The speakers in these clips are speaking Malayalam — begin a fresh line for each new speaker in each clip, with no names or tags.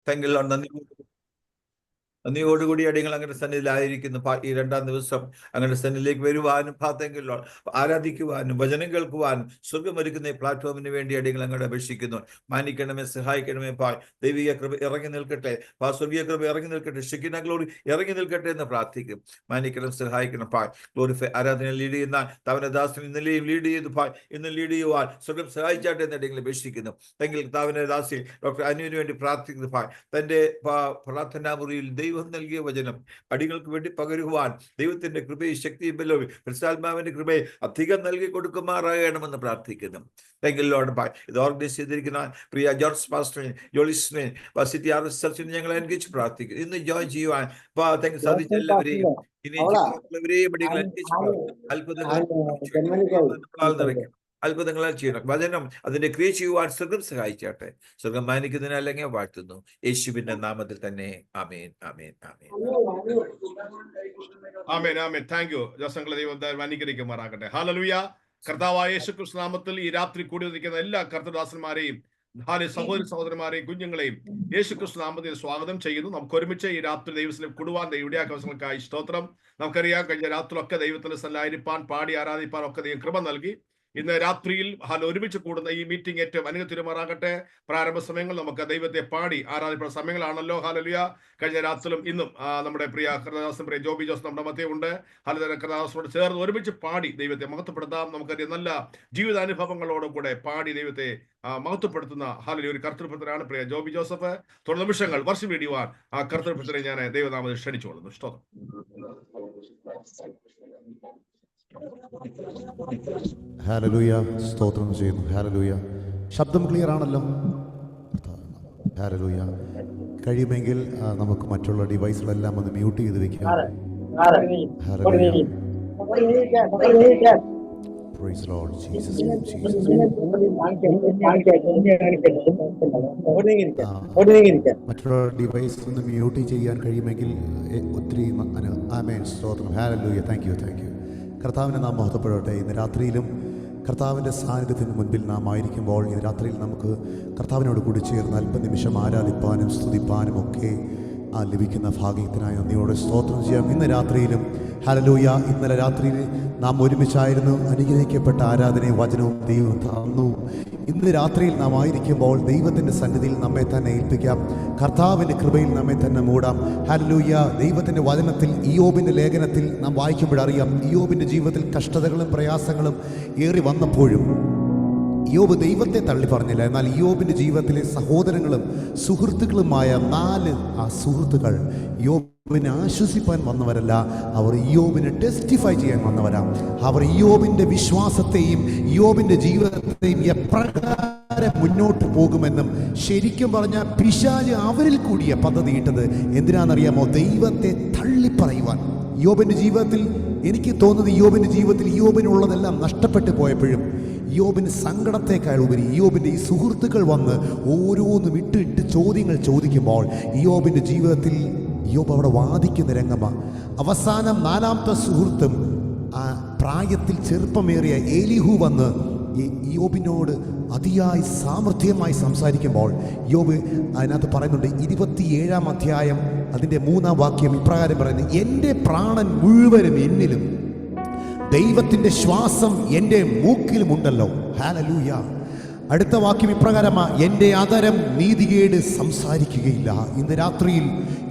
തെങ്കിലുള്ള നന്ദിയോടുകൂടി അടികൾ അങ്ങനെ സന്നിധിയിലായിരിക്കുന്നു. ഈ 2-ാം ദിവസം അങ്ങനെ സന്നിധിയിലേക്ക് വരുവാനും ഭാഗത്തെങ്കിലും ആരാധിക്കുവാനും വചനം കേൾക്കുവാനും സ്വർഗമൊരുക്കുന്ന ഈ പ്ലാറ്റ്ഫോമിന് വേണ്ടി അടികൾ അങ്ങോട്ട് അപേക്ഷിക്കുന്നു. മാനിക്കണമേ, സഹായിക്കണമേ. ദൈവിക കൃപ ഇറങ്ങി നിൽക്കട്ടെ, സ്വർഗീയ കൃപ ഇറങ്ങി നിൽക്കട്ടെ, ഷെക്കിന ഗ്ലോറി ഇറങ്ങി നിൽക്കട്ടെ എന്ന് പ്രാർത്ഥിക്കും. മാനിക്കണം, സഹായിക്കണം. ഗ്ലോറിഫൈ ആരാധന ലീഡ് ചെയ്യുന്ന താവനദാസൻ ഇന്നലെയും ലീഡ് ചെയ്തു. ഇന്ന് ലീഡ് ചെയ്യുവാൻ സ്വർഗം സഹായിച്ചാട്ടെ എന്ന് അടികൾ അപേക്ഷിക്കുന്നു. എങ്കിൽ താവനദാസി ഡോക്ടർ അനുവിന് വേണ്ടി പ്രാർത്ഥിക്കുന്നു. തന്റെ പ്രാർത്ഥനാ മുറിയിൽ ദൈവം നൽകിയ വചനം അടികൾക്ക് വേണ്ടി പകരുവാൻ ദൈവത്തിന്റെ കൃപയും ശക്തിയും ബലവും പരിശുദ്ധാത്മാവിന്റെ കൃപയെ അധികം നൽകി കൊടുക്കുമാറാകണമെന്ന് പ്രാർത്ഥിക്കുന്നു. ഇത് ഓർഗനൈസ് ചെയ്തിരിക്കുന്ന പ്രിയ ജോർജ് പാസ്റ്ററിനെ, ജോളിസിനെ, സിറ്റി RSS ഞങ്ങൾ അനുഗ്രഹിച്ച് പ്രാർത്ഥിക്കുന്നു. ഇന്ന് ജോയിൻ ചെയ്യുവാൻ സാധിച്ച എല്ലാവരെയും ഇനി അത്ഭുതങ്ങളാൽ ചെയ്യണം. വചനം അതിന്റെ ക്രിയ ചെയ്യുവാൻ സ്വർഗം സഹായിച്ചാട്ടെ. സ്വർഗം മാനിക്കുന്നതിനല്ലെങ്കിൽ വാഴ്ത്തുന്നു യേശുവിന്റെ നാമത്തിൽ തന്നെ. ആമേൻ, ആമേൻ, ആമേൻ,
ആമേൻ, ആമേൻ. താങ്ക് യു ജോസങ്ങളെ, ദൈവം അനുഗ്രഹിക്കുമാറാകട്ടെ. ഹല്ലേലൂയ. കർത്താവായ യേശുക്രിസ്തു നാമത്തിൽ ഈ രാത്രി കൂടി നിൽക്കുന്ന എല്ലാ കർത്തദാസന്മാരെയും സഹോദരന്മാരെയും കുഞ്ഞുങ്ങളെയും യേശുക്രിസ്തു നാമത്തിൽ സ്വാഗതം ചെയ്യുന്നു. നമുക്ക് ഒരുമിച്ച് ഈ രാത്രി ദൈവത്തിൽ കൂടുവാൻ ഇടയാക്കവസരങ്ങൾക്കായി സ്തോത്രം. നമുക്കറിയാം, കഴിഞ്ഞ രാത്രിയിലൊക്കെ ദൈവത്തിന്റെ സല്ലായിരിക്കാൻ, പാടി ആരാധിപ്പാൻ ഒക്കെ ദൈവം കൃപ നൽകി. ഇന്ന് രാത്രിയിൽ ഒരുമിച്ച് കൂടുന്ന ഈ മീറ്റിംഗ് ഏറ്റവും അനുഗ്രഹമാറാകട്ടെ. പ്രാരംഭ സമയങ്ങൾ നമുക്ക് ദൈവത്തെ പാടി ആരാധിക്കുന്ന സമയങ്ങളാണല്ലോ. ഹല്ലേലൂയ. കഴിഞ്ഞ രാത്രിയിലും ഇന്നും നമ്മുടെ പ്രിയ കർത്താദാസൻ, പ്രിയ ജോബി ജോസ് നമ്മുടെ മധ്യേ ഉണ്ട്. ഹല്ലേലൂയ. കർത്താദാസനോട് ചേർന്ന് ഒരുമിച്ച് പാടി ദൈവത്തെ മഹത്വപ്പെടുത്താം. നമുക്കറിയാം, നല്ല ജീവിതാനുഭവങ്ങളോടുകൂടെ പാടി ദൈവത്തെ മഹത്വപ്പെടുത്തുന്ന ഹല്ലേലൂയ ഒരു കർത്തൃപുത്രനാണ് പ്രിയ ജോബി ജോസഫ്. തുടർ നിമിഷങ്ങൾ വർഷം വീടിയുവാൻ ആ കർത്തൃപുത്രനെ ഞാൻ ദൈവനാമത്തിൽ ക്ഷണിച്ചുകൊള്ളുന്നു. സ്തോത്രം.
ഹല്ലേലൂയ. സ്തോത്രം ചെയ്യുന്നു. ഹല്ലേലൂയ. ശബ്ദം ക്ലിയർ ആണല്ലോ. ഹല്ലേലൂയ. കഴിയുമെങ്കിൽ നമുക്ക് മറ്റുള്ള ഡിവൈസുകളെല്ലാം ഒന്ന് മ്യൂട്ട് ചെയ്ത് വെക്കാം. Hallelujah. Praise the Lord Jesus. മറ്റുള്ള ഡിവൈസ് ഒന്ന് മ്യൂട്ട് ചെയ്യാൻ കഴിയുമെങ്കിൽ ഒത്തിരി ആമേൻ. സ്തോത്രം. ഹല്ലേലൂയ. Thank you. കർത്താവിനെ നാം മഹത്വപ്പെടട്ടെ. ഇന്ന് രാത്രിയിലും കർത്താവിൻ്റെ സാന്നിധ്യത്തിന് മുൻപിൽ നാം ആയിരിക്കുമ്പോൾ ഇന്ന് രാത്രിയിൽ നമുക്ക് കർത്താവിനോട് കൂടി ചേർന്ന് അല്പനിമിഷം ആരാധിപ്പാനും സ്തുതിപ്പാനും ഒക്കെ ലഭിക്കുന്ന ഭാഗ്യത്തിനായി നന്ദിയോടെ സ്തോത്രം ചെയ്യാം. ഇന്ന് രാത്രിയിലും ഹല്ലേലൂയ. ഇന്നലെ രാത്രിയിൽ നാം ഒരുമിച്ചായിരുന്നു. അനുഗ്രഹിക്കപ്പെട്ട ആരാധനയും വചനവും ദൈവം തന്നു. ഇന്ന് രാത്രിയിൽ നാം ആയിരിക്കുമ്പോൾ ദൈവത്തിൻ്റെ സന്നിധിയിൽ നമ്മെ തന്നെ ഏൽപ്പിക്കാം. കർത്താവിൻ്റെ കൃപയിൽ നമ്മെ തന്നെ മൂടാം. ഹല്ലേലൂയ. ദൈവത്തിൻ്റെ വചനത്തിൽ ഇയ്യോബിൻ്റെ ലേഖനത്തിൽ നാം വായിക്കുമ്പോഴറിയാം, ഇയ്യോബിൻ്റെ ജീവിതത്തിൽ കഷ്ടതകളും പ്രയാസങ്ങളും ഏറി വന്നപ്പോഴും ഇയ്യോബ് ദൈവത്തെ തള്ളി പറഞ്ഞില്ല. എന്നാൽ ഇയ്യോബിൻ്റെ ജീവിതത്തിലെ സഹോദരങ്ങളും സുഹൃത്തുക്കളുമായ 4 സുഹൃത്തുക്കൾ ഇയ്യോബിനെ ആശ്വസിപ്പാൻ വന്നവരല്ല, അവർ ഇയ്യോബിനെ ടെസ്റ്റിഫൈ ചെയ്യാൻ വന്നവരാണ്. അവർ ഇയ്യോബിൻ്റെ വിശ്വാസത്തെയും ഇയ്യോബിൻ്റെ ജീവിതത്തെയും എപ്രകാരം മുന്നോട്ട് പോകുമെന്നും ശരിക്കും പറഞ്ഞാൽ പിശാച് അവരിൽ കൂടിയ പദ്ധതിയിട്ടത് എന്തിനാണെന്നറിയാമോ? ദൈവത്തെ തള്ളിപ്പറയുവാൻ. ഇയ്യോബിൻ്റെ ജീവിതത്തിൽ എനിക്ക് തോന്നുന്നത്, ഇയ്യോബിൻ്റെ ജീവിതത്തിൽ ഇയ്യോബിനുള്ളതെല്ലാം നഷ്ടപ്പെട്ടു പോയപ്പോഴും ഇയ്യോബിന് സങ്കടത്തെക്കാൾ ഉപരി ഇയ്യോബിൻ്റെ ഈ സുഹൃത്തുക്കൾ വന്ന് ഓരോന്നും ഇട്ട് ചോദ്യങ്ങൾ ചോദിക്കുമ്പോൾ ഇയ്യോബിൻ്റെ ജീവിതത്തിൽ ഇയ്യോബ് അവിടെ വാദിക്കുന്ന രംഗമാണ്. അവസാനം 4ാമത്തെ സുഹൃത്തും പ്രായത്തിൽ ചെറുപ്പമേറിയ ഏലിഹു വന്ന് ഇയ്യോബിനോട് അതിയായി സാമർഥ്യമായി സംസാരിക്കുമ്പോൾ ഇയ്യോബ് അതിനകത്ത് പറയുന്നുണ്ട്, 27-ാം അധ്യായം അതിൻ്റെ 3-ാം വാക്യം ഇപ്രകാരം പറയുന്നത്, എൻ്റെ പ്രാണൻ മുഴുവനും എന്നിലും ദൈവത്തിൻ്റെ ശ്വാസം എൻ്റെ മൂക്കിലുമുണ്ടല്ലോ. ഹല്ലേലൂയ. അടുത്ത വാക്യം ഇപ്രകാരമാ, എൻ്റെ അതരം നീതികേട് സംസാരിക്കുകയില്ല. ഇന്ന് രാത്രിയിൽ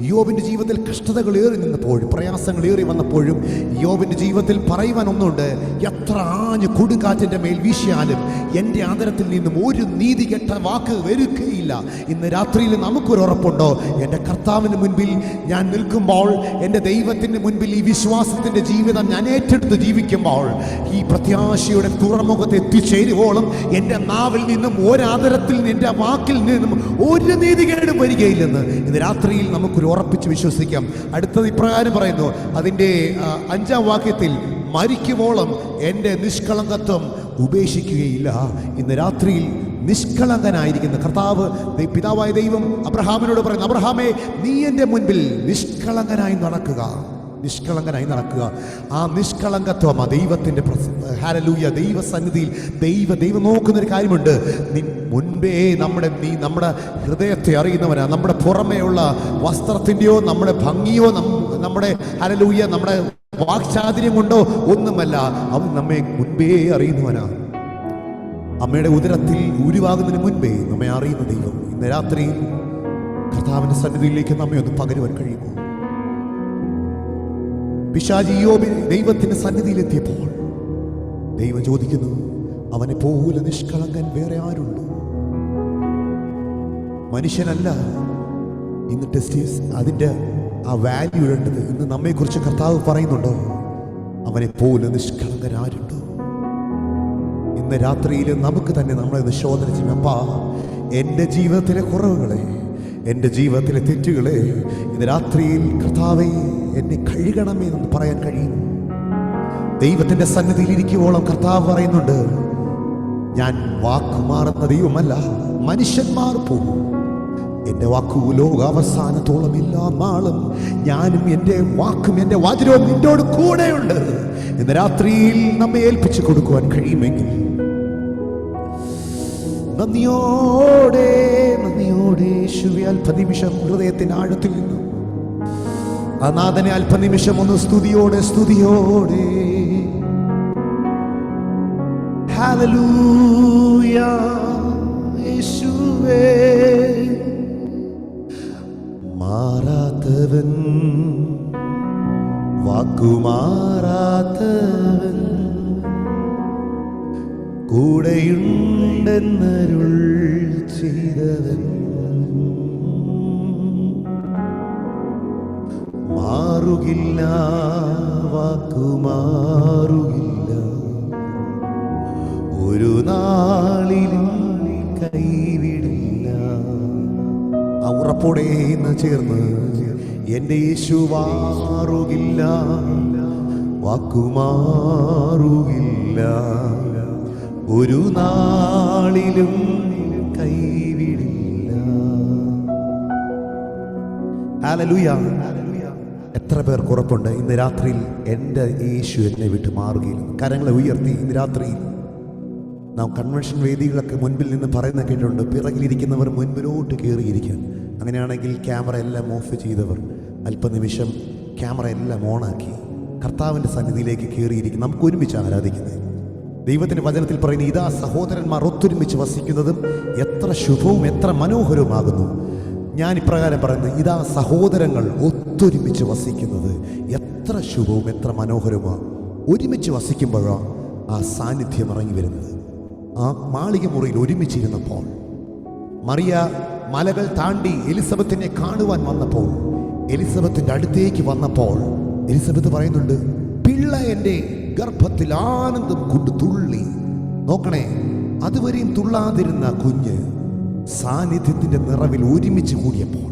ഇയ്യോബിൻ്റെ ജീവിതത്തിൽ കഷ്ടതകൾ ഏറി നിന്നപ്പോഴും പ്രയാസങ്ങൾ ഏറി വന്നപ്പോഴും ഇയ്യോബിൻ്റെ ജീവിതത്തിൽ പറയുവാൻ ഒന്നുണ്ട്, എത്ര ആഞ്ഞ് കൊടുങ്കാറ്റിൻ്റെ മേൽ വീശിയാലും എൻ്റെ ആദരത്തിൽ നിന്നും ഒരു നീതികെട്ട വാക്ക് വരുകയില്ല. ഇന്ന് രാത്രിയിൽ നമുക്കൊരു ഉറപ്പുണ്ടോ? എൻ്റെ കർത്താവിന് മുൻപിൽ ഞാൻ നിൽക്കുമ്പോൾ, എൻ്റെ ദൈവത്തിൻ്റെ മുൻപിൽ ഈ വിശ്വാസത്തിൻ്റെ ജീവിതം ഞാൻ ഏറ്റെടുത്ത് ജീവിക്കുമ്പോൾ, ഈ പ്രത്യാശയുടെ തുറമുഖത്ത് എത്തിച്ചേരുവോളം എൻ്റെ നാവിൽ നിന്നും ഒരാദരത്തിൽ എൻ്റെ വാക്കിൽ നിന്നും ഒരു നീതികേടും വരികയില്ലെന്ന് ഇന്ന് രാത്രിയിൽ നമുക്കൊരു ഉറപ്പിച്ച് വിശ്വസിക്കാം. അടുത്തത് ഇപ്രകാരം പറയുന്നു, അതിൻ്റെ 5-ാം വാക്യത്തിൽ, മരിക്കുവോളം എൻ്റെ നിഷ്കളങ്കത്വം ഉപേക്ഷിക്കുകയില്ല. ഇന്ന് രാത്രിയിൽ നിഷ്കളങ്കനായിരിക്കുന്ന കർത്താവ് പിതാവായ ദൈവം അബ്രഹാമിനോട് പറയുന്നു, അബ്രഹാമേ, നീ എൻ്റെ മുൻപിൽ നിഷ്കളങ്കനായി നടക്കുക. ആ നിഷ്കളങ്കത്വം ദൈവത്തിൻ്റെ ഹല്ലേലൂയ ദൈവസന്നിധിയിൽ ദൈവം നോക്കുന്നൊരു കാര്യമുണ്ട്. മുൻ മുൻപേ നമ്മുടെ ഹൃദയത്തെ അറിയുന്നവനാ. നമ്മുടെ പുറമേയുള്ള വസ്ത്രത്തിൻ്റെയോ നമ്മുടെ ഭംഗിയോ നമ്മുടെ ഹല്ലേലൂയ നമ്മുടെ വാക്ചാതുര്യം കൊണ്ടോ ഒന്നുമല്ല, അവൻ നമ്മെ മുൻപേ അറിയുന്നവനാ. അമ്മയുടെ ഉദരത്തിൽ ഉരുവാകുന്നതിന് മുൻപേ നമ്മെ അറിയുന്ന ദൈവം ഇന്ന് രാത്രി കർത്താവിന്റെ സന്നിധിയിലേക്ക് നമ്മെ ഒന്ന് പകരുവാൻ കഴിയുമോ? പിശാചി യോബിന് ദൈവത്തിന്റെ സന്നിധിയിലെത്തിയപ്പോൾ ദൈവം ചോദിക്കുന്നു, അവനെ പോലെ നിഷ്കളങ്കൻ വേറെ ആരുണ്ട്? മനുഷ്യനല്ല ഇന്ന് ടെസ്റ്റ് അതിന്റെ ആ വാല്യൂ ഇടേണ്ടത്. ഇന്ന് നമ്മെക്കുറിച്ച് കർത്താവ് പറയുന്നുണ്ടോ? അവനെ പോലെ നിഷ്കളങ്കൻ ആരുണ്ടോ? ഇന്ന് രാത്രിയിൽ നമുക്ക് തന്നെ നമ്മളെ ശോധന ചെയ്യും. അപ്പാ, എൻ്റെ ജീവിതത്തിലെ കുറവുകളെ, എൻ്റെ ജീവിതത്തിലെ തെറ്റുകളെ ഇന്ന് രാത്രിയിൽ കർത്താവേ എന്നെ കഴുകണമേ എന്ന് പറയാൻ കഴിയും. ദൈവത്തിന്റെ സന്നിധിയിൽ ഇരിക്കുവോളം കർത്താവ് പറയുന്നുണ്ട്, ഞാൻ വാക്കുമാറുന്ന ദൈവമല്ല, മനുഷ്യന്മാർ പോകും, എൻ്റെ വാക്കു ലോകാവസാനത്തോളം എല്ലാ നാളും ഞാനും എൻ്റെ വാക്കും എൻ്റെ വചനവും നിന്നോട് കൂടെയുണ്ട്. ഇന്ന് രാത്രിയിൽ നമ്മെ ഏൽപ്പിച്ചു കൊടുക്കുവാൻ കഴിയുമെങ്കിൽ നന്ദിയോടെ യേശുവേ അല്പനിമിഷം ഹൃദയത്തിന്റെ ആഴത്തിൽ നിന്നും ആ നാഥനെ അല്പനിമിഷം ഒന്ന് സ്തുതിയോടെ ഹല്ലേലൂയ യേശുവേ. മാറാത്തവൻ, വാക്കുമാറാത്തവൻ, കൂടെയുണ്ടെന്നരുൾ ചെയ്തവൻ, മാറുകില്ല, വാക്കുമാറുകില്ല, ഒരു നാളിലും കൈവിടില്ല. ആ ഉറപ്പോടെ ഇന്ന് ചേർന്ന് എൻ്റെ യേശു മാറുകില്ല, വാക്കുമാറുകില്ല, ഒരു നാളിലും കൈവിടില്ല. ഹല്ലേലൂയ. എത്ര പേർക്ക് ഉറപ്പുണ്ട് ഇന്ന് രാത്രിയിൽ എൻ്റെ യേശു എന്നെ വിട്ട് മാറുകയില്ല? കരങ്ങളെ ഉയർത്തി ഇന്ന് രാത്രിയിൽ നാം കൺവെൻഷൻ വേദികളൊക്കെ മുൻപിൽ നിന്ന് പറയുന്ന കേട്ടിട്ടുണ്ട്, പിറകിലിരിക്കുന്നവർ മുൻപിലോട്ട് കയറിയിരിക്കാൻ. അങ്ങനെയാണെങ്കിൽ ക്യാമറ എല്ലാം ഓഫ് ചെയ്തവർ അല്പനിമിഷം ക്യാമറ എല്ലാം ഓണാക്കി കർത്താവിൻ്റെ സന്നിധിയിലേക്ക് കയറിയിരിക്കും. നമുക്ക് ഒരുമിച്ച് ആരാധിക്കുന്നത്. ദൈവത്തിൻ്റെ വചനത്തിൽ പറയുന്നത്, ഇതാ സഹോദരന്മാർ ഒത്തൊരുമിച്ച് വസിക്കുന്നതും എത്ര ശുഭവും എത്ര മനോഹരവുമാകുന്നു. ഞാൻ ഇപ്രകാരം പറയുന്നത്, ഇതാ സഹോദരങ്ങൾ ഒത്തൊരുമിച്ച് വസിക്കുന്നത് എത്ര ശുഭവും എത്ര മനോഹരവുമാണ്. ഒരുമിച്ച് വസിക്കുമ്പോഴാണ് ആ സാന്നിധ്യം ഇറങ്ങി വരുന്നത്. ആ മാളിക മുറിയിൽ ഒരുമിച്ചിരുന്നപ്പോൾ മറിയ മലകൾ താണ്ടി എലിസബത്തിനെ കാണുവാൻ വന്നപ്പോൾ, എലിസബത്തിന്റെ അടുത്തേക്ക് വന്നപ്പോൾ എലിസബത്ത് പറയുന്നുണ്ട്, പിള്ള എൻ്റെ ഗർഭത്തിൽ ആനന്ദം കൊണ്ട് തുള്ളി. നോക്കണേ, അതുവരെയും തുള്ളാതിരുന്ന കുഞ്ഞ് സാന്നിധ്യത്തിന്റെ നിറവിൽ ഒരുമിച്ച് കൂടിയപ്പോൾ,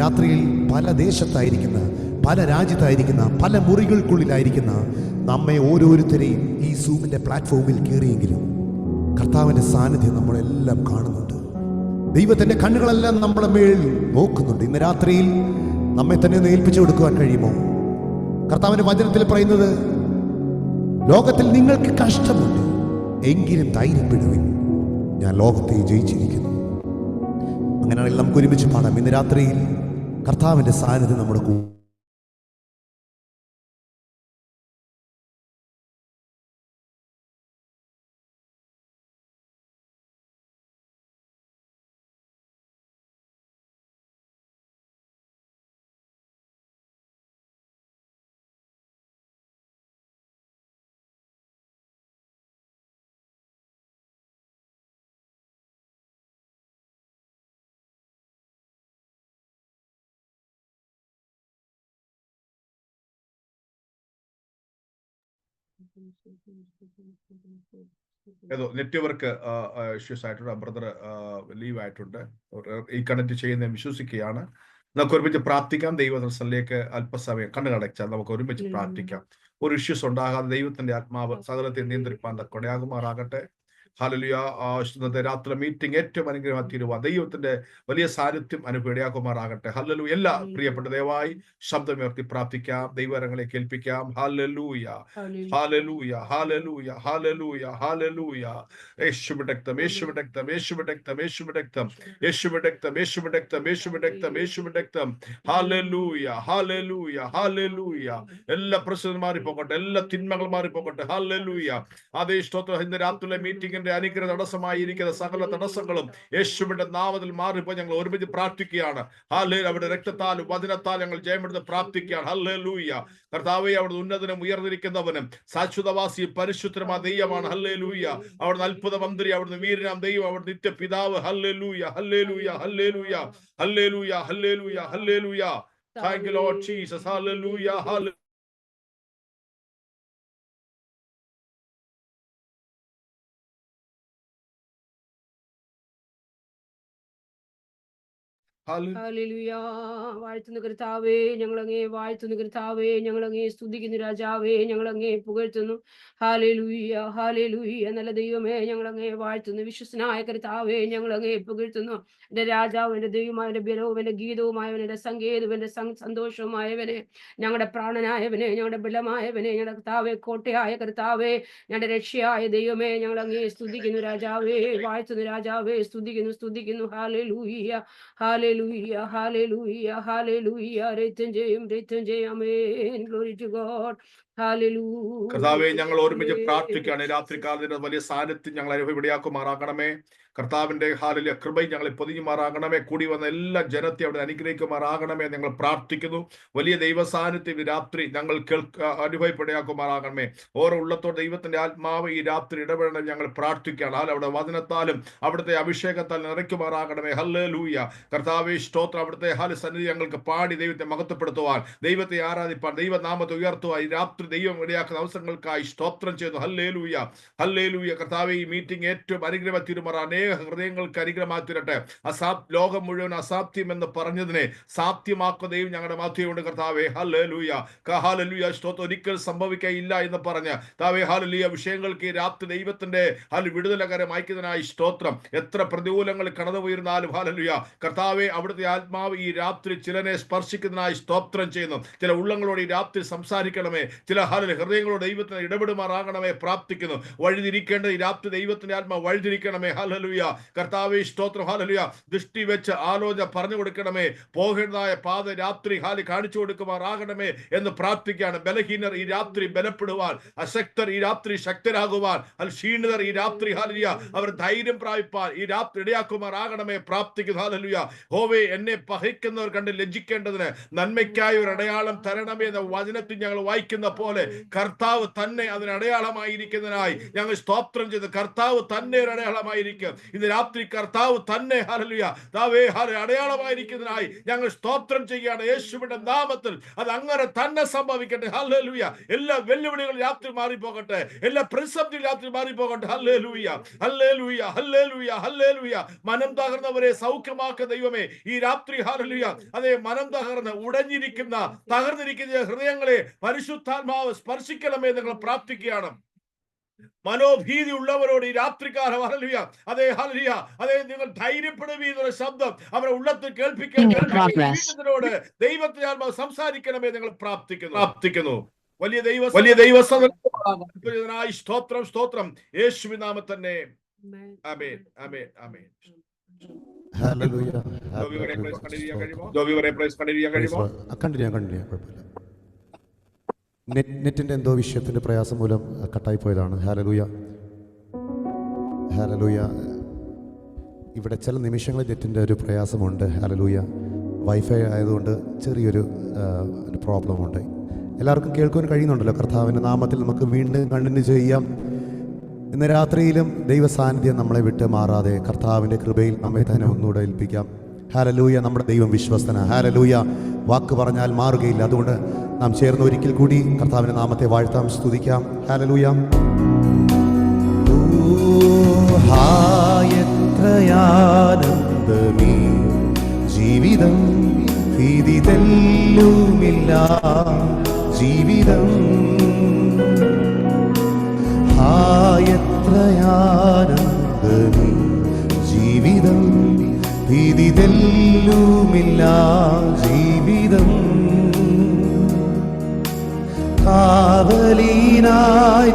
രാത്രിയിൽ പല ദേശത്തായിരിക്കുന്ന, പല രാജ്യത്തായിരിക്കുന്ന, പല മുറികൾക്കുള്ളിലായിരിക്കുന്ന നമ്മെ ഓരോരുത്തരെയും ഈ സൂമിന്റെ പ്ലാറ്റ്ഫോമിൽ കയറിയെങ്കിലും കർത്താവിന്റെ സാന്നിധ്യം നമ്മളെല്ലാം കാണുന്നുണ്ട്. ദൈവത്തിന്റെ കണ്ണുകളെല്ലാം നമ്മളെ മേൽ നോക്കുന്നുണ്ട്. ഇന്ന് രാത്രിയിൽ നമ്മെ തന്നെ ഒന്ന് ഏൽപ്പിച്ചു കൊടുക്കുവാൻ കഴിയുമോ? കർത്താവിന്റെ വചനത്തിൽ പറയുന്നത്, ലോകത്തിൽ നിങ്ങൾക്ക് കഷ്ടമുണ്ട്, എങ്കിലും ധൈര്യപ്പെടുവിൻ, ഞാൻ ലോകത്തെ ജയിച്ചിരിക്കുന്നു. അങ്ങനെയാണെങ്കിൽ നമുക്ക് ഒരുമിച്ച് പാടാം. ഇന്ന് രാത്രിയിൽ കർത്താവിന്റെ സാന്നിധ്യം നമ്മുടെ
ഏതോ നെറ്റ്വർക്ക് ഇഷ്യൂസ് ആയിട്ടുണ്ട്. ബ്രദർ ലീവ് ആയിട്ടുണ്ട്. ഈ കണക്ട് ചെയ്യുന്ന വിശ്വസിക്കുകയാണ്. നമുക്ക് ഒരുമിച്ച് പ്രാർത്ഥിക്കാം. ദൈവദർശനിലേക്ക് അല്പസമയം കണ്ണുകടച്ചാൽ നമുക്ക് ഒരുമിച്ച് പ്രാർത്ഥിക്കാം. ഒരു ഇഷ്യൂസ് ഉണ്ടാകാതെ ദൈവത്തിന്റെ ആത്മാവ് സകലത്തെ നിയന്ത്രിപ്പാൻ കൊടയാകുമാറാകട്ടെ. ഹല്ലേലൂയ. ഇന്നത്തെ രാത്രി മീറ്റിംഗ് ഏറ്റവും അനുഗ്രഹമായി തീരുവാൻ ദൈവത്തിന്റെ വലിയ സാന്നിധ്യം അനുഭവിക്കുമാറാകട്ടെ. ഹല്ലേലൂയ. എല്ലാ പ്രിയപ്പെട്ട ദയവായി ശബ്ദമുയർത്തി പ്രാർത്ഥിക്കാം, ദൈവകരങ്ങളെ കേൾപ്പിക്കാം. Hallelujah, hallelujah, hallelujah, hallelujah, hallelujah. യേശുവിന്റെ രക്തം, യേശുവിന്റെ രക്തം, യേശുവിന്റെ രക്തം, യേശുവിന്റെ രക്തം, യേശുവിന്റെ രക്തം, യേശുവിന്റെ രക്തം, യേശുവിന്റെ രക്തം, യേശുവിന്റെ രക്തം. Hallelujah, hallelujah, hallelujah. എല്ലാ പ്രശ്നങ്ങളും മാറിപ്പോകട്ടെ, എല്ലാ തിന്മകളും മാറിപ്പോകട്ടെ. ഹല്ലേലൂയ. അതേ സ്തോത്രം. ഇന്ന് രാത്രിയിലെ മീറ്റിംഗിന്റെ അനുഗ്രഹ തടസ്സമായിരിക്കുന്ന സകല തടസ്സങ്ങളും യേശുവിന്റെ നാമത്തിൽ മാറിപ്പോ ഞങ്ങൾ ഒരുമിച്ച് പ്രാർത്ഥിക്കുകയാണ്. ഹല്ലേലൂയ. അവിടെ രക്തത്താലും വചനത്താൽ ഞങ്ങൾ ജയമെടുത്ത് പ്രാർത്ഥിക്കുകയാണ്. ഹല്ലേലൂയ. കർത്താവേ, അവിടെ ഉന്നതനും ഉയർന്നിരിക്കുന്നവനും ശാശ്വതവാസി പരിശുദ്ധമായ ദൈവമാണ്. ഹല്ലേലൂയ. അവിടുന്ന് അത്ഭുത മന്ത്രി, അവിടുന്ന് വീരനാം ദൈവം, അവിടുന്ന് നിത്യപിതാവ്. Hallelujah, hallelujah, hallelujah, hallelujah, hallelujah, hallelujah. Thank you, Lord Jesus. Hallelujah, hallelujah.
Hallelujah. വാഴ്ത്തുന്ന കർത്താവേ, ഞങ്ങളങ്ങേ വാഴ്ത്തുന്ന കർത്താവേ, ഞങ്ങളങ്ങേ സ്തുതിക്കുന്നു രാജാവേ, ഞങ്ങളങ്ങേ പുകഴ്ത്തുന്നു. Hallelujah, hallelujah. നല്ല ദൈവമേ, ഞങ്ങളങ്ങേ വാഴ്ത്തുന്നു. വിശ്വസനായ കർത്താവേ, ഞങ്ങളങ്ങേ പുകഴ്ത്തുന്നു. എന്റെ രാജാവ്, എന്റെ ദൈവമായ, എന്റെ ബലവും എന്റെ ഗീതവുമായവൻ, എന്റെ സങ്കേതവും എന്റെ സന്തോഷവുമായവനെ, ഞങ്ങളുടെ പ്രാണനായവനെ, ഞങ്ങളുടെ ബലമായവനെ, ഞങ്ങളുടെ കർത്താവേ, കോട്ടയായ കർത്താവേ, ഞങ്ങളുടെ രക്ഷയായ ദൈവമേ, ഞങ്ങളങ്ങേ സ്തുതിക്കുന്നു രാജാവേ, വാഴ്ത്തുന്നു രാജാവേ, സ്തുതിക്കുന്നു. Hallelujah, hallelujah, hallelujah, hallelujah. രക്തം ചെയ്യും. ആമേൻ. Glory to God. Hallelujah.
കർത്താവേ, ഞങ്ങൾ ഒരുമിച്ച് പ്രാർത്ഥിക്കുകയാണ്. രാത്രികാലത്തിന്റെ വലിയ സാന്നിധ്യം ഞങ്ങൾ അനുഭവമാറാക്കണമേ. കർത്താവിന്റെ ഹാലിലെ കൃപയും ഞങ്ങളെ പൊതിഞ്ഞുമാറാകണമേ. കൂടി വന്ന എല്ലാ ജനത്തെ അവിടെ അനുഗ്രഹിക്കുമാറാകണമേ. ഞങ്ങൾ പ്രാർത്ഥിക്കുന്നു. വലിയ ദൈവ സാന്നിധ്യം രാത്രി ഞങ്ങൾ അനുഭവപ്പെടാക്കുമാറാകണമേ. ഓരോ ഉള്ളത്തോടെ ദൈവത്തിന്റെ ആത്മാവ് ഈ രാത്രി ഇടപെടണം ഞങ്ങൾ പ്രാർത്ഥിക്കുകയാണ്. അവിടെ വചനത്താലും അവിടുത്തെ അഭിഷേകത്താൽ നിറയ്ക്കുമാറാകണമേ. ഹല്ലേലൂയ. കർത്താവേ, സ്തോത്രം. അവിടുത്തെ സന്നിധി ഞങ്ങൾക്ക് പാടി ദൈവത്തെ മഹത്വപ്പെടുത്തുവാൻ, ദൈവത്തെ ആരാധിപ്പാൻ, ദൈവനാമത്തെ ഉയർത്തുവാൻ ഈ രാത്രി ദൈവം ഇടയാക്കുന്ന അവസരങ്ങൾക്കായി സ്തോത്രം ചെയ്യുന്നു. Hallelujah, hallelujah. കർത്താവേ, ഈ മീറ്റിംഗ് ഏറ്റവും അനുഗ്രഹ തിരുമറ ഹൃദയങ്ങൾക്ക് അനുഗ്രഹമാത്തിരട്ടെ. ലോകം മുഴുവൻ അസാധ്യം എന്ന് പറഞ്ഞതിനെ സാധ്യമാക്കുകയും ഞങ്ങളുടെ മാധ്യമുണ്ട് കർത്താവേ. Hallelujah, hallelujah. സ്തോത്രം. ഒരിക്കൽ സംഭവിക്കയില്ല എന്ന് പറഞ്ഞ താവേ ഹല്ലേലൂയ വിഷയങ്ങൾക്ക് ഈ രാത്രി ദൈവത്തിന്റെ വിടുതലകരം അയക്കുന്നതിനായി സ്തോത്രം. എത്ര പ്രതികൂലങ്ങൾ കടന്നു പോയിരുന്നാലും ഹല്ലേലൂയ കർത്താവേ, അവിടുത്തെ ആത്മാവ് ഈ രാത്രി ചിലനെ സ്പർശിക്കുന്നതിനായി സ്തോത്രം ചെയ്യുന്നു. ചില ഉള്ളങ്ങളോട് ഈ രാത്രി സംസാരിക്കണമേ. ചില ഹൃദയങ്ങളോട് ദൈവത്തിന് ഇടപെടുമാറാകണമേ. പ്രാർത്ഥിക്കുന്നു. വഴിതിരിക്കേണ്ടത് ഈ രാത്രി ദൈവത്തിന്റെ ആത്മാവ് വഴിതിരിക്കണമേ. ഹല്ലേലൂയ. കർത്താവേ, സ്തോത്രം. ഹല്ലേലൂയ. ദൃഷ്ടി വെച്ച് ആലോചന പറഞ്ഞു കൊടുക്കണമേ. പോകേണ്ടതായ പാത രാത്രി കാണിച്ചു കൊടുക്കുമാറാകണമേ എന്ന് പ്രാർത്ഥിക്കുകയാണ്. ബലഹീനർ ഈ രാത്രി ബലപ്പെടുവാൻ, അശക്തർ ഈ രാത്രി ശക്തരാകുവാൻ, ക്ഷീണിതർ ഈ രാത്രി ഹല്ലേലൂയ അവർ ധൈര്യം പ്രാപിപ്പാൻ ഈ രാത്രി ഇടയാക്കുമാറാകണമേ. പ്രാർത്ഥിക്കുന്നു. ഹല്ലേലൂയ. ഹോവേ, എന്നെ പകയ്ക്കുന്നവർ കണ്ട് ലജ്ജിക്കേണ്ടതിന് നന്മയ്ക്കായ ഒരു അടയാളം തരണമേ എന്ന വചനത്തിൽ ഞങ്ങൾ വായിക്കുന്ന പോലെ കർത്താവ് തന്നെ അതിന് അടയാളമായിരിക്കുന്നതിനായി ഞങ്ങൾ സ്തോത്രം ചെയ്ത് കർത്താവ് തന്നെ ഒരു അടയാളമായിരിക്കും. ഇന്ന് രാത്രി കർത്താവ് തന്നെ ഹല്ലേലൂയ അടയാളമായിരിക്കുന്നതിനായി ഞങ്ങൾ സ്തോത്രം ചെയ്യുകയാണ്. യേശുവിന്റെ നാമത്തിൽ അത് അങ്ങനെ തന്നെ സംഭവിക്കട്ടെ. ഹല്ലേലൂയ. എല്ലാ വെല്ലുവിളികളും രാത്രി മാറിപ്പോകട്ടെ. എല്ലാ പ്രതിസന്ധികളും രാത്രി മാറിപ്പോകട്ടെ. Hallelujah, hallelujah, hallelujah, hallelujah. മനം തകർന്നവരെ സൗഖ്യമാക്കുന്ന ദൈവമേ, ഈ രാത്രി ഹല്ലേലൂയ അതേ മനം തകർന്നിരിക്കുന്ന ഹൃദയങ്ങളെ പരിശുദ്ധാത്മാവ് സ്പർശിക്കണമേ നിങ്ങൾ പ്രാർത്ഥിക്കുകയാണ്. മനോഭീതി ഉള്ളവരോട് ഈ രാത്രികാലം ഹല്ലേലൂയ അതേ ഹല്ലേലൂയ അതേ നിങ്ങൾ ധൈര്യപ്പെടുവീ എന്നുള്ള ശബ്ദം അവരുടെ ഉള്ളത്തിൽ കേൾപ്പിക്കുന്നതിനോട് ദൈവത്തിന്റെ ആത്മാവ് സംസാരിക്കണമേ നിങ്ങൾ പ്രാർത്ഥിക്കുന്നു. വലിയ ദൈവസനായി സ്തോത്രം, സ്തോത്രം. യേശുവിൻ നാമത്തിൽ തന്നെ. ആമേൻ, ആമേൻ, ആമേൻ.
നെറ്റിൻ്റെ എന്തോ വിഷയത്തിൻ്റെ പ്രയാസം മൂലം കട്ടായി പോയതാണ്. Hallelujah, hallelujah. ഇവിടെ ചില നിമിഷങ്ങളിൽ നെറ്റിൻ്റെ ഒരു പ്രയാസമുണ്ട്. ഹല്ലേലൂയ. വൈഫൈ ആയതുകൊണ്ട് ചെറിയൊരു പ്രോബ്ലമുണ്ട്. എല്ലാവർക്കും കേൾക്കുവാൻ കഴിയുന്നുണ്ടല്ലോ. കർത്താവിൻ്റെ നാമത്തിൽ നമുക്ക് വീണ്ടും കണ്ടിന്യൂ ചെയ്യാം. ഇന്ന് രാത്രിയിലും ദൈവസാന്നിധ്യം നമ്മളെ വിട്ട് മാറാതെ കർത്താവിൻ്റെ കൃപയിൽ നമ്മെ തന്നെ ഒന്നുകൂടെ ഏൽപ്പിക്കാം. ഹല്ലേലൂയ. നമ്മുടെ ദൈവം വിശ്വസ്തന. ഹല്ലേലൂയ. വാക്ക് പറഞ്ഞാൽ മാറുകയില്ല. അതുകൊണ്ട് നാം ചേർന്ന് ഒരിക്കൽ കൂടി കർത്താവിൻ്റെ നാമത്തെ വാഴ്ത്താം, സ്തുതിക്കാം. ഹല്ലേലൂയ. എത്രയാനന്ദമേ ജീവിതം, ഭീതി തെല്ലുമില്ല ജീവിതം. എത്രയാനന്ദം തെല്ലുമില്ല ജീവിതം. കാവലീനായി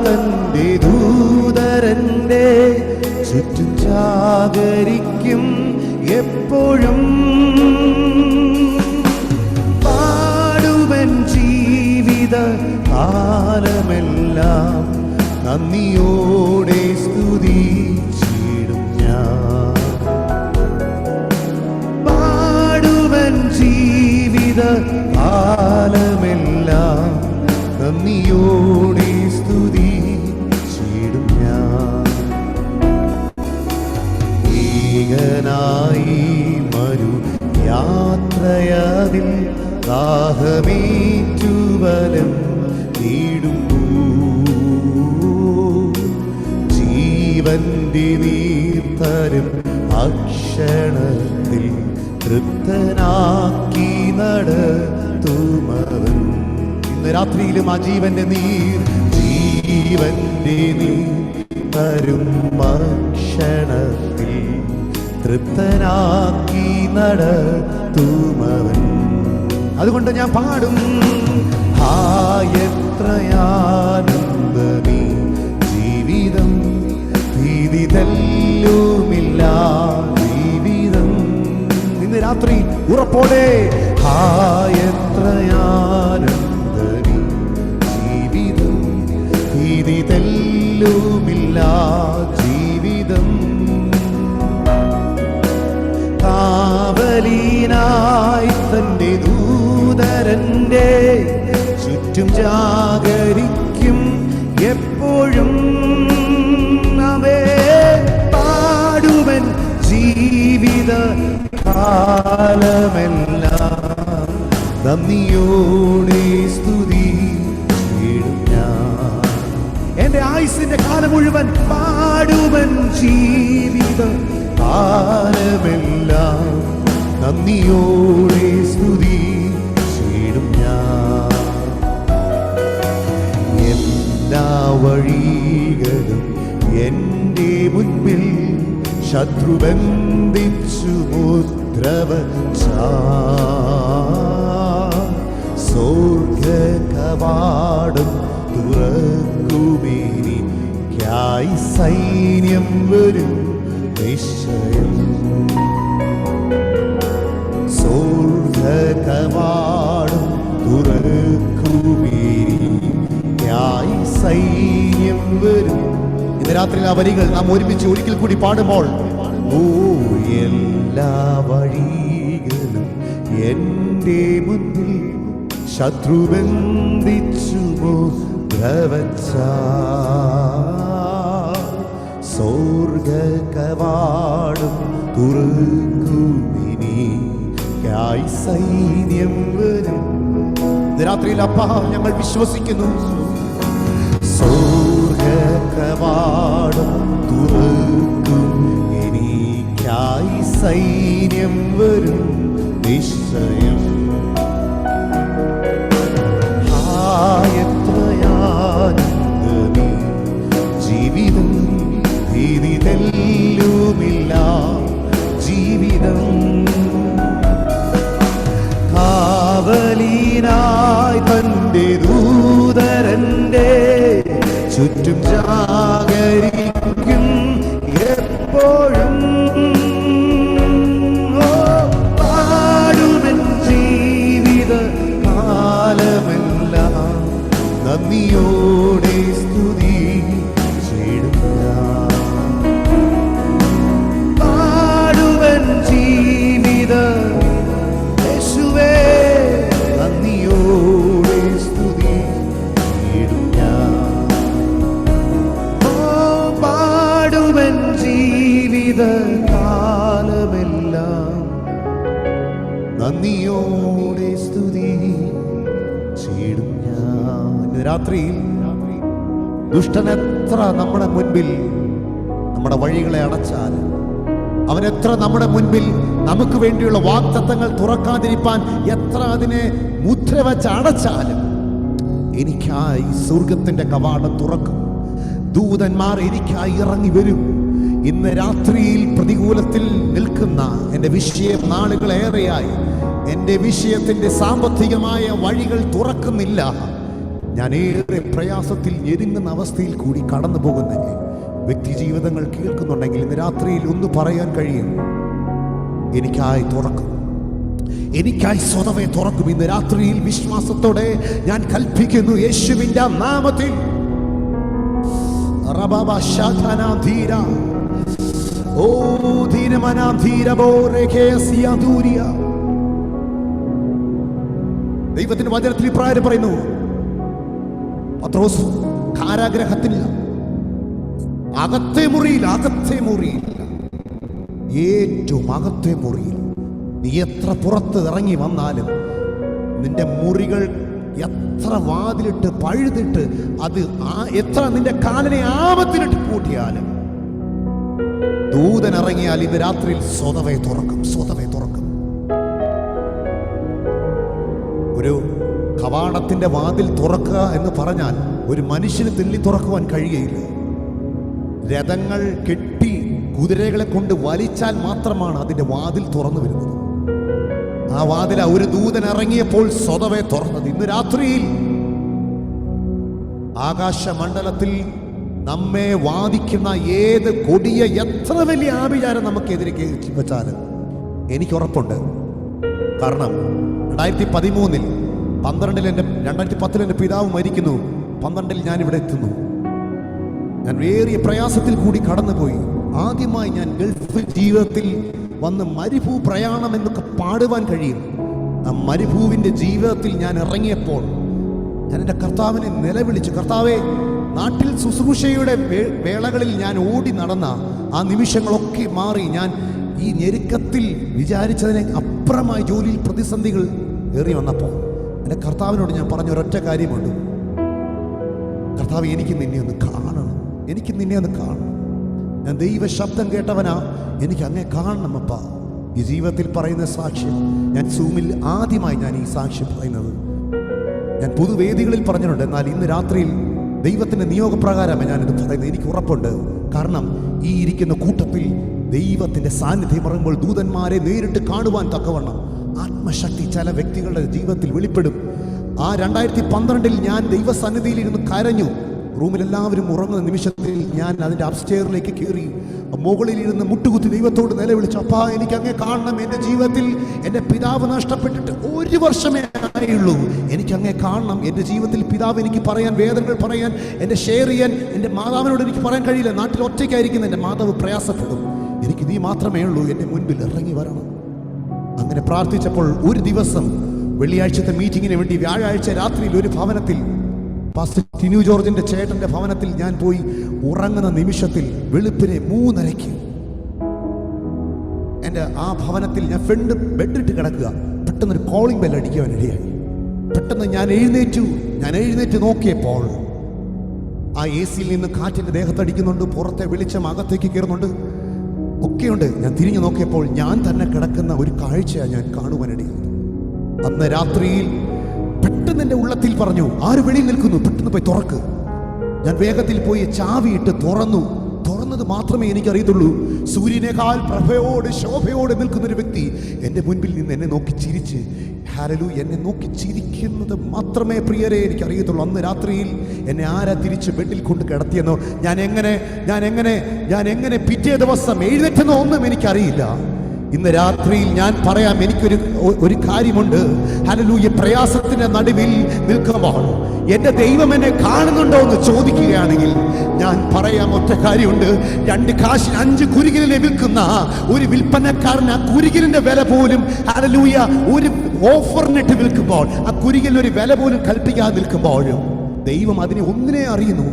തന്റെ ദൂതരന്റെ ചുറ്റും ജാഗരിക്കും എപ്പോഴും. പാടുവൻ ജീവിത കാലമെല്ലാം നന്ദിയോടെ സ്തുതിച്ചിടും ഞാൻ. പാടുവൻ ജീവിത കാലമെല്ലാം നന്ദിയോടെ സ്തുതിച്ചിടും ഞാൻ. ഏകനായി മരു യാത്രയതിൽ ദാഹമേറ്റുവലം നീടുമ്പോ ജീവന്റെ നീർത്തരും അക്ഷണത്തിൽ തൃപ്തനാക്കി നടത്തുമവൻ. ഇന്ന് രാത്രിയിലും ആ ജീവന്റെ നീർ തരും അക്ഷണത്തിൽ തൃപ്തനാക്കി നടത്തുമവൻ. അതുകൊണ്ട് ഞാൻ പാടും, എത്രയാനന്ദമേ ജീവിതം, ഭീതി തെല്ലുമില്ല ജീവിതം. ഇന്ന് രാത്രി ഉറപ്പോടെ എത്രയാനന്ദമേ ജീവിതം, ഭീതി തെല്ലുമില്ല ജീവിതം. കാവലീനായി തന്റെ ദൂതരന്റെ ചുറ്റും ജാഗരിക്കും എപ്പോഴും. അവേ പാടുവൻ ജീവിത കാലമെല്ലാം നന്ദിയോടെ സ്തുതിച്ചിടും ഞാൻ. എന്റെ ആയുസിന്റെ കാലം മുഴുവൻ പാടുവൻ ജീവിത കാലമെല്ലാം നന്ദിയോടെ സ്തുതിച്ചിടും ഞാൻ. എല്ലാ വഴികളും എൻ്റെ മുൻപിൽ ശത്രു ബന്ധിച്ചു മുദ്രവച്ച സ്വർഗ കവാടം തുറക്കുമെനിക്കായി സൈന്യം വരും നിശ്ചയം. സ്വർഗ കവാടം തുറക്കുമെനിക്കായി സൈന്യം വരും. ഇന്ന് രാത്രി ആ വരികൾ നാം ഒരുമിച്ച് ഒരിക്കൽ കൂടി പാടുമ്പോൾ, ഓ എല്ലാ വഴികളും എൻ്റെ മുന്നിൽ ശത്രു ബന്ധിച്ചു മുദ്രവച്ച സ്വർഗ കവാടം തുറക്കുമെനിക്കായി സൈന്യം വരും. ഇന്ന് രാത്രിയിൽ അപ്പാ ഞങ്ങൾ വിശ്വസിക്കുന്നു, സ്വർഗ കവാടം തുറക്കും എനിക്കായി സൈന്യം വരും നിശ്ചയം. എത്രയാനന്ദമേ ജീവിതം, ഭീതി തെല്ലുമില്ല ജീവിതം. കാവലീനായി തന്റെ ദൂതരന്റെ ചുറ്റും ജാഗരിക്കും എപ്പോഴും. പാടുവൻ ജീവിത കാലമെല്ലാം നന്ദിയോടെ സ്തുതിച്ചിടും ഞാൻ. പാടുവൻ ജീവിത യേശുവേ നന്ദിയോടെ സ്തുതിച്ചിടും ഞാൻ. പാടുവൻ ജീവിത കാലമെല്ലാം നന്ദിയോടെ സ്തുതിച്ചിടും ഞാൻ. രാത്രിയിൽ ദുഷ്ടനെത്ര നമ്മുടെ മുൻപിൽ നമ്മുടെ വഴികളെ അടച്ചാൽ, അവനെത്ര നമ്മുടെ മുൻപിൽ നമുക്ക് വേണ്ടിയുള്ള വാഗ്ദത്തങ്ങൾ തുറക്കാതിരിപ്പാൻ എത്ര അതിനെ മുദ്ര വെച്ച് അടച്ചാലും, എനിക്കായി സ്വർഗത്തിന്റെ കവാടം തുറക്കും. ദൂതന്മാർ എനിക്കായി ഇറങ്ങി വരും. ഇന്ന് രാത്രിയിൽ പ്രതികൂലത്തിൽ നിൽക്കുന്ന എൻ്റെ വിഷയം നാളുകളേറെയായി എൻ്റെ വിഷയത്തിൻ്റെ സാമ്പത്തികമായ വഴികൾ തുറക്കുന്നില്ല, ഞാൻ ഏറെ പ്രയാസത്തിൽ ഞെരുങ്ങുന്ന അവസ്ഥയിൽ കൂടി കടന്നു പോകുന്ന വ്യക്തി ജീവിതങ്ങൾ കേൾക്കുന്നുണ്ടെങ്കിൽ ഇന്ന് രാത്രിയിൽ ഒന്ന് പറയാൻ കഴിയും, എനിക്കായി തുറക്കും, എനിക്കായി സ്വതവേ തുറക്കും. ഇന്ന് രാത്രിയിൽ വിശ്വാസത്തോടെ ഞാൻ കൽപ്പിക്കുന്നു, യേശുവിന്റെ നാമത്തിൽ. ദൈവത്തിന്റെ വചനത്തിൽ ഇപ്രകാരം പറയുന്നു, പത്രോസ് കാരാഗ്രഹത്തിൽ അകത്തെ മുറിയിൽ ഏറ്റവും അകത്തെ മുറിയിൽ നീ എത്ര പുറത്ത് ഇറങ്ങി വന്നാലും നിന്റെ മുറികൾ എത്ര വാതിലിട്ട് പഴുതിട്ട് അത് എത്ര നിന്റെ കാലിനെ ആപത്തിലിട്ട് കൂട്ടിയാലും ദൂതൻ ഇറങ്ങിയാൽ ഇന്ന് രാത്രിയിൽ സ്വതവേ തുറക്കും. ഒരു കവാടത്തിന്റെ വാതിൽ തുറക്കുക എന്ന് പറഞ്ഞാൽ ഒരു മനുഷ്യന് തെല്ലി തുറക്കുവാൻ കഴിയുകയില്ല. രഥങ്ങൾ കെട്ടി കുതിരകളെ കൊണ്ട് വലിച്ചാൽ മാത്രമാണ് അതിന്റെ വാതിൽ തുറന്നു വരുന്നത്. ആ വാതിൽ ഒരു ദൂതൻ ഇറങ്ങിയപ്പോൾ സ്വതവേ തുറന്നത്. ഇന്ന് രാത്രിയിൽ ആകാശമണ്ഡലത്തിൽ നമ്മെ വാദിക്കുന്ന ഏത് കൊടിയ എത്ര വലിയ ആഭിചാരം നമുക്കെതിരെ വെച്ചാലും എനിക്ക് ഉറപ്പുണ്ട്. കാരണം 2013 12 2010 എൻ്റെ പിതാവ് മരിക്കുന്നു, 12 ഞാൻ ഇവിടെ എത്തുന്നു. ഞാൻ വേറിയ പ്രയാസത്തിൽ കൂടി കടന്നുപോയി. ആദ്യമായി ഞാൻ ഗൾഫ് ജീവിതത്തിൽ വന്ന് മരുഭൂ പ്രയാണം എന്നൊക്കെ പാടുവാൻ കഴിയും. ആ മരുഭൂവിൻ്റെ ജീവിതത്തിൽ ഞാൻ ഇറങ്ങിയപ്പോൾ ഞാൻ എൻ്റെ കർത്താവിനെ നിലവിളിച്ചു. കർത്താവേ, നാട്ടിൽ ശുശ്രൂഷയുടെ വേളകളിൽ ഞാൻ ഓടി നടന്ന ആ നിമിഷങ്ങളൊക്കെ മാറി ഞാൻ ഈ ഞെരുക്കത്തിൽ വിചാരിച്ചതിനെ അപ്പുറമായി ജോലിയിൽ പ്രതിസന്ധികൾ ഏറി വന്നപ്പോൾ എൻ്റെ കർത്താവിനോട് ഞാൻ പറഞ്ഞ ഒരൊറ്റ കാര്യമുണ്ട്, കർത്താവ്, എനിക്ക് നിന്നെ ഒന്ന് കാണണം. ഞാൻ ദൈവ ശബ്ദം കേട്ടവനാ, എനിക്ക് അങ്ങേ കാണണം അപ്പാ. ഈ ജീവിതത്തിൽ പറയുന്ന സാക്ഷ്യം ഞാൻ സൂമിൽ ആദ്യമായി ഞാൻ ഈ സാക്ഷ്യം പറയുന്നത്. ഞാൻ പൊതുവേദികളിൽ പറഞ്ഞിട്ടുണ്ട്, എന്നാൽ ഇന്ന് രാത്രിയിൽ ദൈവത്തിൻ്റെ നിയോഗപ്രകാരമാണ് ഞാനിത് പറയുന്നത്. എനിക്ക് ഉറപ്പുണ്ട്. കാരണം ഈ ഇരിക്കുന്ന കൂട്ടത്തിൽ ദൈവത്തിൻ്റെ സാന്നിധ്യം പറയുമ്പോൾ ദൂതന്മാരെ നേരിട്ട് കാണുവാൻ തക്കവണ്ണം ആത്മശക്തി ചില വ്യക്തികളുടെ ജീവിതത്തിൽ വെളിപ്പെടും. ആ 2012 ഞാൻ ദൈവസന്നിധിയിൽ ഇരുന്ന് കരഞ്ഞു. റൂമിൽ എല്ലാവരും ഉറങ്ങുന്ന നിമിഷത്തിൽ ഞാൻ അതിൻ്റെ അപ്സ്റ്റെയറിലേക്ക് കയറി മുകളിൽ ഇരുന്ന് മുട്ടുകുത്തി ദൈവത്തോട് നിലവിളിച്ചു, അപ്പാ, എനിക്ക് അങ്ങേ കാണണം. എൻ്റെ ജീവിതത്തിൽ എൻ്റെ പിതാവ് നഷ്ടപ്പെട്ടിട്ട് 1 വർഷമേ ആയുള്ളൂ. എനിക്ക് അങ്ങേ കാണണം. എൻ്റെ ജീവിതത്തിൽ പിതാവ് എനിക്ക് പറയാൻ, വേദനകൾ പറയാൻ, എൻ്റെ ഷെയർ ചെയ്യാൻ എൻ്റെ മാതാവിനോട് എനിക്ക് പറയാൻ കഴിയില്ല. നാട്ടിൽ ഒറ്റയ്ക്കായിരിക്കുന്ന എൻ്റെ മാതാവ് പ്രയാസപ്പെടും. എനിക്ക് നീ മാത്രമേ ഉള്ളൂ എൻ്റെ മുൻപിൽ ഇറങ്ങി വരണം. അങ്ങനെ പ്രാർത്ഥിച്ചപ്പോൾ ഒരു ദിവസം വെള്ളിയാഴ്ചത്തെ മീറ്റിങ്ങിന് വേണ്ടി വ്യാഴാഴ്ച രാത്രിയിൽ ഒരു ഭവനത്തിൽ, പാസ്റ്റർ ടിനു ജോർജിന്റെ ചേട്ടന്റെ ഭവനത്തിൽ ഞാൻ പോയി ഉറങ്ങുന്ന നിമിഷത്തിൽ വെളുപ്പിനെ 3:30 എൻ്റെ ആ ഭവനത്തിൽ ഞാൻ ഫ്രണ്ട് ബെഡിട്ട് കിടക്കുക. പെട്ടെന്നൊരു കോളിംഗ് ബെൽ അടിക്കുവാനിടയായി. പെട്ടെന്ന് ഞാൻ എഴുന്നേറ്റ് നോക്കിയപ്പോൾ ആ AC-യിൽ നിന്ന് കാറ്റിൻ്റെ ദേഹത്തടിക്കുന്നുണ്ട്, പുറത്തെ വെളിച്ചം അകത്തേക്ക് കയറുന്നുണ്ട്, ഒക്കെയുണ്ട്. ഞാൻ തിരിഞ്ഞു നോക്കിയപ്പോൾ ഞാൻ തന്നെ കിടക്കുന്ന ഒരു കാഴ്ചയാണ് ഞാൻ കാണുവാനിടയായത്. അന്ന് രാത്രിയിൽ പെട്ടെന്ന് എൻ്റെ ഉള്ളത്തിൽ പറഞ്ഞു, ആര് വെളിയിൽ നിൽക്കുന്നു, പെട്ടെന്ന് പോയി തുറക്ക്. ഞാൻ വേഗത്തിൽ പോയി ചാവിയിട്ട് തുറന്നത് മാത്രമേ എനിക്കറിയത്തുള്ളൂ. സൂര്യനേക്കാൾ പ്രഭയോട് ശോഭയോടെ നിൽക്കുന്നൊരു വ്യക്തി എൻ്റെ മുൻപിൽ നിന്ന് എന്നെ നോക്കി ചിരിച്ച്, ഹല്ലേലൂയ, എന്നെ നോക്കി ചിരിക്കുന്നത് മാത്രമേ പ്രിയരെ എനിക്കറിയത്തുള്ളൂ. അന്ന് രാത്രിയിൽ എന്നെ ആരാ തിരിച്ച് ബെഡിൽ കൊണ്ട് കിടത്തിയെന്നോ, ഞാൻ എങ്ങനെ പിറ്റേ ദിവസം എഴുന്നേറ്റെന്നോ ഒന്നും എനിക്കറിയില്ല. ഇന്ന് രാത്രിയിൽ ഞാൻ പറയാം, എനിക്കൊരു കാര്യമുണ്ട്. ഹല്ലേലൂയ, പ്രയാസത്തിന്റെ നടുവിൽ നിൽക്കുമ്പോൾ എൻ്റെ ദൈവം എന്നെ കാണുന്നുണ്ടോ എന്ന് ചോദിക്കുകയാണെങ്കിൽ ഞാൻ പറയാം, ഒറ്റ കാര്യമുണ്ട്. 2 കാശിന് 5 കുരികിലിനെ വിൽക്കുന്ന ഒരു വിൽപ്പനക്കാരൻ ആ കുരികിലിന്റെ വില പോലും, ഹല്ലേലൂയ, ഒരു ഓഫറിനിട്ട് വിൽക്കുമ്പോൾ ആ കുരികിലിന് ഒരു വില പോലും കൽപ്പിക്കാതെ നിൽക്കുമ്പോഴും ദൈവം അതിനെ ഒന്നിനെ അറിയുന്നു.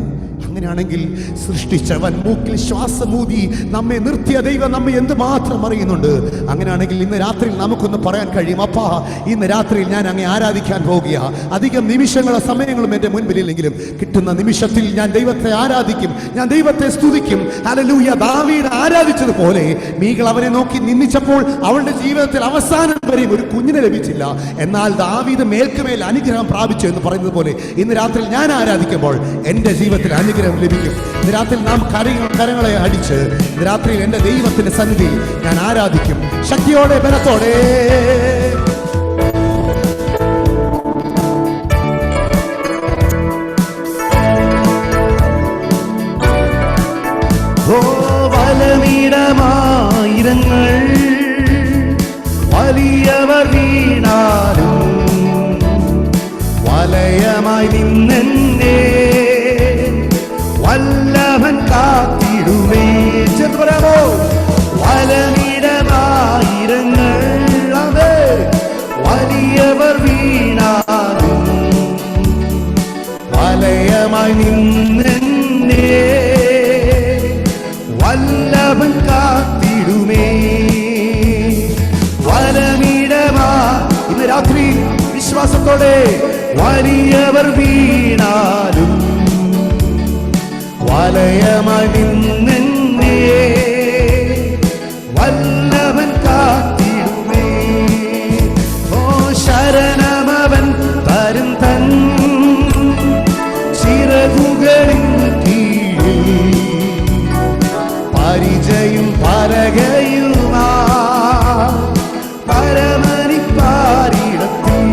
അങ്ങനെയാണെങ്കിൽ സൃഷ്ടിച്ചവൻ മൂക്കിൽ ശ്വാസമൂതി നമ്മെ നിർത്തിയ ദൈവം നമ്മെ എന്തുമാത്രം അറിയുന്നുണ്ട്. അങ്ങനെയാണെങ്കിൽ ഇന്ന് രാത്രിയിൽ നമുക്കൊന്ന് പറയാൻ കഴിയും, അപ്പാ, ഇന്ന് രാത്രിയിൽ ഞാൻ അങ്ങേ ആരാധിക്കാൻ പോകുക. അധികം നിമിഷങ്ങളും സമയങ്ങളും എൻ്റെ മുൻപിലില്ലെങ്കിലും കിട്ടുന്ന നിമിഷത്തിൽ ഞാൻ ദൈവത്തെ ആരാധിക്കും, ഞാൻ ദൈവത്തെ സ്തുതിക്കും. ഹല്ലേലൂയ, ദാവീദ് ആരാധിച്ചതുപോലെ മീകൾ അവനെ നോക്കി നിന്ദിച്ചപ്പോൾ അവളുടെ ജീവിതത്തിൽ അവസാനം വരെയും ഒരു കുഞ്ഞിനെ ലഭിച്ചില്ല. എന്നാൽ ദാവീദ് മേൽക്കുമേൽ അനുഗ്രഹം പ്രാപിച്ചു എന്ന് പറയുന്നത് പോലെ ഇന്ന് രാത്രിയിൽ ഞാൻ ആരാധിക്കുമ്പോൾ എൻ്റെ ജീവിതത്തിൽ അനുഗ്രഹം ലഭിക്കും. ഇന്ന് രാത്രി നാം കരങ്ങളെ അടിച്ച് ഇന്ന് രാത്രി എൻ്റെ ദൈവത്തിന്റെ സന്നിധി ഞാൻ ആരാധിക്കും ശക്തിയോടെ, ബലത്തോടെ.
വലമിടമായിരങ്ങൾ വലിയവർ വീണാലും വലയമായി നിന്നെന്നെ വല്ലഭൻ കാത്തിടുമേ. ചേർത്ത് പറയാമോ? വലമിടമായിരങ്ങൾ വലിയവർ വീണാലും വലയമായി നിന്നെന്നെ വല്ലഭൻ കാത്തിടുമേ. വലമിടമാ ഇന്ന് രാത്രി വിശ്വാസത്തോടെ വലിയവർ വീണാലും വലയമായി നിന്നെന്നെ വല്ലഭൻ കാത്തിടുമേ. ഓ ശരണമവൻ തരും തൻ ചിറകുകളിൻ കീഴിൽ പരിചയും പലകയുമാ പരമനിപ്പാരിടത്തിൽ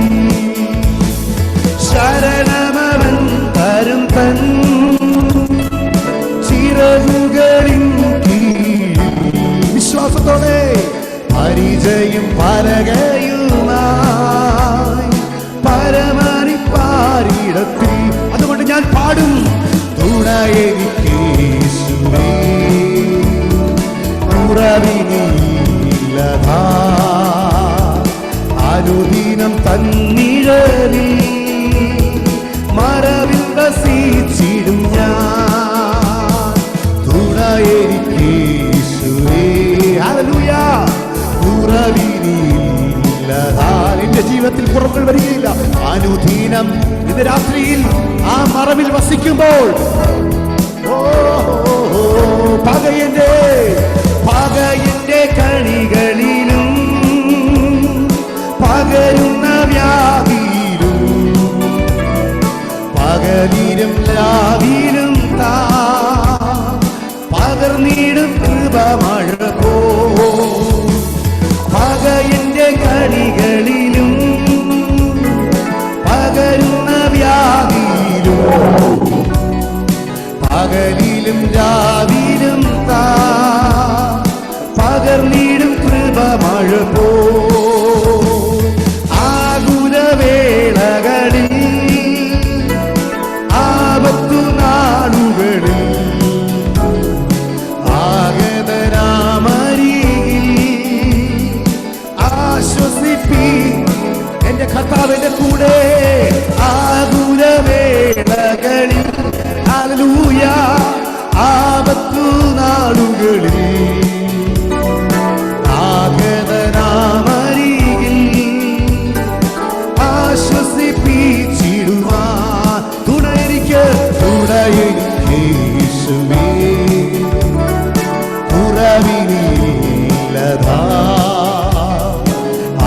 ശരണമവൻ തരും തൻ ചിറകുകളിൻ കീഴിൽ വിശ്വാസത്തോടെ പരിചയും പലകയുമായി പരമനിപ്പാരിടത്തിൽ. അതുകൊണ്ട് ഞാൻ പാടും തുണയെനിക്കേശുവേ കുറവിനില്ലതാ അനുദിനം തന്നിഴലിൽ മറവിൽ വസിച്ചിടും ഞാൻ തുണയെനിക്കേശുവേ. ഹല്ലേലൂയ. കുറവിനില്ലതാ എന്റെ ജീവിതത്തിൽ കുറവുകൾ വരികയില്ല. അനുദിനം ഇന്ന് രാത്രിയിൽ ആ മറവിൽ വസിക്കുമ്പോൾ പകയന്റെ കണികളിലും പകരുന്ന വ്യാധിയിലും പകലിലും രാവിലും താ പകർന്നിടും കൃപമഴ പോ. പകയന്റെ കണികളിലും പകരുന്ന വ്യാധിയിലും പകലിലും രാവിലും താ പകർന്നിടും കൃപമഴ പോ. ആകുലവേളകളിൽ ആപത്തു നാളുകളിൽ ആഗതനാമരികിൽ ആശ്വസിപ്പി എന്റെ കർത്താവിന്റെ കൂടെ. ആകുലവേളകളിൽ ഹല്ലേലൂയ ആപത്തു നാളുകളിൽ ആഗതനാമരികിൽ ആശ്വസിപ്പിച്ചിടുവാൻ തുണയെനിക്കേശുവേ കുറവിനില്ലതാ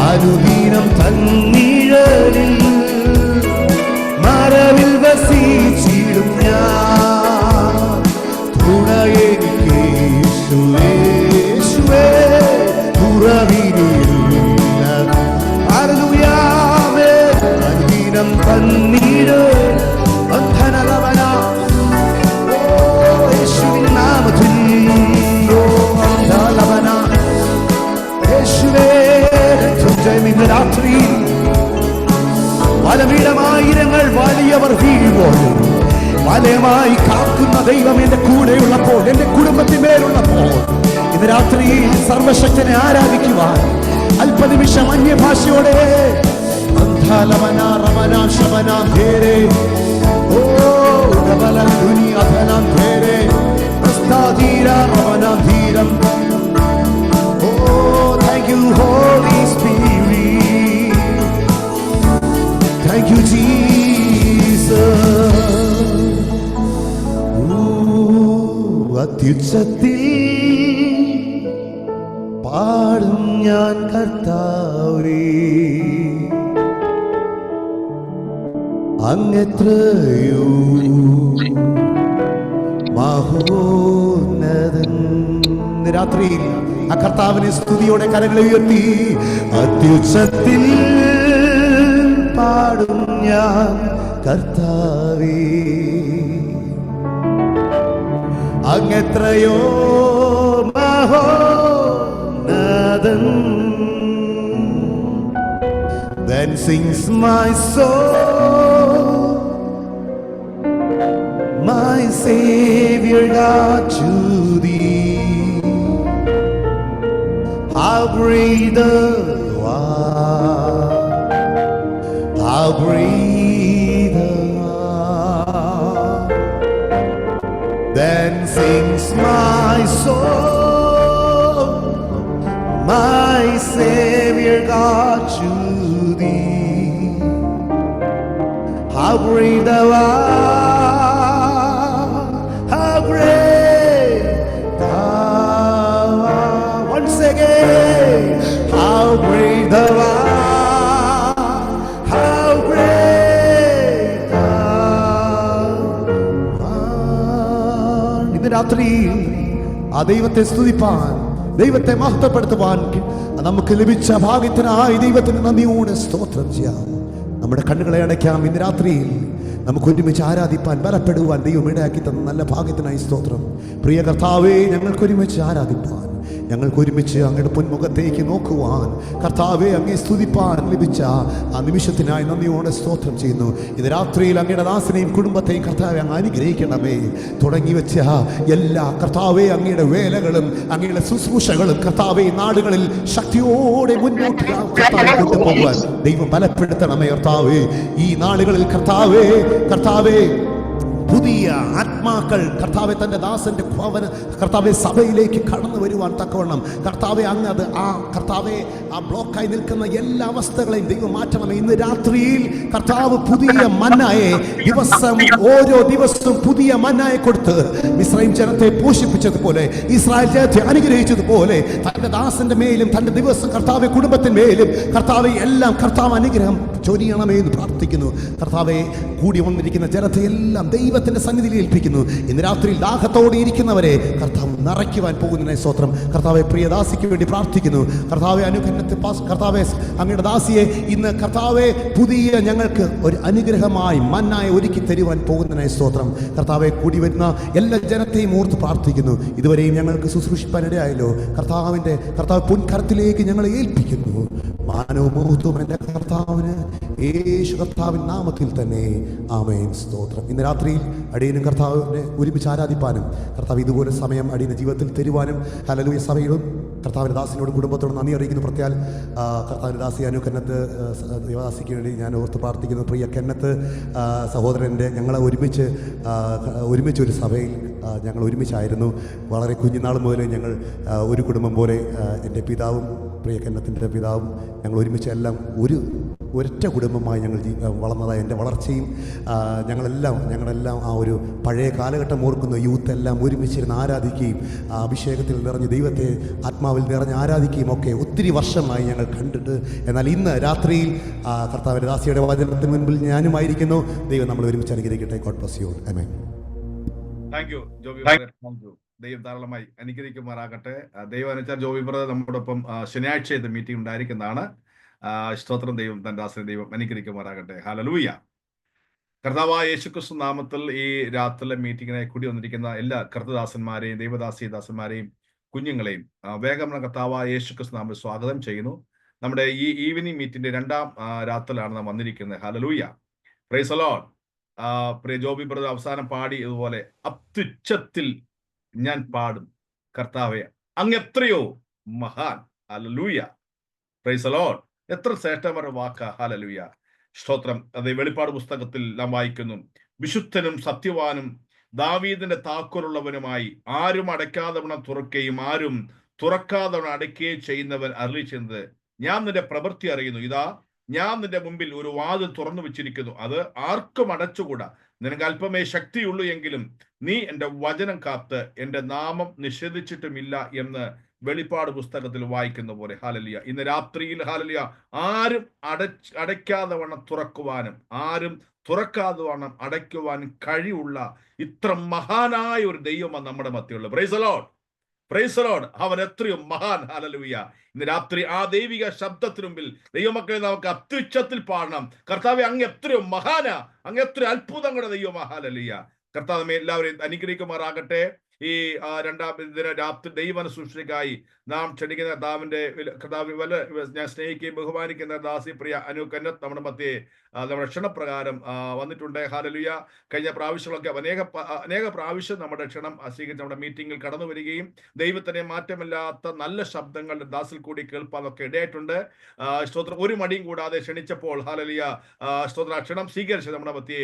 അനുദിനം തന്നിഴലിൽ മറവിൽ വസിച്ചിടും ഞാൻ തുണയെനിക്കേശുവേ കുറവിനില്ല. ഹല്ലേലൂയ. അനുദിനം തന്നിഴൽ ബന്ധനലവന യേശുവിൻ നാമത്തിൽ ബന്ധനലവന യേശുവേ ഇന്ന് രാത്രി വലമിടമായിരങ്ങൾ വലിയവർ വീഴുമ്പോൾ വലയമായി കാക്കുന്ന ദൈവം എന്റെ കൂടെയുള്ളപ്പോൾ എന്റെ കുടുംബത്തിന്മേലുള്ളപ്പോൾ ഇന്ന് രാത്രി സർവശക്തനെ ആരാധിക്കുവാൻ അല്പനിമിഷം അന്യഭാഷയോടെ thank you Holy Spirit, thank you Jesus. അത്യുച്ചത്തിൽ പാടും ഞാൻ കർത്താവേ അങ്ങെത്രയോ മഹോന്നതൻ. ഇന്ന് രാത്രിയിൽ ആ കർത്താവിനെ സ്തുതിയോടെ കരങ്ങളെ ഉയർത്തി അത്യുച്ചത്തിൽ പാടും ഞാൻ കർത്താവേ, അങ്ങെത്രയോ മഹോന്നതൻ. Then sings my soul, my Savior God, to thee. How great thou art, how great thou art. Then sings my soul, my Savior God, to thee. How great thou art, how great thou art. Once again, how great thou art, how great thou art. ഇന്ന് രാത്രി ആ ദൈവത്തെ സ്തുതിപ്പാൻ, ദൈവത്തെ മഹത്വപ്പെടുത്തുവാൻ നമുക്ക് ലഭിച്ച ഭാഗ്യത്തിനായി ദൈവത്തിന് നന്ദിയോടെ സ്തോത്രം ചെയ്യാം. നമ്മുടെ കണ്ണുകളെ അടയ്ക്കാം. ഇന്ന് രാത്രിയിൽ നമുക്ക് ഒരുമിച്ച് ആരാധിപ്പാൻ, ബലപ്പെടുവാൻ ദൈവം ഇടയാക്കി തന്ന നല്ല ഭാഗ്യത്തിനായി സ്തോത്രം. പ്രിയ കർത്താവേ, ഞങ്ങൾക്ക് ഒരുമിച്ച് ആരാധിപ്പാൻ, ഞങ്ങൾക്ക് ഒരുമിച്ച് അങ്ങയുടെ പൊന്മുഖത്തേക്ക് നോക്കുവാൻ, കർത്താവെ അങ്ങേ സ്തുതിപ്പാൻ ലഭിച്ച ആ നിമിഷത്തിനായി നന്ദിയോടെ സ്തോത്രം ചെയ്യുന്നു. ഇത് രാത്രിയിൽ അങ്ങയുടെ ദാസനെയും കുടുംബത്തെയും കർത്താവെ അങ്ങ് അനുഗ്രഹിക്കണമേ. തുടങ്ങി വെച്ച എല്ലാ കർത്താവെ അങ്ങയുടെ വേലകളും അങ്ങയുടെ ശുശ്രൂഷകളും കർത്താവെ നാടുകളിൽ ശക്തിയോടെ മുന്നോട്ട് കർത്താവെ കൊണ്ടുപോകുവാൻ ദൈവം ബലപ്പെടുത്തണമേ. കർത്താവെ ഈ നാളുകളിൽ കർത്താവെ പുതിയ ആത്മാക്കൾ കർത്താവെ തൻ്റെ ദാസന്റെ ഭവന കർത്താവെ സഭയിലേക്ക് കടന്നു വരുവാൻ തക്കവണ്ണം കർത്താവെ അങ്ങ് അത് ആ കർത്താവെ ആ ബ്ലോക്കായി നിൽക്കുന്ന എല്ലാ അവസ്ഥകളെയും ദൈവം മാറ്റണമേ. ഇന്ന് രാത്രിയിൽ കർത്താവ് പുതിയ മന്നായെ ഓരോ ദിവസവും പുതിയ മന്നായെ കൊടുത്ത് മിസ്രൈം ജനത്തെ പോഷിപ്പിച്ചതുപോലെ, ഇസ്രായേൽ ജനത്തെ അനുഗ്രഹിച്ചതുപോലെ തൻ്റെ ദാസന്റെ മേലും തൻ്റെ ദിവസം കർത്താവെ കുടുംബത്തിന്മേലും കർത്താവെ എല്ലാം കർത്താവ് അനുഗ്രഹം ചൊരിയണമേ എന്ന് പ്രാർത്ഥിക്കുന്നു. കർത്താവെ കൂടി വന്നിരിക്കുന്ന ജനത്തെ എല്ലാം ദൈവത്തിന്റെ സന്നിധിയിൽ ഏൽപ്പിക്കുന്നു. ഇന്ന് രാത്രിയിൽ ദാഹത്തോടെ ഇരിക്കുന്നവരെ കർത്താവ് നിറയ്ക്കുവാൻ പോകുന്നതിനെ സ്തോത്രം. കർത്താവെ പ്രിയദാസിക്ക് വേണ്ടി പ്രാർത്ഥിക്കുന്നു. കർത്താവെ അനുഗ്രഹത്തെ കർത്താവെ അങ്ങയുടെ ദാസിയെ ഇന്ന് കർത്താവെ പുതിയ ഞങ്ങൾക്ക് ഒരു അനുഗ്രഹമായി മന്നായി ഒരുക്കി തരുവാൻ പോകുന്നതിനായി സ്തോത്രം. കർത്താവെ കൂടി വരുന്ന എല്ലാ ജനത്തെയും ഓർത്ത് പ്രാർത്ഥിക്കുന്നു. ഇതുവരെയും ഞങ്ങൾക്ക് ശുശ്രൂഷിപ്പാനിടയായല്ലോ. കർത്താവ് പൊൻകരത്തിലേക്ക് ഞങ്ങളെ ഏൽപ്പിക്കുന്നു. മാനവും മഹത്വവും എൻ്റെ കർത്താവിന് യേശു കർത്താവിൻ നാമത്തിൽ തന്നെ ആമേൻ. സ്തോത്രം. ഇന്ന് രാത്രിയിൽ അടിയനും കർത്താവിനെ ഒരുമിച്ച് ആരാധിപ്പാനും കർത്താവ് ഇതുപോലെ സമയം അടിയന്റെ ജീവിതത്തിൽ തരുവാനും ഹല്ലേലൂയ സഭയോടും കർത്താവിൻ്റെ ദാസിനോടും കുടുംബത്തോടും നന്ദി അറിയിക്കുന്നു. പ്രത്യേക കർത്താവിൻ്റെ ദാസി അനു കന്നത്ത് ദേവദാസിക്ക് വേണ്ടി ഞാൻ ഓർത്ത് പ്രാർത്ഥിക്കുന്നു. പ്രിയ കന്നത്ത് സഹോദരൻ്റെ ഞങ്ങളെ ഒരുമിച്ച് ഒരു സഭയിൽ ഞങ്ങൾ ഒരുമിച്ചായിരുന്നു. വളരെ കുഞ്ഞുനാൾ മുതൽ ഞങ്ങൾ ഒരു കുടുംബം പോലെ എൻ്റെ പിതാവും പ്രിയ കന്നത്തിൻ്റെ പിതാവും ഞങ്ങൾ ഒരുമിച്ച് എല്ലാം ഒരൊറ്റ കുടുംബമായി ഞങ്ങൾ വളർന്നതായി എൻ്റെ വളർച്ചയും ഞങ്ങളെല്ലാം ആ ഒരു പഴയ കാലഘട്ടം ഓർക്കുന്ന യൂത്ത് എല്ലാം ഒരുമിച്ചിരുന്ന് ആരാധിക്കുകയും ആ അഭിഷേകത്തിൽ നിറഞ്ഞ് ദൈവത്തെ ആത്മാവിൽ നിറഞ്ഞ് ആരാധിക്കുകയും ഒക്കെ ഒത്തിരി വർഷമായി ഞങ്ങൾ കണ്ടിട്ട്, എന്നാൽ ഇന്ന് രാത്രിയിൽ കർത്താവിൻ്റെ ദാസിയുടെ വചനത്തിന് മുൻപിൽ ഞാനുമായിരിക്കുന്നു. ദൈവം നമ്മൾ ഒരുമിച്ച് അനുഗ്രഹിക്കട്ടെ. God bless you. Amen.
Thank you Joby. ദൈവം ധാരാളമായി അനുഗ്രഹിക്കുമാറാകട്ടെ. ദൈവം അനുവദിച്ചാൽ ജോബി ബ്രദർ നമ്മോടൊപ്പം ശനിയാഴ്ച ഇത് മീറ്റിംഗ് ഉണ്ടായിരിക്കുന്നതാണ്. സ്തോത്രം. ദൈവം തന്റെ ദാസനെ ദൈവം അനുഗ്രഹിക്കുമാറാകട്ടെ. ഹല്ലേലൂയ. കർത്താവായ യേശുക്രിസ്തു നാമത്തിൽ ഈ രാത്രിയിലെ മീറ്റിങ്ങിനായി കൂടി വന്നിരിക്കുന്ന എല്ലാ കർത്തദാസന്മാരെയും ദൈവദാസിദാസന്മാരെയും കുഞ്ഞുങ്ങളെയും വേഗം കർത്താവായ യേശുക്രിസ്തു നാമത്തിൽ സ്വാഗതം ചെയ്യുന്നു. നമ്മുടെ ഈ ഈവനിങ് മീറ്റിന്റെ രണ്ടാം രാത്രിയിലാണ് നാം വന്നിരിക്കുന്നത്. Hallelujah. Price the Lord. Priya Joby brother അവസാനം പാടി ഇതുപോലെ അത്യുച്ചത്തിൽ ഞാൻ പാടും കർത്താവേ അങ്ങ് എത്രയോ മഹാൻ. ഹല്ലേലൂയ. Price the Lord. എത്ര ശ്രേഷ്ഠമായ വാക്ക. ഹല്ലേലൂയ. സ്തോത്രം. അത് വെളിപ്പാട് പുസ്തകത്തിൽ നാം വായിക്കുന്നു. വിശുദ്ധനും സത്യവാനും ദാവീദിന്റെ താക്കോലുള്ളവനുമായി ആരും അടയ്ക്കാതവണ്ണം തുറക്കുകയും ആരും തുറക്കാതവണ്ണം അടയ്ക്കുകയും ചെയ്യുന്നവൻ അരുളി ചെയ്യുന്നത്, ഞാൻ നിന്റെ പ്രവൃത്തി അറിയുന്നു. ഇതാ ഞാൻ നിന്റെ മുമ്പിൽ ഒരു വാതിൽ തുറന്നു വെച്ചിരിക്കുന്നു, അത് ആർക്കും അടച്ചുകൂടാ. നിനക്ക് അല്പമേ ശക്തിയുള്ളൂ എങ്കിലും നീ എൻ്റെ വചനം കാത്ത് എൻ്റെ നാമം നിഷേധിച്ചിട്ടുമില്ല എന്ന് വെളിപ്പാട് പുസ്തകത്തിൽ വായിക്കുന്ന പോലെ. ഹല്ലേലൂയ. ഇന്ന് രാത്രിയിൽ ഹല്ലേലൂയ ആരും അടയ്ക്കാതെ വണ്ണം തുറക്കുവാനും ആരും തുറക്കാതെ വണ്ണം അടയ്ക്കുവാൻ കഴിവുള്ള ഇത്ര മഹാനായ ഒരു ദൈവമാണ് നമ്മുടെ മധ്യമുള്ളത്. Praise the Lord, praise the Lord. അവൻ എത്രയോ മഹാൻ. ഹല്ലേലൂയ. ഇന്ന് രാത്രി ആ ദൈവിക ശബ്ദത്തിന് മുമ്പിൽ ദൈവമക്കളെ നമുക്ക് അത്യുച്ചത്തിൽ പാടണം. കർത്താവേ, അങ്ങ് എത്രയോ മഹാനാ, അങ്ങ് എത്ര അത്ഭുതങ്ങളുടെ ദൈവമാ. ഹല്ലേലൂയ. കർത്താവേ എല്ലാവരെയും അനുഗ്രഹിക്കുമാറാകട്ടെ. ഈ രണ്ടാം ദിന രാത്രി ദൈവ ശുശ്രൂഷയ്ക്കായി നാം ക്ഷണിക്കുന്ന കർത്താവ് ഞാൻ സ്നേഹിക്കുകയും ബഹുമാനിക്കുന്ന ദാസി പ്രിയ അനുകന്നത്ത് നമ്മുടെ മധ്യേ നമ്മുടെ ക്ഷണപ്രകാരം വന്നിട്ടുണ്ട്. ഹല്ലേലൂയ. കഴിഞ്ഞ പ്രാവശ്യങ്ങളൊക്കെ അനേക പ്രാവശ്യം നമ്മുടെ ക്ഷണം സ്വീകരിച്ച് നമ്മുടെ മീറ്റിംഗിൽ കടന്നു വരികയും ദൈവത്തിന്റെ മാറ്റമില്ലാത്ത നല്ല ശബ്ദങ്ങൾ ദാസിൽ കൂടി കേൾപ്പാനൊക്കെ ഇടയായിട്ടുണ്ട്. സ്തോത്രം. ഒരു മടിയും കൂടാതെ ക്ഷണിച്ചപ്പോൾ ഹല്ലേലൂയ സ്തോത്ര ക്ഷണം സ്വീകരിച്ച് നമ്മുടെ മധ്യേ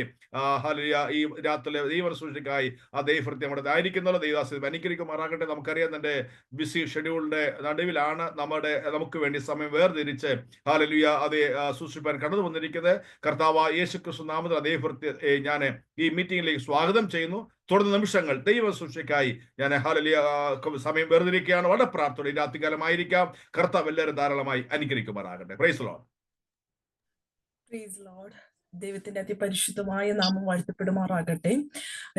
ഹല്ലേലൂയ ഈ രാത്രി ദൈവ ശുശ്രൂഷയ്ക്കായി ആ ദൈവവൃത്തി നമ്മുടെ ആയിരിക്കുന്നത് ദൈവദാസി അനുഗ്രഹിക്കുമാറാകട്ടെ. നമുക്കറിയാം തന്റെ ബിസി ഷെഡ്യൂളിന്റെ നടുവിലാണ് നമുക്ക് വേണ്ടി സമയം വേർതിരിച്ച് ഹല്ലേലൂയ അതേ ശുശ്രൂഷിപ്പാൻ കടന്നു വന്നിരിക്കുന്നത്. കർത്താവായ യേശുക്രിസ്തു നാമത്തിൽ ദൈവവൃത്തി ഞാൻ ഈ മീറ്റിംഗിലേക്ക് സ്വാഗതം ചെയ്യുന്നു. തുടർന്ന് നിമിഷങ്ങൾ ദൈവ ശുശ്രൂഷയ്ക്കായി ഞാൻ ഹല്ലേലൂയ സമയം വേർതിരിക്കുകയാണ്. വളരെ പ്രാർത്ഥന ഈ രാത്രികാലമായിരിക്കാം. കർത്താവ് എല്ലാവരും ധാരാളമായി അനുഗ്രഹിക്കുമാറാകട്ടെ. Price the Lord.
Praise the Lord. ദൈവത്തിന്റെ അതിപരിശുദ്ധമായ നാമം വാഴ്ത്തപ്പെടുമാറാകട്ടെ.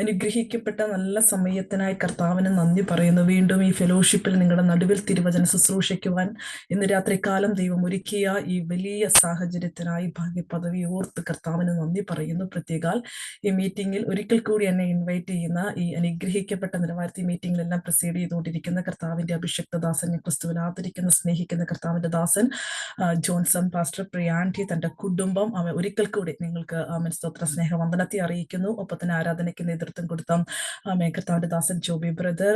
അനുഗ്രഹിക്കപ്പെട്ട നല്ല സമയത്തിനായി കർത്താവിന് നന്ദി പറയുന്നു. വീണ്ടും ഈ ഫെലോഷിപ്പിൽ നിങ്ങളുടെ നടുവിൽ തിരുവചന ശുശ്രൂഷിക്കുവാൻ ഇന്ന് രാത്രികാലം ദൈവം ഒരുക്കിയ ഈ വലിയ സാഹചര്യത്തിനായി ഭാഗ്യപദവി ഓർത്ത് കർത്താവിന് നന്ദി പറയുന്നു. പ്രത്യേകാൽ ഈ മീറ്റിംഗിൽ ഒരിക്കൽ കൂടി എന്നെ ഇൻവൈറ്റ് ചെയ്യുന്ന ഈ അനുഗ്രഹിക്കപ്പെട്ട നിലവാരത്തിൽ മീറ്റിംഗിലെല്ലാം പ്രസീഡ് ചെയ്തുകൊണ്ടിരിക്കുന്ന കർത്താവിന്റെ അഭിഷക്ത ദാസൻ, ക്രിസ്തുവിനെ ആദരിക്കുന്ന സ്നേഹിക്കുന്ന കർത്താവിന്റെ ദാസൻ ജോൺസൺ പാസ്റ്റർ പ്രിയാൻറ്റി, തന്റെ കുടുംബം, അവൻ ഒരിക്കൽ കൂടി നിങ്ങൾക്ക് സ്തോത്ര സ്നേഹവന്ദനത്തെ അറിയിക്കുന്നു. ഒപ്പം തന്നെ ആരാധനയ്ക്ക് നേതൃത്വം കൊടുത്ത കർത്താവിന്റെ ദാസൻ ജോബി ബ്രദർ,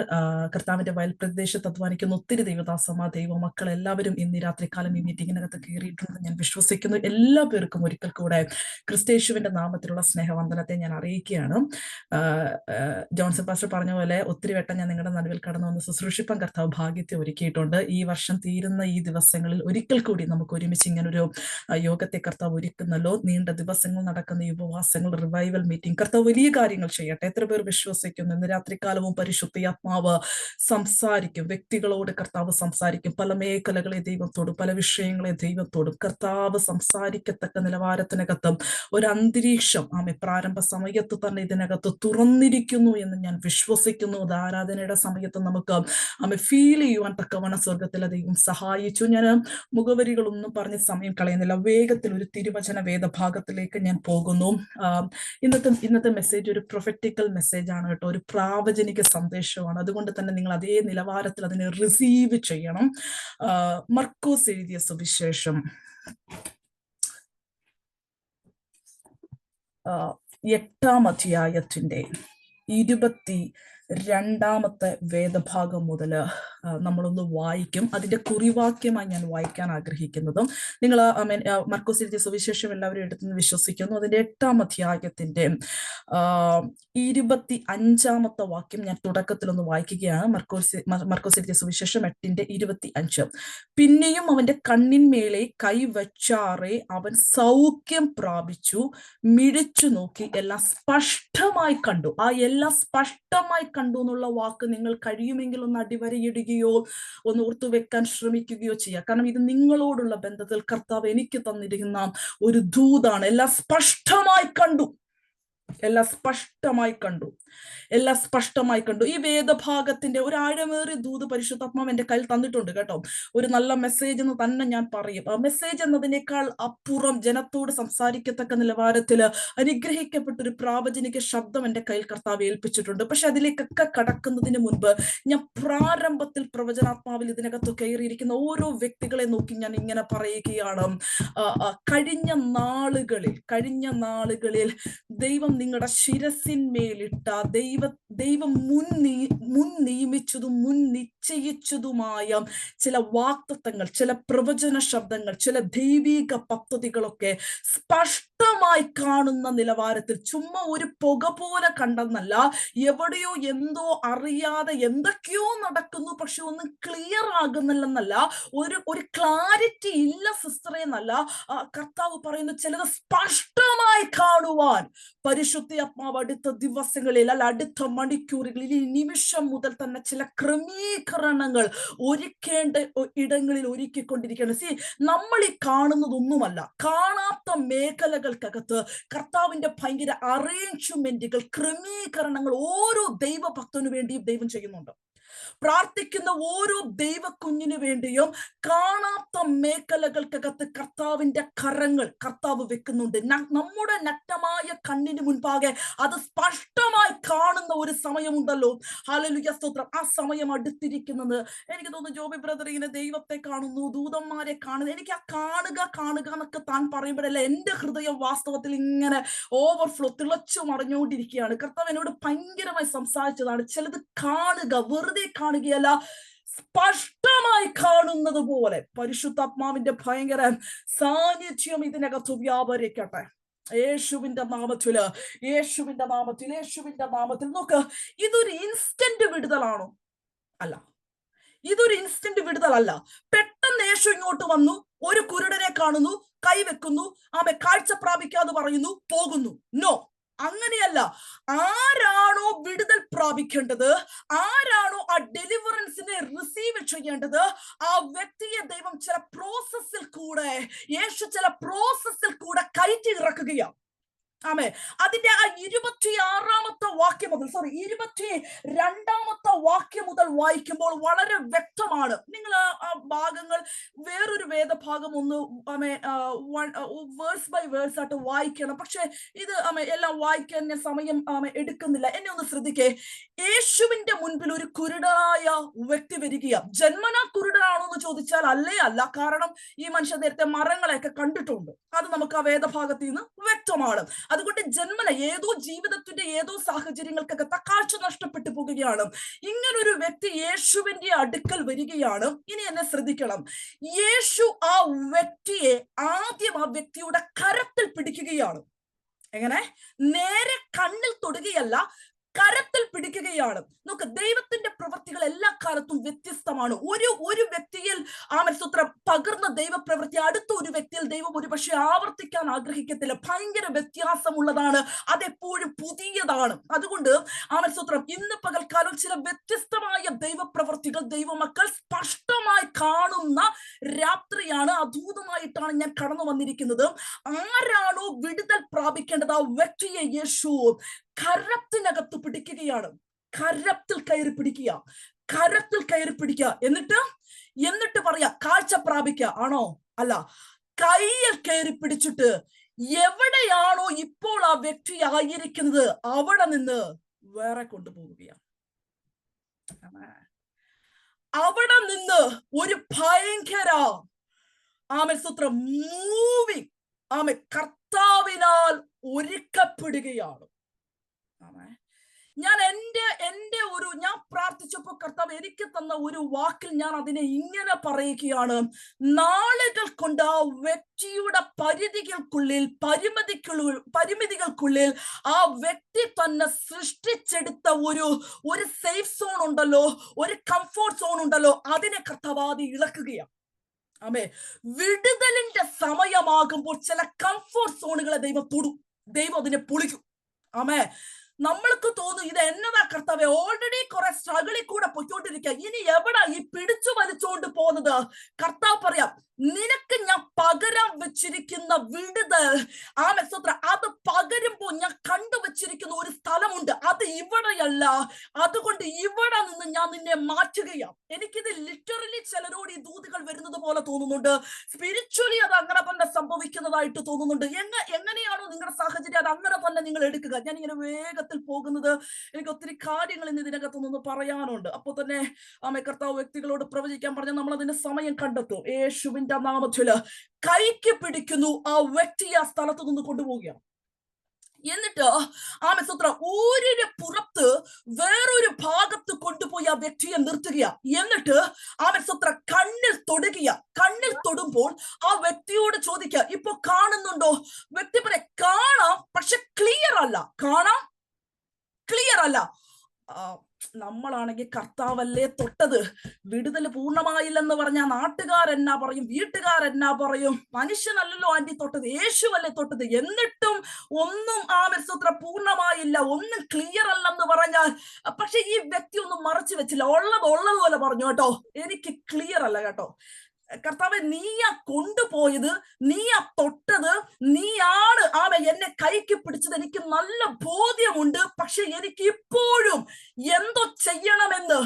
കർത്താവിന്റെ വയൽ പ്രദേശത്ത് അധ്വാനിക്കുന്ന ഒത്തിരി ദൈവദാസന്മാർ, ദൈവമക്കൾ എല്ലാവരും ഇന്ന് രാത്രികാലം ഈ മീറ്റിംഗിനകത്ത് കയറിയിട്ടുണ്ടെന്ന് ഞാൻ വിശ്വസിക്കുന്നു. എല്ലാ പേർക്കും ഒരിക്കൽ കൂടെ ക്രിസ്തയേശുവിന്റെ നാമത്തിലുള്ള സ്നേഹവന്ദനത്തെ ഞാൻ അറിയിക്കുകയാണ്. ജോൺസൺ പാസ്റ്റർ പറഞ്ഞ പോലെ ഒത്തിരി വട്ടം ഞാൻ നിങ്ങളുടെ നടുവിൽ കടന്നു വന്ന് ശുശ്രൂഷിപ്പാൻ കർത്താവ് ഭാഗ്യത്തെ ഒരുക്കിയിട്ടുണ്ട്. ഈ വർഷം തീരുന്ന ഈ ദിവസങ്ങളിൽ ഒരിക്കൽ കൂടി നമുക്ക് ഒരുമിച്ച് ഇങ്ങനൊരു യോഗത്തെ കർത്താവ് ഒരുക്കുന്നല്ലോ. നീണ്ട ദിവസങ്ങൾ നടക്കുന്ന ഈ ഉപവാസങ്ങൾ, റിവൈവൽ മീറ്റിംഗ്, കർത്താവ് വലിയ കാര്യങ്ങൾ ചെയ്യട്ടെ. എത്ര പേർ വിശ്വസിക്കുന്നു ഇന്ന് രാത്രികാലവും പരിശുദ്ധാത്മാവ് സംസാരിക്കും, വ്യക്തികളോട് കർത്താവ് സംസാരിക്കും, പല മേഖലകളെ ദൈവത്തോടും പല വിഷയങ്ങളെ ദൈവത്തോടും കർത്താവ് സംസാരിക്കത്തക്ക നിലവാരത്തിനകത്തും ഒരു അന്തരീക്ഷം പ്രാരംഭ സമയത്ത് തന്നെ ഇതിനകത്ത് തുറന്നിരിക്കുന്നു എന്ന് ഞാൻ വിശ്വസിക്കുന്നു. അത് ആരാധനയുടെ സമയത്ത് നമുക്ക് ഫീൽ ചെയ്യുവാൻ തക്കവണ്ണം സ്വർഗത്തിലെ ദൈവം സഹായിച്ചു. ഞാൻ മുഖവരികളൊന്നും പറഞ്ഞ് സമയം കളയുന്നില്ല. വേഗത്തിൽ ഒരു തിരുവചന വേദഭാഗത്തിലേക്ക് ഞാൻ പോകുന്നു. ഇന്നത്തെ മെസ്സേജ് ഒരു പ്രൊഫറ്റിക്കൽ മെസ്സേജ് ആണ് കേട്ടോ, ഒരു പ്രാവചനിക സന്ദേശമാണ്. അതുകൊണ്ട് തന്നെ നിങ്ങൾ അതേ നിലവാരത്തിൽ അതിനെ റിസീവ് ചെയ്യണം. മർക്കോസ് എഴുതിയ സുവിശേഷം 8-ാം അധ്യായത്തിന്റെ 22-ാമത്തെ വേദഭാഗം മുതൽ നമ്മളൊന്ന് വായിക്കും. അതിന്റെ കുറിവാക്യമായി ഞാൻ വായിക്കാൻ ആഗ്രഹിക്കുന്നതും നിങ്ങൾ മർക്കോസ് എഴുതിയ സുവിശേഷം എല്ലാവരും എടുത്തെന്ന് വിശ്വസിക്കുന്നു. അതിന്റെ 8-ാം അധ്യായത്തിന്റെ 25-ാമത്തെ വാക്യം ഞാൻ തുടക്കത്തിലൊന്ന് വായിക്കുകയാണ്. മർക്കോസ് എഴുതിയ സുവിശേഷം 8:25. പിന്നെയും അവന്റെ കണ്ണിന്മേലെ കൈവച്ചാറെ അവൻ സൗഖ്യം പ്രാപിച്ചു, മിഴിച്ചു നോക്കി, എല്ലാം സ്പഷ്ടമായി കണ്ടു. ആ എല്ലാം സ്പഷ്ടമായി കണ്ടു എന്നുള്ള വാക്ക് നിങ്ങൾ കഴിയുമെങ്കിൽ ഒന്ന് അടിവരയിടുകയോ ഒന്ന് ഓർത്തു വെക്കാൻ ശ്രമിക്കുകയോ ചെയ്യുക. കാരണം ഇത് നിങ്ങളോടുള്ള ബന്ധത്തിൽ കർത്താവ് എനിക്ക് തന്നിരിക്കുന്ന ഒരു ദൂതാണ്. എല്ലാം സ്പഷ്ടമായി കണ്ടു, എല്ലാം സ്പഷ്ടമായി കണ്ടു, എല്ലാം സ്പഷ്ടമായി കണ്ടു. ഈ വേദഭാഗത്തിന്റെ ഒരു ആഴമേറിയ ദൂത് പരിശുദ്ധാത്മാവ് എന്റെ കയ്യിൽ തന്നിട്ടുണ്ട് കേട്ടോ. ഒരു നല്ല മെസ്സേജ് എന്ന് തന്നെ ഞാൻ പറയും. ആ മെസ്സേജ് എന്നതിനേക്കാൾ അപ്പുറം ജനത്തോട് സംസാരിക്കത്തക്ക നിലവാരത്തില് അനുഗ്രഹിക്കപ്പെട്ടൊരു പ്രാവചനിക ശബ്ദം എന്റെ കയ്യിൽ കർത്താവ് ഏൽപ്പിച്ചിട്ടുണ്ട്. പക്ഷെ അതിലേക്കൊക്കെ കടക്കുന്നതിന് മുൻപ് ഞാൻ പ്രാരംഭത്തിൽ പ്രവചനാത്മാവിൽ ഇതിനകത്ത് കയറിയിരിക്കുന്ന ഓരോ വ്യക്തികളെ നോക്കി ഞാൻ ഇങ്ങനെ പറയുകയാണ്. കഴിഞ്ഞ നാളുകളിൽ ദൈവം നിങ്ങളുടെ ശിരസിന്മേലിട്ട ദൈവം മുൻ നിയമിച്ചതും മുൻ നിശ്ചയിച്ചതുമായ ചില വാക്തത്വങ്ങൾ, ചില പ്രവചന ശബ്ദങ്ങൾ, ചില ദൈവിക പദ്ധതികളൊക്കെ സ്പഷ്ടമായി കാണുന്ന നിലവാരത്തിൽ, ചുമ്മാ ഒരു പുക പോലെ കണ്ടെന്നല്ല, എവിടെയോ എന്തോ അറിയാതെ എന്തൊക്കെയോ നടക്കുന്നു പക്ഷെ ഒന്നും ക്ലിയർ ആകുന്നില്ലെന്നല്ല, ഒരു ക്ലാരിറ്റി ഇല്ല സിസ്റ്ററെ എന്നല്ല, കർത്താവ് പറയുന്നു ചിലത് സ്പഷ്ടമായി കാണുവാൻ പരിശുദ്ധ പരിശുദ്ധ ആത്മാവ് അടുത്ത ദിവസങ്ങളിൽ അല്ല അടുത്ത മണിക്കൂറുകളിൽ ഈ നിമിഷം മുതൽ തന്നെ ചില ക്രമീകരണങ്ങൾ ഒരുക്കേണ്ട ഇടങ്ങളിൽ ഒരുക്കിക്കൊണ്ടിരിക്കുകയാണ്. നമ്മൾ ഈ കാണുന്നതൊന്നുമല്ല, കാണാത്ത മേഖലകൾക്കകത്ത് കർത്താവിന്റെ ഭയങ്കര അറേഞ്ച്മെന്റുകൾ, ക്രമീകരണങ്ങൾ ഓരോ ദൈവഭക്തനു വേണ്ടിയും ദൈവം ചെയ്യുന്നുണ്ട്. പ്രാർത്ഥിക്കുന്ന ഓരോ ദൈവ കുഞ്ഞിനു വേണ്ടിയും കാണാത്ത മേഖലകൾക്കകത്ത് കർത്താവിന്റെ കരങ്ങൾ കർത്താവ് വെക്കുന്നുണ്ട്. നമ്മുടെ നഗ്നമായ കണ്ണിന് മുൻപാകെ അത് സ്പഷ്ടമായി കാണുന്ന ഒരു സമയമുണ്ടല്ലോ. ഹല്ലേലൂയ, സ്തോത്രം. ആ സമയം അടുത്തിരിക്കുന്നത് എനിക്ക് തോന്നുന്നു. ജോബി ബ്രദർ ഇങ്ങനെ ദൈവത്തെ കാണുന്നു, ദൂതന്മാരെ കാണുന്നു. എനിക്ക് ആ കാണുക എന്നൊക്കെ താൻ പറയുമ്പോഴല്ല എന്റെ ഹൃദയം വാസ്തവത്തിൽ ഇങ്ങനെ ഓവർഫ്ലോ തിളച്ചു മറിഞ്ഞുകൊണ്ടിരിക്കുകയാണ്. കർത്താവ് എന്നോട് ഭയങ്കരമായി സംസാരിച്ചതാണ്. ചിലത് കാണുക, വെറുതെ കാണുകയല്ല, സ്പഷ്ടമായി കാണുന്നത് പോലെ പരിശുദ്ധാത്മാവിന്റെ ഭയങ്കര സാന്നിധ്യം ഇതിനകത്ത് വ്യാപരിക്കട്ടെ. യേശുവിന്റെ നാമത്തിൽ നോക്ക്. ഇതൊരു ഇൻസ്റ്റന്റ് വിടുതലാണോ? അല്ല, ഇതൊരു ഇൻസ്റ്റന്റ് വിടുതലല്ല. പെട്ടെന്ന് യേശു ഇങ്ങോട്ട് വന്നു, ഒരു കുരുടനെ കാണുന്നു, കൈവെക്കുന്നു, കാഴ്ച പ്രാപിക്കാതെ പറയുന്നു, പോകുന്നു. നോ, അങ്ങനെയല്ല. ആരാണോ വിടുതൽ പ്രാപിക്കേണ്ടത്, ആരാണോ ആ ഡെലിവറൻസിനെ റിസീവ് ചെയ്യേണ്ടത്, ആ വ്യക്തിയെ ദൈവം ചില പ്രോസസ്സിൽ കൂടെ, യേശു ചില പ്രോസസ്സിൽ കൂടെ കയറ്റി ഇറക്കുകയാണ്. ആമേ. അതിന്റെ ആ 22ാമത്തെ വാക്യം മുതൽ 22ാമത്തെ വാക്യം മുതൽ വായിക്കുമ്പോൾ വളരെ വ്യക്തമാണ്. നിങ്ങൾ ആ ഭാഗങ്ങൾ വേറൊരു വേദഭാഗം ഒന്ന് വേഴ്സ് ബൈ വേഴ്സ് ആയിട്ട് വായിക്കണം. പക്ഷെ ഇത് എല്ലാം വായിക്കാൻ ഞാൻ സമയം എടുക്കുന്നില്ല. എന്നെ ഒന്ന് ശ്രദ്ധിക്കേ. യേശുവിന്റെ മുൻപിൽ ഒരു കുരുടനായ വ്യക്തി വരികയാണ്. ജന്മനാ കുരുടനാണോ എന്ന് ചോദിച്ചാൽ അല്ല. കാരണം ഈ മനുഷ്യൻ നേരത്തെ മരങ്ങളെയൊക്കെ കണ്ടിട്ടുണ്ട്. അത് നമുക്ക് ആ വേദഭാഗത്തിൽ നിന്ന് വ്യക്തമാണ്. അതുകൊണ്ട് ജന്മന ഏതോ ജീവിതത്തിന്റെ ഏതോ സാഹചര്യങ്ങൾക്കൊക്കെ കാഴ്ച നഷ്ടപ്പെട്ടു പോകുകയാണ്. ഇങ്ങനൊരു വ്യക്തി യേശുവിന്റെ അടുക്കൽ വരികയാണ്. ഇനി എന്നെ ശ്രദ്ധിക്കണം. യേശു ആ വ്യക്തിയെ ആദ്യം ആ വ്യക്തിയുടെ കരത്തിൽ പിടിക്കുകയാണ്. എങ്ങനെ? നേരെ കണ്ണിൽ തൊടുകയല്ല, കരത്തിൽ പിടിക്കുകയാണ്. നോക്ക്, ദൈവത്തിന്റെ പ്രവൃത്തികൾ എല്ലാ കാലത്തും വ്യത്യസ്തമാണ്. ഒരു വ്യക്തിയിൽ ആമേൻ പകർന്ന ദൈവപ്രവൃത്തി അടുത്ത ഒരു വ്യക്തിയിൽ ദൈവം ഒരു പക്ഷെ ആവർത്തിക്കാൻ ആഗ്രഹിക്കത്തില്ല. ഭയങ്കര വ്യത്യാസമുള്ളതാണ്, അതെപ്പോഴും പുതിയതാണ്. അതുകൊണ്ട് ആമേൻ ഇന്ന് പകൽക്കാലം ചില വ്യത്യസ്തമായ ദൈവപ്രവൃത്തികൾ ദൈവമക്കൾ സ്പഷ്ടമായി കാണുന്ന രാത്രിയാണ്. അദ്ഭുതമായിട്ടാണ് ഞാൻ കടന്നു വന്നിരിക്കുന്നത്. ആരാണോ വിടുതൽ പ്രാപിക്കേണ്ടത്, ആ വ്യക്തിയെ യേശു കരത്തിനകത്ത് പിടിക്കുകയാണ്. കരത്തിൽ കയറി പിടിക്കുക. എന്നിട്ട് പറയാ കാഴ്ച പ്രാപിക്കുക ആണോ? അല്ല, കയ്യിൽ കയറി പിടിച്ചിട്ട് എവിടെയാണോ ഇപ്പോൾ ആ വ്യക്തി ആയിരിക്കുന്നത് അവിടെ നിന്ന് വേറെ കൊണ്ടുപോവുകയാണ്. അവിടെ നിന്ന് ഒരു ഭയങ്കര മൂവിങ് കർത്താവിനാൽ ഒരുക്കപ്പെടുകയാണ്. ഞാൻ ഞാൻ പ്രാർത്ഥിച്ചപ്പോൾ കർത്താവ് എനിക്ക് തന്ന ഒരു വാക്കിൽ ഞാൻ അതിനെ ഇങ്ങനെ പറയുകയാണ്. നാളുകൾ കൊണ്ട് ആ വ്യക്തിയുടെ പരിമിതികൾക്കുള്ളിൽ ആ വ്യക്തി തന്നെ സൃഷ്ടിച്ചെടുത്ത ഒരു സേഫ് സോൺ ഉണ്ടല്ലോ, ഒരു കംഫോർട്ട് സോൺ ഉണ്ടല്ലോ, അതിനെ കർത്താവ് ആദ്യം ഇളക്കുകയാണ്. ആമേ. വിടുതലിന്റെ സമയമാകുമ്പോൾ ചില കംഫോർട്ട് സോണുകളെ ദൈവം തൊടും, ദൈവം അതിനെ പൊളിക്കും. ആമേ. നമ്മൾക്ക് തോന്നും ഇത് എന്നതാ കർത്താവേ, ഓൾറെഡി കുറെ സ്ട്രഗിളിൽ കൂടെ പൊയ്ക്കൊണ്ടിരിക്കുക, ഇനി എവിടാ ഈ പിടിച്ചു വലിച്ചുകൊണ്ട് പോകുന്നത്? കർത്താവ് പറയാം, നിനക്ക് ഞാൻ പകരം വെച്ചിരിക്കുന്ന വിടുതൽ അത് പകരുമ്പോ ഞാൻ കണ്ടുവച്ചിരിക്കുന്ന ഒരു സ്ഥലമുണ്ട്, അത് ഇവിടെയല്ല. അതുകൊണ്ട് ഇവിടെ നിന്ന് ഞാൻ നിന്നെ മാറ്റുകയാണ്. എനിക്കിത് ലിറ്ററലി ചിലരോട് ഈ ദൂതുകൾ വരുന്നത് പോലെ തോന്നുന്നുണ്ട്. സ്പിരിച്വലി അത് അങ്ങനെ തന്നെ സംഭവിക്കുന്നതായിട്ട് തോന്നുന്നുണ്ട്. എങ്ങനെയാണോ നിങ്ങളുടെ സാഹചര്യം അത് അങ്ങനെ തന്നെ നിങ്ങൾ എടുക്കുക. ഞാൻ ഇങ്ങനെ വേഗത്തിൽ പോകുന്നത്, എനിക്ക് ഒത്തിരി കാര്യങ്ങൾ ഇന്ന് ഇതിനകത്തൊന്ന് പറയാനുണ്ട്. അപ്പോൾ തന്നെ കർത്താവ് വ്യക്തികളോട് പ്രവചിക്കാൻ പറഞ്ഞാൽ നമ്മൾ അതിന്റെ സമയം കണ്ടെത്തും. യേശുവിന്റെ നാമത്തില് കൈക്ക് പിടിക്കുന്നു, ആ വ്യക്തിയെ ആ സ്ഥലത്ത് നിന്ന് കൊണ്ടുപോവുകയാണ്. എന്നിട്ട് ഊരിന് പുറത്ത് വേറൊരു ഭാഗത്ത് കൊണ്ടുപോയി ആ വ്യക്തിയെ നിർത്തുക. എന്നിട്ട് കണ്ണിൽ തൊടുമ്പോൾ ആ വ്യക്തിയോട് ചോദിക്കുക, ഇപ്പൊ കാണുന്നുണ്ടോ? വ്യക്തി പറയാം, കാണാം, പക്ഷെ ക്ലിയർ അല്ല. നമ്മളാണെങ്കിൽ കർത്താവല്ലേ തൊട്ടത്. വിടുതൽ പൂർണ്ണമായില്ലെന്ന് പറഞ്ഞാൽ നാട്ടുകാരെന്നാ പറയും, വീട്ടുകാരെന്നാ പറയും? മനുഷ്യനല്ലല്ലോ ആന്റി തൊട്ടത്, യേശുവല്ലേ തൊട്ടത്. എന്നിട്ടും ഒന്നും ആമേൻ പൂർണ്ണമായില്ല, ഒന്നും ക്ലിയർ അല്ലെന്ന് പറഞ്ഞാൽ, പക്ഷെ ഈ വ്യക്തി ഒന്നും മറച്ചു വെച്ചില്ല, ഉള്ളതുപോലെ പറഞ്ഞു കേട്ടോ. എനിക്ക് ക്ലിയർ അല്ല കേട്ടോ കർത്താവെ, നീയാ കൊണ്ടുപോയത്, നീയാ തൊട്ടത്, നീയാണ് എന്നെ കൈക്ക് പിടിച്ചത്, എനിക്ക് നല്ല ബോധ്യമുണ്ട്. പക്ഷെ എനിക്ക് ഇപ്പോഴും എന്തോ ചെയ്യണമെന്ന്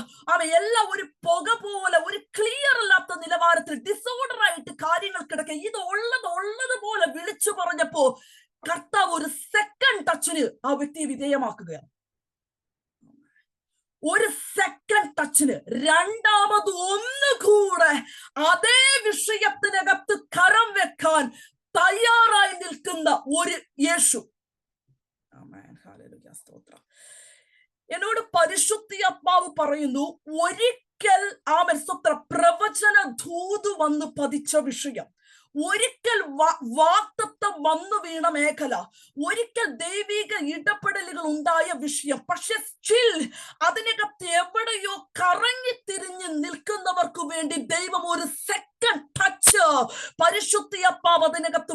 എല്ലാം ഒരു പുക പോലെ, ഒരു ക്ലിയർ അല്ലാത്ത നിലവാരത്തിൽ ഡിസോർഡർ ആയിട്ട് കാര്യങ്ങൾ കിടക്കുക. ഇത് ഉള്ളതുപോലെ വിളിച്ചു പറഞ്ഞപ്പോ കർത്താവ് ഒരു സെക്കൻഡ് ടച്ചിന് ആ വ്യക്തിയെ വിധേയമാക്കുകയാണ്. ഒരു സെക്കൻഡ് ടച്ചിന് രണ്ടാമത് ഒന്നുകൂടെ അതേ വിഷയത്തിനകത്ത് കരം വെക്കാൻ തയ്യാറായി നിൽക്കുന്ന ഒരു യേശു. എന്നോട് പരിശുദ്ധാത്മാവ് പറയുന്നു, ഒരിക്കൽ പ്രവചന ധൂത് വന്ന് പതിച്ച വിഷയം, ഒരിക്കൽ വാഗ്ദത്തം വന്നു വീണ മേഖല, ഒരിക്കൽ ദൈവിക ഇടപെടലുകൾ ഉണ്ടായ വിഷയം. പക്ഷെ സ്റ്റിൽ അതിനകത്ത് എവിടെയോ കറങ്ങി തിരിഞ്ഞ് നിൽക്കുന്നവർക്ക് വേണ്ടി ദൈവം ഒരു സെക്കൻഡ് ടച്ച് പരിശുദ്ധാത്മാവ് അതിനകത്ത്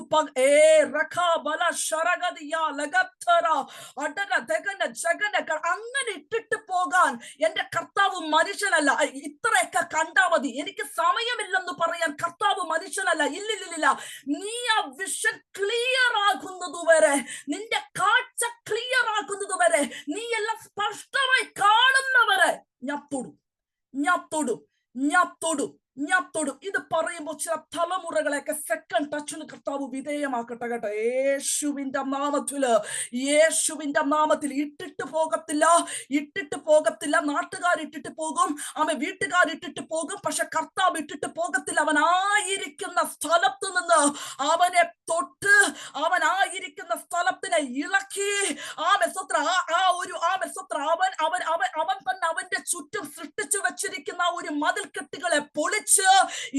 അങ്ങനെ ഇട്ടിട്ട് പോകാൻ എന്റെ കർത്താവ് മനുഷ്യനല്ല. ഇത്രയൊക്കെ കണ്ടാ മതി, എനിക്ക് സമയമില്ലെന്ന് പറയാൻ കർത്താവ് മനുഷ്യനല്ല. ഇല്ലില്ല, നീ ആ വിഷൻ ക്ലിയർ ആകുന്നതുവരെ, നിന്റെ കാഴ്ച ക്ലിയർ ആകുന്നതുവരെ, നീ എല്ലാം സ്പഷ്ടമായി കാണുന്നവരെ ഞാൻ തൊടും. ഇത് പറയുമ്പോൾ ചില തലമുറകളെയൊക്കെ സെക്കൻഡ് ടച്ചിന് കർത്താവ് വിധേയമാക്കട്ടെ കേട്ടോ. യേശുവിന്റെ നാമത്തിൽ ഇട്ടിട്ട് പോകത്തില്ല. നാട്ടുകാർ ഇട്ടിട്ട് പോകും, വീട്ടുകാർ ഇട്ടിട്ട് പോകും, പക്ഷെ കർത്താവ് ഇട്ടിട്ട് പോകത്തില്ല. അവൻ ആയിരിക്കുന്ന സ്ഥലത്ത് നിന്ന് അവനെ തൊട്ട്, അവൻ ആയിരിക്കുന്ന സ്ഥലത്തിനെ ഇളക്കി അവൻ തന്നെ അവന്റെ ചുറ്റും സൃഷ്ടിച്ചു വെച്ചിരിക്കുന്ന ഒരു മതിൽക്കെട്ടുകളെ പൊളിച്ച്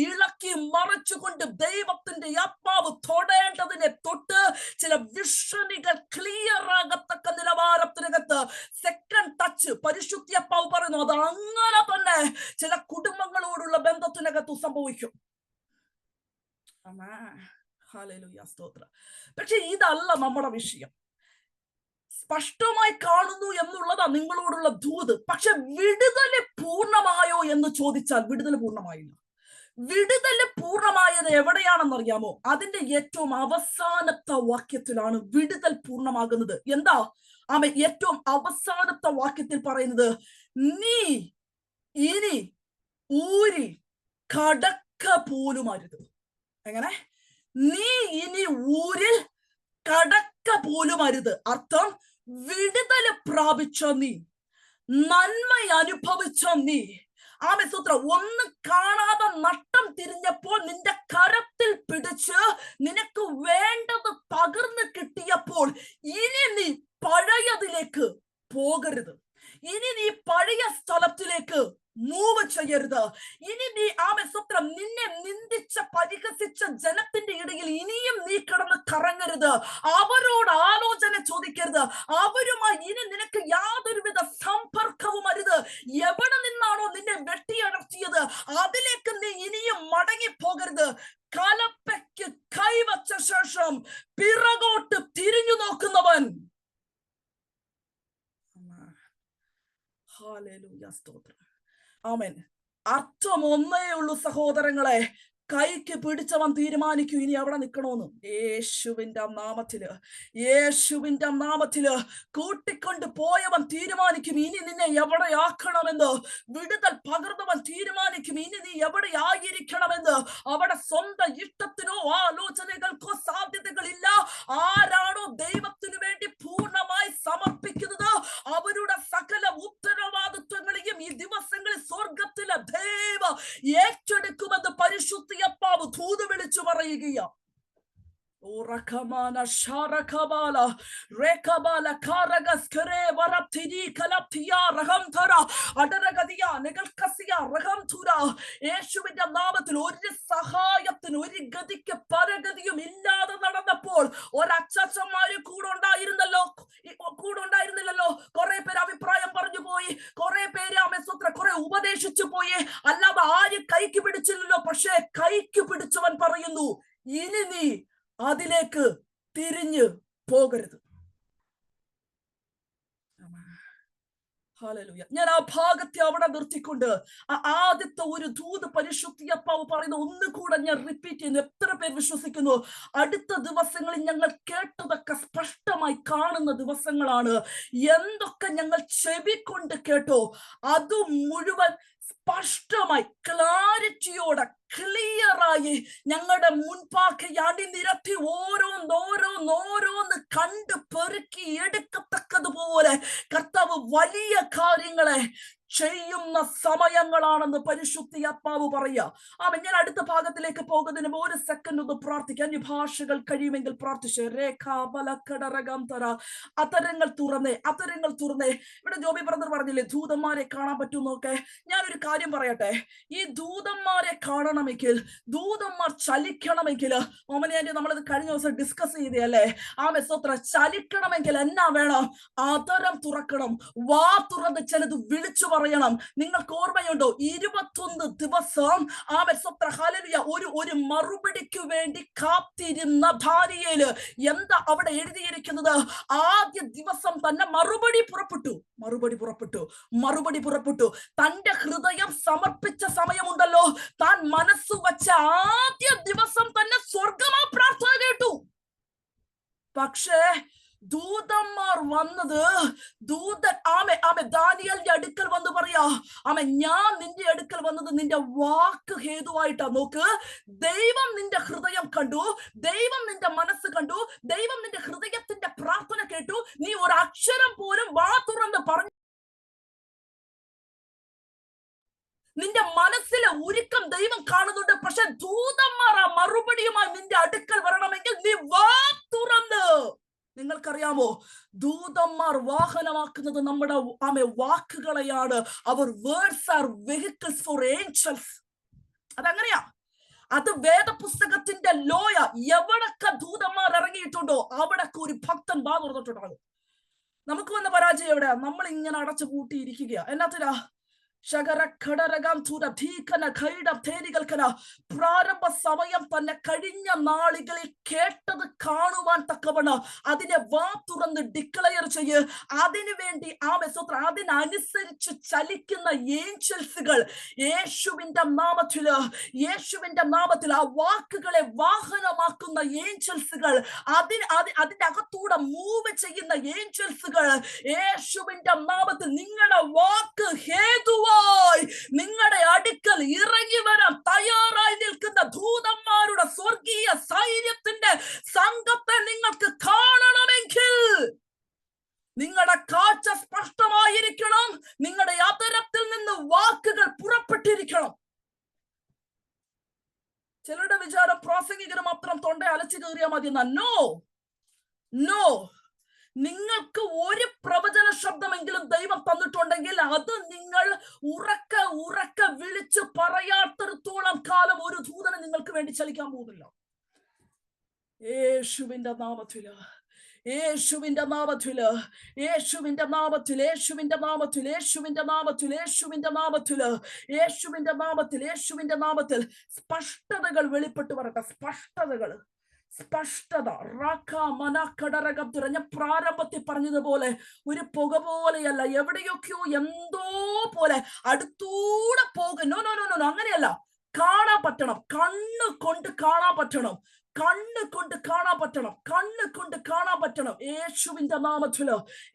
ഇളക്കി മറിച്ചുകൊണ്ട് ദൈവത്തിന്റെ ആത്മാവ് തൊടേണ്ടതിനെ തൊട്ട് ചില വിഷനുകൾ ക്ലിയർ ആകത്തക്ക നിലവാരത്തിനകത്ത് സെക്കൻഡ് ടച്ച് പരിശുദ്ധാത്മാവ് പറയുന്നു. അത് അങ്ങനെ തന്നെ ചില കുടുംബങ്ങളോടുള്ള ബന്ധത്തിനകത്ത് സംഭവിക്കും. പക്ഷെ ഇതല്ല നമ്മുടെ വിഷയം. സ്പഷ്ടമായി കാണുന്നു എന്നുള്ളതാ നിങ്ങളോടുള്ള ദൂത്. പക്ഷെ വിടുതല് പൂർണ്ണമായോ എന്ന് ചോദിച്ചാൽ വിടുതല് പൂർണ്ണമായില്ല. വിടുതല് പൂർണ്ണമായത് എവിടെയാണെന്നറിയാമോ? അതിന്റെ ഏറ്റവും അവസാനത്തെ വാക്യത്തിലാണ് വിടുതൽ പൂർണ്ണമാകുന്നത്. എന്താ ഏറ്റവും അവസാനത്തെ വാക്യത്തിൽ പറയുന്നത്? നീ ഇനി ഊരി കടക്ക പോലും അരുത്. എങ്ങനെ? നീ ഇനി ഊരിൽ കടക്ക പോലും അരുത്. അർത്ഥം, വിടുതല് പ്രാപിച്ച നീ, നന്മ അനുഭവിച്ച നീ, ഒന്നും കാണാതെ നട്ടം തിരിഞ്ഞപ്പോൾ നിന്റെ കരത്തിൽ പിടിച്ച് നിനക്ക് വേണ്ടത് പകർന്നു കിട്ടിയപ്പോൾ ഇനി നീ പഴയതിലേക്ക് പോകരുത്. ഇനി നീ പഴയ സ്ഥലത്തിലേക്ക് മൂവ് ചെയ്യരുത്. ഇനി നീ നിന്നെ നിന്ദിച്ച പരിഹസിച്ച ജനത്തിന്റെ ഇടയിൽ ഇനിയും നീ കിടന്ന് കറങ്ങരുത്. അവരോട് ആലോചന ചോദിക്കരുത്. അവരുമായി ഇനി നിനക്ക് യാതൊരുവിധ സമ്പർക്കവും അരുത്. എവിടെ നിന്നാണോ നിന്നെ വെട്ടിയടർത്തിയത് അതിലേക്ക് നീ ഇനിയും മടങ്ങി പോകരുത്. കലപ്പയ്ക്ക് കൈവച്ച ശേഷം പിറകോട്ട് തിരിഞ്ഞു നോക്കുന്നവൻ, ആമേൻ, അർത്ഥം ഒന്നേ ഉള്ളൂ സഹോദരങ്ങളെ. കൈക്ക് പിടിച്ചവൻ തീരുമാനിക്കൂ ഇനി എവിടെ നിൽക്കണോന്ന്. യേശുവിന്റെ നാമത്തില് കൂട്ടിക്കൊണ്ട് പോയവൻ തീരുമാനിക്കും ഇനി നിന്നെ എവിടെ ആക്കണമെന്ന്. വിടുതൽ പകർന്നവൻ തീരുമാനിക്കും ഇനി നീ എവിടെ ആയിരിക്കണമെന്ന്. അവിടെ സ്വന്തം ഇഷ്ടത്തിനോ ആലോചനകൾക്കോ സാധ്യതകളില്ല. ആരാണോ ദൈവത്തിനു വേണ്ടി പൂർണ്ണമായി സമർപ്പിക്കുന്നത് അവരുടെ സകല ഉത്തരവാദിത്വങ്ങളെയും ഈ ദിവസങ്ങളിൽ സ്വർഗത്തിലെ ദൈവം ഏറ്റെടുക്കുമെന്ന് പരിശുദ്ധാത്മാവ് ദൂത് വിളിച്ചു പറയുകയാ. യേശുവിന്റെ നാമത്തിൽ ഒരു സഹായത്തിന് ഒരു ഗതിക്ക് പരഗതിയും ഇല്ലാതെ നടന്നപ്പോൾ ഒരച്ഛന്മാര് കൂടെ ഉണ്ടായിരുന്നല്ലോ. കുറെ പേര് അഭിപ്രായം പറഞ്ഞു പോയി, പോയി, കുറെ പേര് ആമേൻ സ്തോത്രം കുറെ ഉപദേശിച്ചു പോയി, അല്ലാതെ ആരും കൈക്ക് പിടിച്ചില്ലല്ലോ. പക്ഷേ കൈക്ക് പിടിച്ചവൻ പറയുന്നു, ഇനി നീ അതിലേക്ക് തിരിഞ്ഞു പോകരുത്. ഹല്ലേലൂയ. ഞാൻ ആ ഭാഗത്തെ അവിടെ നിർത്തിക്കൊണ്ട് ആദ്യത്തെ ഒരു ദൂത് പരിശുദ്ധിയപ്പാവ് പറയുന്ന ഒന്നുകൂടെ ഞാൻ റിപ്പീറ്റ് ചെയ്യുന്നു. എത്ര പേർ വിശ്വസിക്കുന്നു? അടുത്ത ദിവസങ്ങളിൽ ഞങ്ങൾ കേട്ടതൊക്കെ സ്പഷ്ടമായി കാണുന്ന ദിവസങ്ങളാണ്. എന്തൊക്കെ ഞങ്ങൾ ചെവി കൊണ്ട് കേട്ടോ അത് മുഴുവൻ സ്പഷ്ടമായി ക്ലാരിറ്റിയോടെ ക്ലിയറായി ഞങ്ങളുടെ മുൻപാകെ അണിനിരത്തി ഓരോന്നോരോന്ന് കണ്ട് പെറുക്കി എടുക്കത്തക്കതുപോലെ കർത്താവ് വലിയ കാര്യങ്ങളെ ചെയ്യുന്ന സമയങ്ങളാണെന്ന് പരിശുദ്ധ ആത്മാവ് പറയുക. ഞാൻ അടുത്ത ഭാഗത്തിലേക്ക് പോകുന്നതിന് ഒരു സെക്കൻഡ് ഒന്ന് പ്രാർത്ഥിക്കാം. ഭാഷകൾ കഴിയുമെങ്കിൽ പ്രാർത്ഥിച്ച് അതരങ്ങൾ തുറന്നേ. ഇവിടെ ജോബി ബ്രദർ പറഞ്ഞില്ലേ ദൂതന്മാരെ കാണാൻ പറ്റുന്നൊക്കെ. ഞാനൊരു കാര്യം പറയട്ടെ, ഈ ദൂതന്മാരെ കാണണമെങ്കിൽ, ദൂതന്മാർ ചലിക്കണമെങ്കിൽ, ഓമനയാൻറ്റി നമ്മളത് കഴിഞ്ഞ ദിവസം ഡിസ്കസ് ചെയ്തല്ലേ, സ്തോത്രം ചലിക്കണമെങ്കിൽ എന്നാ വേണം? അതരം തുറക്കണം, വാ തുറന്ന് ചിലത് വിളിച്ചു പറയണം. നിങ്ങൾക്ക് ഓർമ്മയുണ്ടോ? 21 ദിവസം ഒരു മറുപടിക്ക് വേണ്ടി കാത്തിരുന്ന ദാനിയേല് എന്താ അവിടെ എഴുതിയിരിക്കുന്നത്? ആദ്യ ദിവസം തന്നെ മറുപടി പുറപ്പെട്ടു. തന്റെ ഹൃദയം സമർപ്പിച്ച സമയമുണ്ടല്ലോ, താൻ മനസ്സ് വച്ച ആദ്യ ദിവസം തന്നെ സ്വർഗമാ പ്രാർത്ഥന കേട്ടു. പക്ഷേ ദൂതന്മാർ വന്നത്, ദാനിയേലിന്റെ അടുക്കൽ വന്ന് പറയാ, ഞാൻ നിന്റെ അടുക്കൽ വന്നത് നിന്റെ വാക്ക് ഹേതുവായിട്ടാ. നോക്ക്, ദൈവം നിന്റെ ഹൃദയം കണ്ടു, ദൈവം നിന്റെ മനസ്സ് കണ്ടു, ദൈവം നിന്റെ ഹൃദയത്തിന്റെ പ്രാർത്ഥന കേട്ടു. നീ ഒരു അക്ഷരം പോലും വാ തുറന്ന് പറഞ്ഞു, നിന്റെ മനസ്സിലെ ഒരുക്കം ദൈവം കാണുന്നുണ്ട്. പക്ഷെ ദൂതന്മാർ ആ മറുപടിയുമായി നിന്റെ അടുക്കൽ വരണമെങ്കിൽ നീ വാ തുറന്ന്. നിങ്ങൾക്കറിയാമോ, ദൂതന്മാർ വാഹനമാക്കുന്നത് നമ്മുടെ വാക്കുകളെയാണ്. അവർ words are vehicles for angels. അതങ്ങനെയാ. അത് വേദപുസ്തകത്തിന്റെ ലോയ. എവിടൊക്കെ ദൂതന്മാർ ഇറങ്ങിയിട്ടുണ്ടോ അവിടൊക്കെ ഒരു ഭക്തൻ വാ തുറന്നിട്ടുണ്ടാകും. നമുക്ക് വന്ന പരാജയം എവിടെയാ? നമ്മൾ ഇങ്ങനെ അടച്ചു പൂട്ടിയിരിക്കുകയാ. എന്നാത്തിനാ? പ്രാരംഭ സമയം തന്നെ കഴിഞ്ഞ നാളുകളിൽ കേട്ടത് കാണുവാൻ തക്കവണ്ണം അതിനെ വാ തുറന്ന് ഡിക്ലെയർ ചെയ്യ്. അതിനു വേണ്ടി അതിനനുസരിച്ച് ചലിക്കുന്ന ഏഞ്ചൽസുകൾ യേശുവിന്റെ നാമത്തിൽ ആ വാക്കുകളെ വാഹനമാക്കുന്ന ഏഞ്ചൽസുകൾ, അതിന്റെ അകത്തൂടെ മൂവ് ചെയ്യുന്ന ഏഞ്ചൽസുകൾ യേശുവിന്റെ നാമത്തിൽ നിങ്ങളുടെ വാക്ക് ഹേതുവാ നിങ്ങളുടെ അടുക്കൽ ഇറങ്ങി വരാൻ തയ്യാറായി നിൽക്കുന്ന ദൂതന്മാരുടെ സ്വർഗീയ സൈന്യത്തിന്റെ സംഘത്തെ നിങ്ങൾക്ക് കാണണമെങ്കിൽ നിങ്ങളുടെ കാഴ്ച സ്പഷ്ടമായിരിക്കണം. നിങ്ങളുടെ അതരത്തിൽ നിന്ന് വാക്കുകൾ പുറപ്പെട്ടിരിക്കണം. ചിലരുടെ വിചാരം പ്രാസംഗികന് മാത്രം തൊണ്ട അലച്ചു കയറിയാൽ മതി എന്നാ. നോ. നിങ്ങൾക്ക് ഒരു പ്രവചന ശബ്ദമെങ്കിലും ദൈവം തന്നിട്ടുണ്ടെങ്കിൽ അത് നിങ്ങൾ ഉറക്കെ വിളിച്ച് പറയാത്തിടത്തോളം കാലം ഒരു ദൂതനെ നിങ്ങൾക്ക് വേണ്ടി ചലിക്കാൻ പോകുന്നില്ല. യേശുവിന്റെ നാമത്തിൽ സ്പഷ്ടതകൾ വെളിപ്പെട്ടു വരട്ടെ. സ്പഷ്ടത. ഞാൻ പ്രാരംഭത്തിൽ പറഞ്ഞതുപോലെ ഒരു പുക പോലെയല്ല, എവിടെയൊക്കെയോ എന്തോ പോലെ അടുത്തൂടെ പോകും. നോ, അങ്ങനെയല്ല. കാണാൻ പറ്റണം, കണ്ണുകൊണ്ട് കാണാൻ പറ്റണം.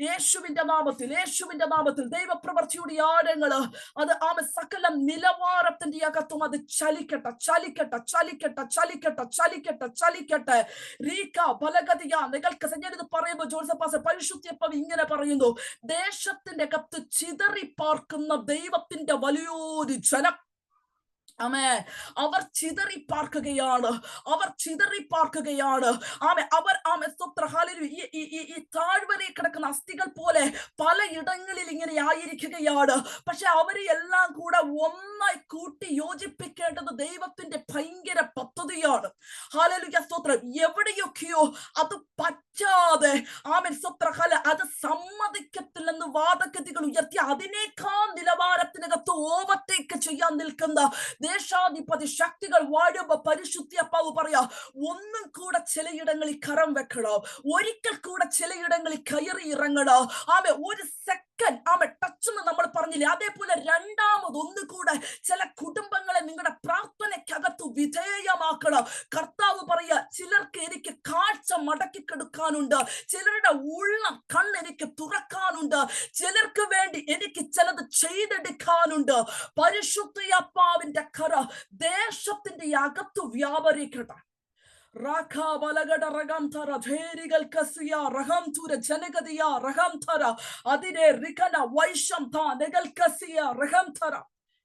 യേശുവിന്റെ നാമത്തിൽ ദൈവപ്രവൃത്തിയുടെ ആഴങ്ങള് അത് സകല നിലവാരത്തിന്റെ അകത്തും അത് ചലിക്കട്ടെ. റീക്ക ബലഗതിയ. നിങ്ങൾക്ക് ഞാനിത് പറയുമ്പോൾ ജോസഫ് പരിശുദ്ധിയപ്പം ഇങ്ങനെ പറയുന്നു, ദേശത്തിന്റെ അകത്ത് ചിതറി പാർക്കുന്ന ദൈവത്തിന്റെ വലിയൊരു ജനം. അവർ ചിതറി പാർക്കുകയാണ്. ഈ താഴ്വരയിൽ കിടക്കുന്ന അസ്ഥികൾ പോലെ പലയിടങ്ങളിൽ ഇങ്ങനെ ആയിരിക്കുകയാണ്. പക്ഷെ അവരെ എല്ലാം കൂടെ ഒന്നായി കൂട്ടി യോജിപ്പിക്കേണ്ടത് ദൈവത്തിന്റെ ഭയങ്കര പദ്ധതിയാണ്. ഹല്ലേലൂയ, സ്തോത്രം. എവിടെയൊക്കെയോ അത് പറ്റാതെ അത് സമ്മതിക്കത്തില്ല എന്ന് വാദഗതികൾ ഉയർത്തി അതിനേക്കാൾ നിലവാരത്തിനകത്ത് ഓവർടേക്ക് ചെയ്യാൻ നിൽക്കുന്ന ദേശാധിപതി ശക്തികൾ വാഴുമ്പോ പരിശുദ്ധി അപ്പാവ് പറയാ, ഒന്നും കൂടെ ചിലയിടങ്ങളിൽ കരം വെക്കണോ, ഒരിക്കൽ കൂടെ ചിലയിടങ്ങളിൽ കയറി ഇറങ്ങണോ. ഒരു സെക്കൻഡ് ടച്ച് എന്ന് നമ്മൾ പറഞ്ഞില്ലേ, അതേപോലെ രണ്ടാമത് ഒന്നുകൂടെ ചില കുടുംബങ്ങളെ നിങ്ങളുടെ പ്രാർത്ഥനയ്ക്കകത്ത് വിധേയമാക്കണം. കർത്താവ് പറയാ, ചിലർക്ക് എനിക്ക് കാഴ്ച മടക്കി കൊടുക്കാനുണ്ട്, ചിലരുടെ ഉള്ള കണ്ണെനിക്ക് തുറക്കാനുണ്ട്, ചിലർക്ക് വേണ്ടി എനിക്ക് ചിലത് ചെയ്തെടുക്കാനുണ്ട്. പരിശുദ്ധയപ്പാവിന്റെ കര ദേശത്തിന്റെ അകത്ത് വ്യാപരിക്കട്ടെ.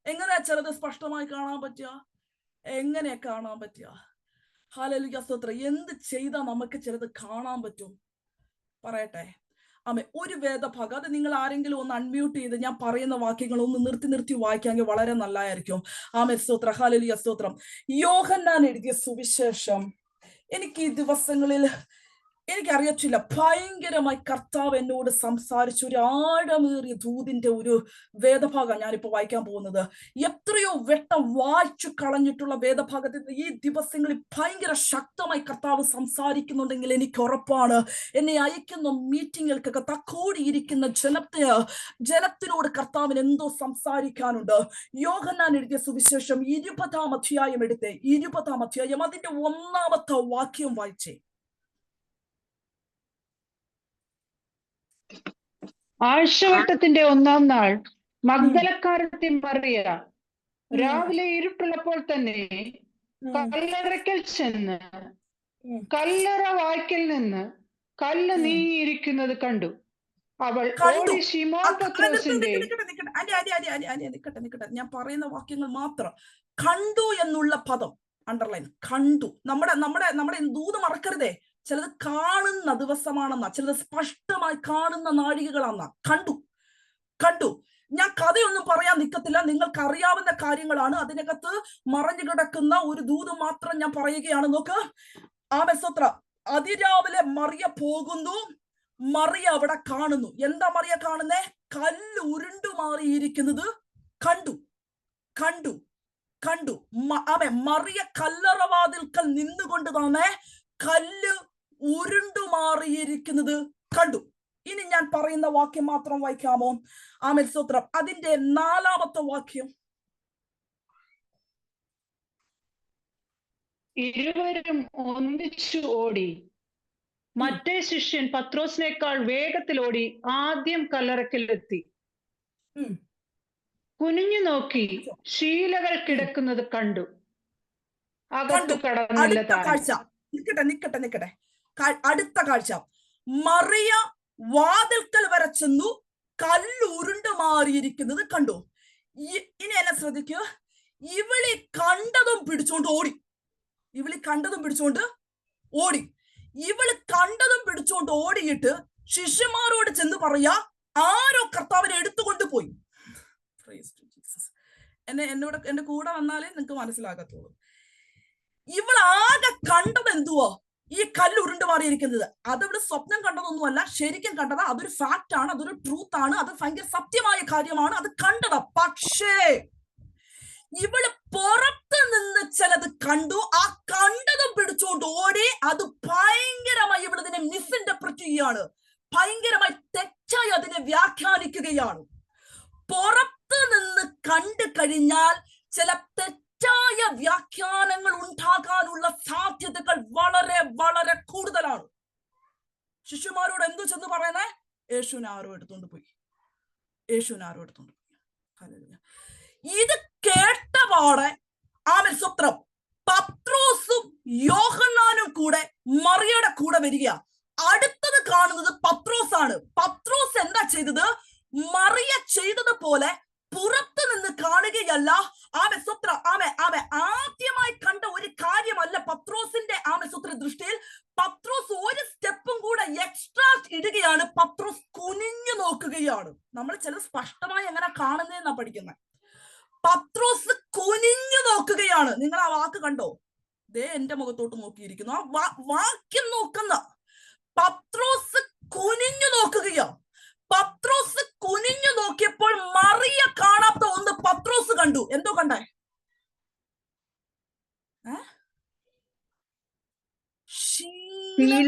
എങ്ങനെയാ ചിലത് സ്പഷ്ടമായി കാണാൻ പറ്റുക? എങ്ങനെയാ കാണാൻ പറ്റുക? ഹല്ലേലൂയ, സ്തോത്രം. എന്ത് ചെയ്താൽ നമുക്ക് ചിലത് കാണാൻ പറ്റും? പറയട്ടെ. ഒരു വേദഭാഗം, അത് നിങ്ങൾ ആരെങ്കിലും ഒന്ന് അൺമ്യൂട്ട് ചെയ്ത് ഞാൻ പറയുന്ന വാക്യങ്ങൾ ഒന്ന് നിർത്തി വായിക്കാമെങ്കിൽ വളരെ നല്ലതായിരിക്കും. സ്തോത്രം. ഹല്ലേലൂയ, സ്തോത്രം. യോഹന്നാൻ എഴുതിയ സുവിശേഷം, എനിക്ക് ഈ ദിവസങ്ങളിൽ എനിക്കറിയത്തില്ല, ഭയങ്കരമായി കർത്താവ് എന്നോട് സംസാരിച്ച ഒരു ആഴമേറിയ ദൂതിന്റെ ഒരു വേദഭാഗം ഞാനിപ്പോ വായിക്കാൻ പോകുന്നത്. എത്രയോ വട്ടം വായിച്ചു കളഞ്ഞിട്ടുള്ള വേദഭാഗത്തിൽ ഈ ദിവസങ്ങളിൽ ഭയങ്കര ശക്തമായി കർത്താവ് സംസാരിക്കുന്നുണ്ടെങ്കിൽ എനിക്ക് ഉറപ്പാണ്, എന്നെ അയക്കുന്ന മീറ്റിങ്ങുകൾക്കൊക്കെ കൂടിയിരിക്കുന്ന ജനത്തിനോട് കർത്താവിന് എന്തോ സംസാരിക്കാനുണ്ട്. യോഹന്നാൻ എഴുതിയ സുവിശേഷം 20-ാം അധ്യായം എടുത്തേ, 20-ാം അധ്യായം അതിന്റെ 1-ാമത്തെ വാക്യം വായിച്ചേ.
ആഴ്ചവട്ടത്തിന്റെ 1-ാം നാൾ മഗ്ദലക്കാരത്തി മറിയ രാവിലെ ഇരുട്ടുള്ളപ്പോൾ തന്നെ കല്ലറയ്ക്കൽ ചെന്ന് കല്ലറ വായ്ക്കൽ നിന്ന് കല്ല് നീങ്ങിയിരിക്കുന്നത് കണ്ടു. അവൾ ഓടി ശിമോൻ പത്രോസിന്റെ
നിക്കട്ടെ, ഞാൻ പറയുന്ന വാക്യങ്ങൾ മാത്രം. കണ്ടു എന്നുള്ള പദം അണ്ടർലൈൻ. കണ്ടു. നമ്മുടെ ദൂത് മറക്കരുതേ. ചിലത് കാണുന്ന ദിവസമാണെന്നാ, ചിലത് സ്പഷ്ടമായി കാണുന്ന നാഴികകളാണെന്നാ. കണ്ടു. ഞാൻ കഥയൊന്നും പറയാൻ നിൽക്കത്തില്ല, നിങ്ങൾക്ക് അറിയാവുന്ന കാര്യങ്ങളാണ്. അതിനകത്ത് മറഞ്ഞു കിടക്കുന്ന ഒരു ദൂത് മാത്രം ഞാൻ പറയുകയാണ്. നോക്ക്. സ്തോത്രം. അതിരാവിലെ മറിയ പോകുന്നു, മറിയ അവിടെ കാണുന്നു. എന്താ മറിയ കാണുന്നേ? കല്ല് ഉരുണ്ടുമാറിയിരിക്കുന്നത് കണ്ടു. മറിയ കല്ലറവാതിൽക്കൽ നിന്നുകൊണ്ട് തന്നെ കല്ല് ഉരുണ്ടുമാറിയിരിക്കുന്നത് കണ്ടു. ഇനി ഞാൻ പറയുന്ന വാക്യം മാത്രം വായിക്കാമോ? സ്തോത്രം. അതിന്റെ 4-ാമത്തെ വാക്യം.
ഇരുവരും ഒന്നിച്ചു ഓടി. മറ്റേ ശിഷ്യൻ പത്രോസിനേക്കാൾ വേഗത്തിൽ ഓടി ആദ്യം കല്ലറയ്ക്കലെത്തി. കുനിഞ്ഞു നോക്കി ശീലകൾ കിടക്കുന്നത് കണ്ടു. അകത്തു കടന്നില്ല താൻ.
നിക്കട്ടെ. അടുത്ത കാഴ്ച. മറിയ വാതിൽക്കൽ വരെ ചെന്നു, കല്ല് ഉരുണ്ടു മാറിയിരിക്കുന്നത് കണ്ടു. ഇനി എന്നെ ശ്രദ്ധിക്കുക. ഇവളി കണ്ടതും പിടിച്ചോണ്ട് ഓടി. ഇവള് കണ്ടതും പിടിച്ചോണ്ട് ഓടിയിട്ട് ശിഷ്യന്മാരോട് ചെന്ന് പറയാ, ആരോ കർത്താവിനെ എടുത്തുകൊണ്ട് പോയി. എന്റെ കൂടെ വന്നാലേ നിങ്ങൾക്ക് മനസ്സിലാകത്തുള്ളൂ. ഇവളാകെ കണ്ടത് എന്തുവോ? ഈ കല്ല് ഉരുണ്ടു മാറിയിരിക്കുന്നത്. അതവിടെ സ്വപ്നം കണ്ടതൊന്നുമല്ല, ശരിക്കും കണ്ടതാ. അതൊരു ഫാക്റ്റ് ആണ്, അതൊരു ട്രൂത്ത് ആണ്, അത് ഭയങ്കര സത്യമായ കാര്യമാണ്. അത് കണ്ടതാ. പക്ഷേ ഇവള് പുറത്ത് നിന്ന് ചിലത് കണ്ടു. ആ കണ്ടതും പിടിച്ചോണ്ട് ഓടി. അത് ഭയങ്കരമായി ഇവളതിനെ മിസ്ഇന്റർപ്രറ്റ് ചെയ്യുകയാണ്, ഭയങ്കരമായി തെറ്റായി അതിനെ വ്യാഖ്യാനിക്കുകയാണ്. പുറത്ത് നിന്ന് കണ്ടു കഴിഞ്ഞാൽ ചില തെറ്റായ വ്യാഖ്യാനങ്ങൾ ഉണ്ടാകാനുള്ള സാധ്യതകൾ വളരെ വളരെ കൂടുതലാണ്. ശിശുമാരോട് എന്തു ചെന്ന് പറയുന്നേ? യേശുവിനെ ആരോ എടുത്തോണ്ട് പോയി. ഇത് കേട്ടപാടെ സ്വത്രം പത്രോസും യോഹന്നാനും കൂടെ മറിയയുടെ കൂടെ വരിക. അടുത്തത് കാണുന്നത് പത്രോസാണ്. പത്രോസ് എന്താ ചെയ്തത്? മറിയ ചെയ്തതുപോലെ പുറത്തു നിന്ന് കാണുകയല്ല. ആദ്യമായി കണ്ട ഒരു കാര്യമല്ല പത്രോസിന്റെ ദൃഷ്ടിയിൽ. പത്രോസ് ഒരു സ്റ്റെപ്പും കൂടെ എക്സ്ട്രാ ഇടുകയാണ്. പത്രോസ് കുനിഞ്ഞു നോക്കുകയാണ്. നമ്മൾ ചില സ്പഷ്ടമായി എങ്ങനെ കാണുന്നതെന്നാ പഠിക്കുന്നത്. പത്രോസ് കുനിഞ്ഞു നോക്കുകയാണ്. നിങ്ങൾ ആ വാക്ക് കണ്ടോ? ദേ എന്റെ മുഖത്തോട്ട് നോക്കിയിരിക്കുന്നു. ആ വാക്യം നോക്കുന്ന പത്രോസ് കുനിഞ്ഞു നോക്കുകയാണ്. പത്രോസ്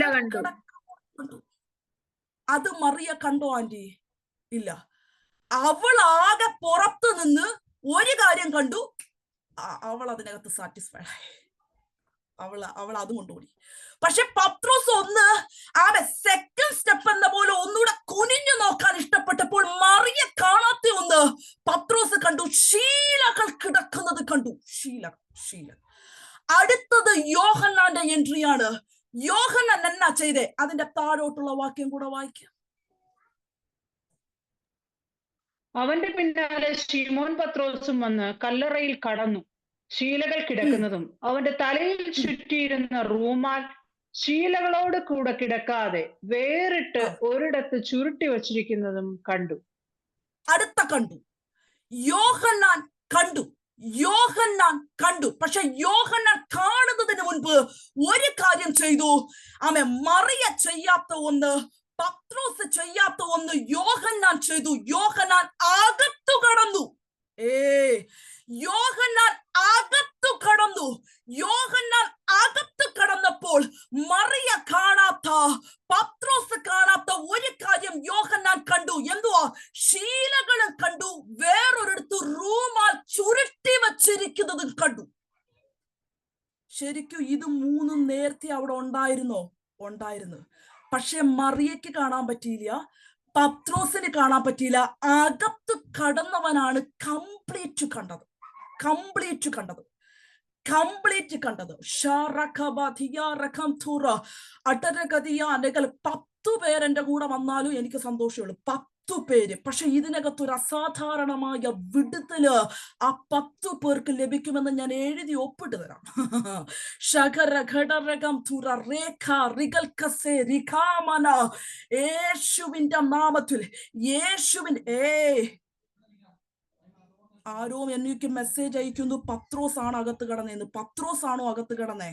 കണ്ടു. അത് മറിയ കണ്ടോ ആന്റി? ഇല്ല. അവൾ ആകെ പുറത്തു നിന്ന് ഒരു കാര്യം കണ്ടു, അവൾ അതിനകത്ത് സാറ്റിസ്ഫൈഡ് ആയി. അവൾ അത് കൊണ്ടുപോയി. പക്ഷെ പത്രോസ് ഒന്ന് സെക്കൻഡ് സ്റ്റെപ്പ് എന്ന പോലെ ഒന്നുകൂടെ കുനിഞ്ഞു നോക്കാൻ ഇഷ്ടപ്പെട്ടപ്പോൾ മറിയ കാണാത്ത ഒന്ന് പത്രോസ് കണ്ടു. ശീലകൾ കിടക്കുന്നത് കണ്ടു. ശീല. അടുത്തത് യോഹന്നാന്റെ എൻട്രിയാണ്. യോഹന്നാൻ എന്നാ ചെയ്തേ? അതിന്റെ താഴോട്ടുള്ള വാക്യം കൂടെ വായിക്കാം.
അവന്റെ പിന്നാലെ ശിമോൻ പത്രോസും വന്ന് കല്ലറയിൽ കടന്നു. ശീലകൾ കിടക്കുന്നതും അവന്റെ തലയിൽ ചുറ്റിയിരുന്ന റൂമാൽ ശീലകളോട് കൂടെ കിടക്കാതെ വേറിട്ട് ഒരിടത്ത് ചുരുട്ടി വച്ചിരിക്കുന്നതും കണ്ടു.
അടുത്ത കണ്ടു. യോഹന്നാൻ കണ്ടു. പക്ഷെ യോഹന്നാൻ കാണുന്നതിന് മുൻപ് ഒരു കാര്യം ചെയ്തു. മറിയ ചെയ്യാത്ത ഒന്ന്, പത്രോസ് ചെയ്യാത്ത ഒന്ന് യോഹന്നാൻ ചെയ്തു. യോഹന്നാൻ അകത്തു കടന്നു. യോഹന്നാൻ അകത്തു കടന്നപ്പോൾ മറിയ കാണാത്ത, പത്രോസ് കാണാത്ത ഒരു കാര്യം യോഹന്നാൻ കണ്ടു. എന്തുവാ? ശീലകളും കണ്ടു, വേറൊരിടത്ത് റൂമാൽ ചുരുട്ടി വച്ചിരിക്കുന്നതും കണ്ടു. ശരിക്കും ഇത് മൂന്നും നേരത്തെ അവിടെ ഉണ്ടായിരുന്നു. പക്ഷെ മറിയയ്ക്ക് കാണാൻ പറ്റിയില്ല, പത്രോസിന് കാണാൻ പറ്റിയില്ല. അകത്ത് കടന്നവനാണ് കംപ്ലീറ്റ് കണ്ടത്. 10 പേര് എന്റെ കൂടെ വന്നാലും എനിക്ക് സന്തോഷമുള്ളൂ. 10 പേര്. പക്ഷെ ഇതിനകത്തൊരു അസാധാരണമായ വിടുതല് ആ 10 പേർക്ക് ലഭിക്കുമെന്ന് ഞാൻ എഴുതി ഒപ്പിട്ട് തരാം. യേശുവിന്റെ നാമത്തിൽ, ആരോ എനിക്ക് മെസ്സേജ് അയക്കുന്നു, പത്രോസ് ആണ് അകത്ത് കടന്നേന്ന്. പത്രോസ് ആണോ അകത്ത് കടന്നേ?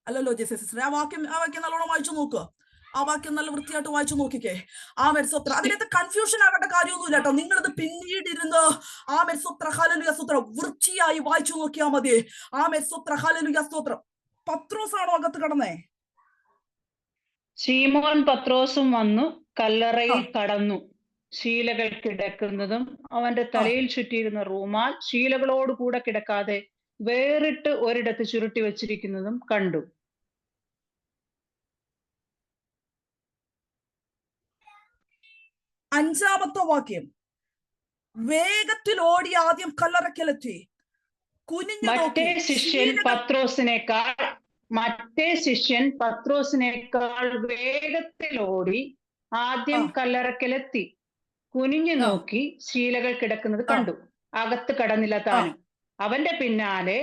അല്ലല്ലോ ജെസി സിസ്റ്റർ. ആ വാക്യം നല്ലോണം വായിച്ചു നോക്കുക. ആ വാക്യം നല്ല വൃത്തിയായിട്ട് വായിച്ചു നോക്കിക്കേ. സൂത്ര അതിനകത്ത് കൺഫ്യൂഷൻ ആകേണ്ട കാര്യമൊന്നുമില്ല കേട്ടോ. നിങ്ങളിത് പിന്നീട് ഇരുന്ന് സൂത്ര ഹല്ലേലൂയ സ്തോത്രം വൃത്തിയായി വായിച്ചു നോക്കിയാൽ മതി. സൂത്ര ഹല്ലേലൂയ സ്തോത്രം. പത്രോസ് ആണോ അകത്ത് കടന്നേ?
ശീമോൻ പത്രോസും വന്നു കല്ലറയിൽ കടന്നു. ശീലകൾ കിടക്കുന്നതും അവന്റെ തലയിൽ ചുറ്റിയിരുന്ന റൂമാൽ ശീലകളോട് കൂടെ കിടക്കാതെ വേറിട്ട് ഒരിടത്ത് ചുരുട്ടി വച്ചിരിക്കുന്നതും കണ്ടു.
അഞ്ചാമത്തെ വാക്യം. വേഗത്തിൽ ഓടി ആദ്യം കല്ലറയ്ക്കലെത്തി.
മറ്റേ ശിഷ്യൻ പത്രോസിനേക്കാൾ വേഗത്തിൽ ഓടി ആദ്യം കല്ലറയ്ക്കലെത്തി. കുനിഞ്ഞു നോക്കി ശീലകൾ കിടക്കുന്നത് കണ്ടു. അകത്ത് കടന്നില്ല താനും. അവന്റെ പിന്നാലെ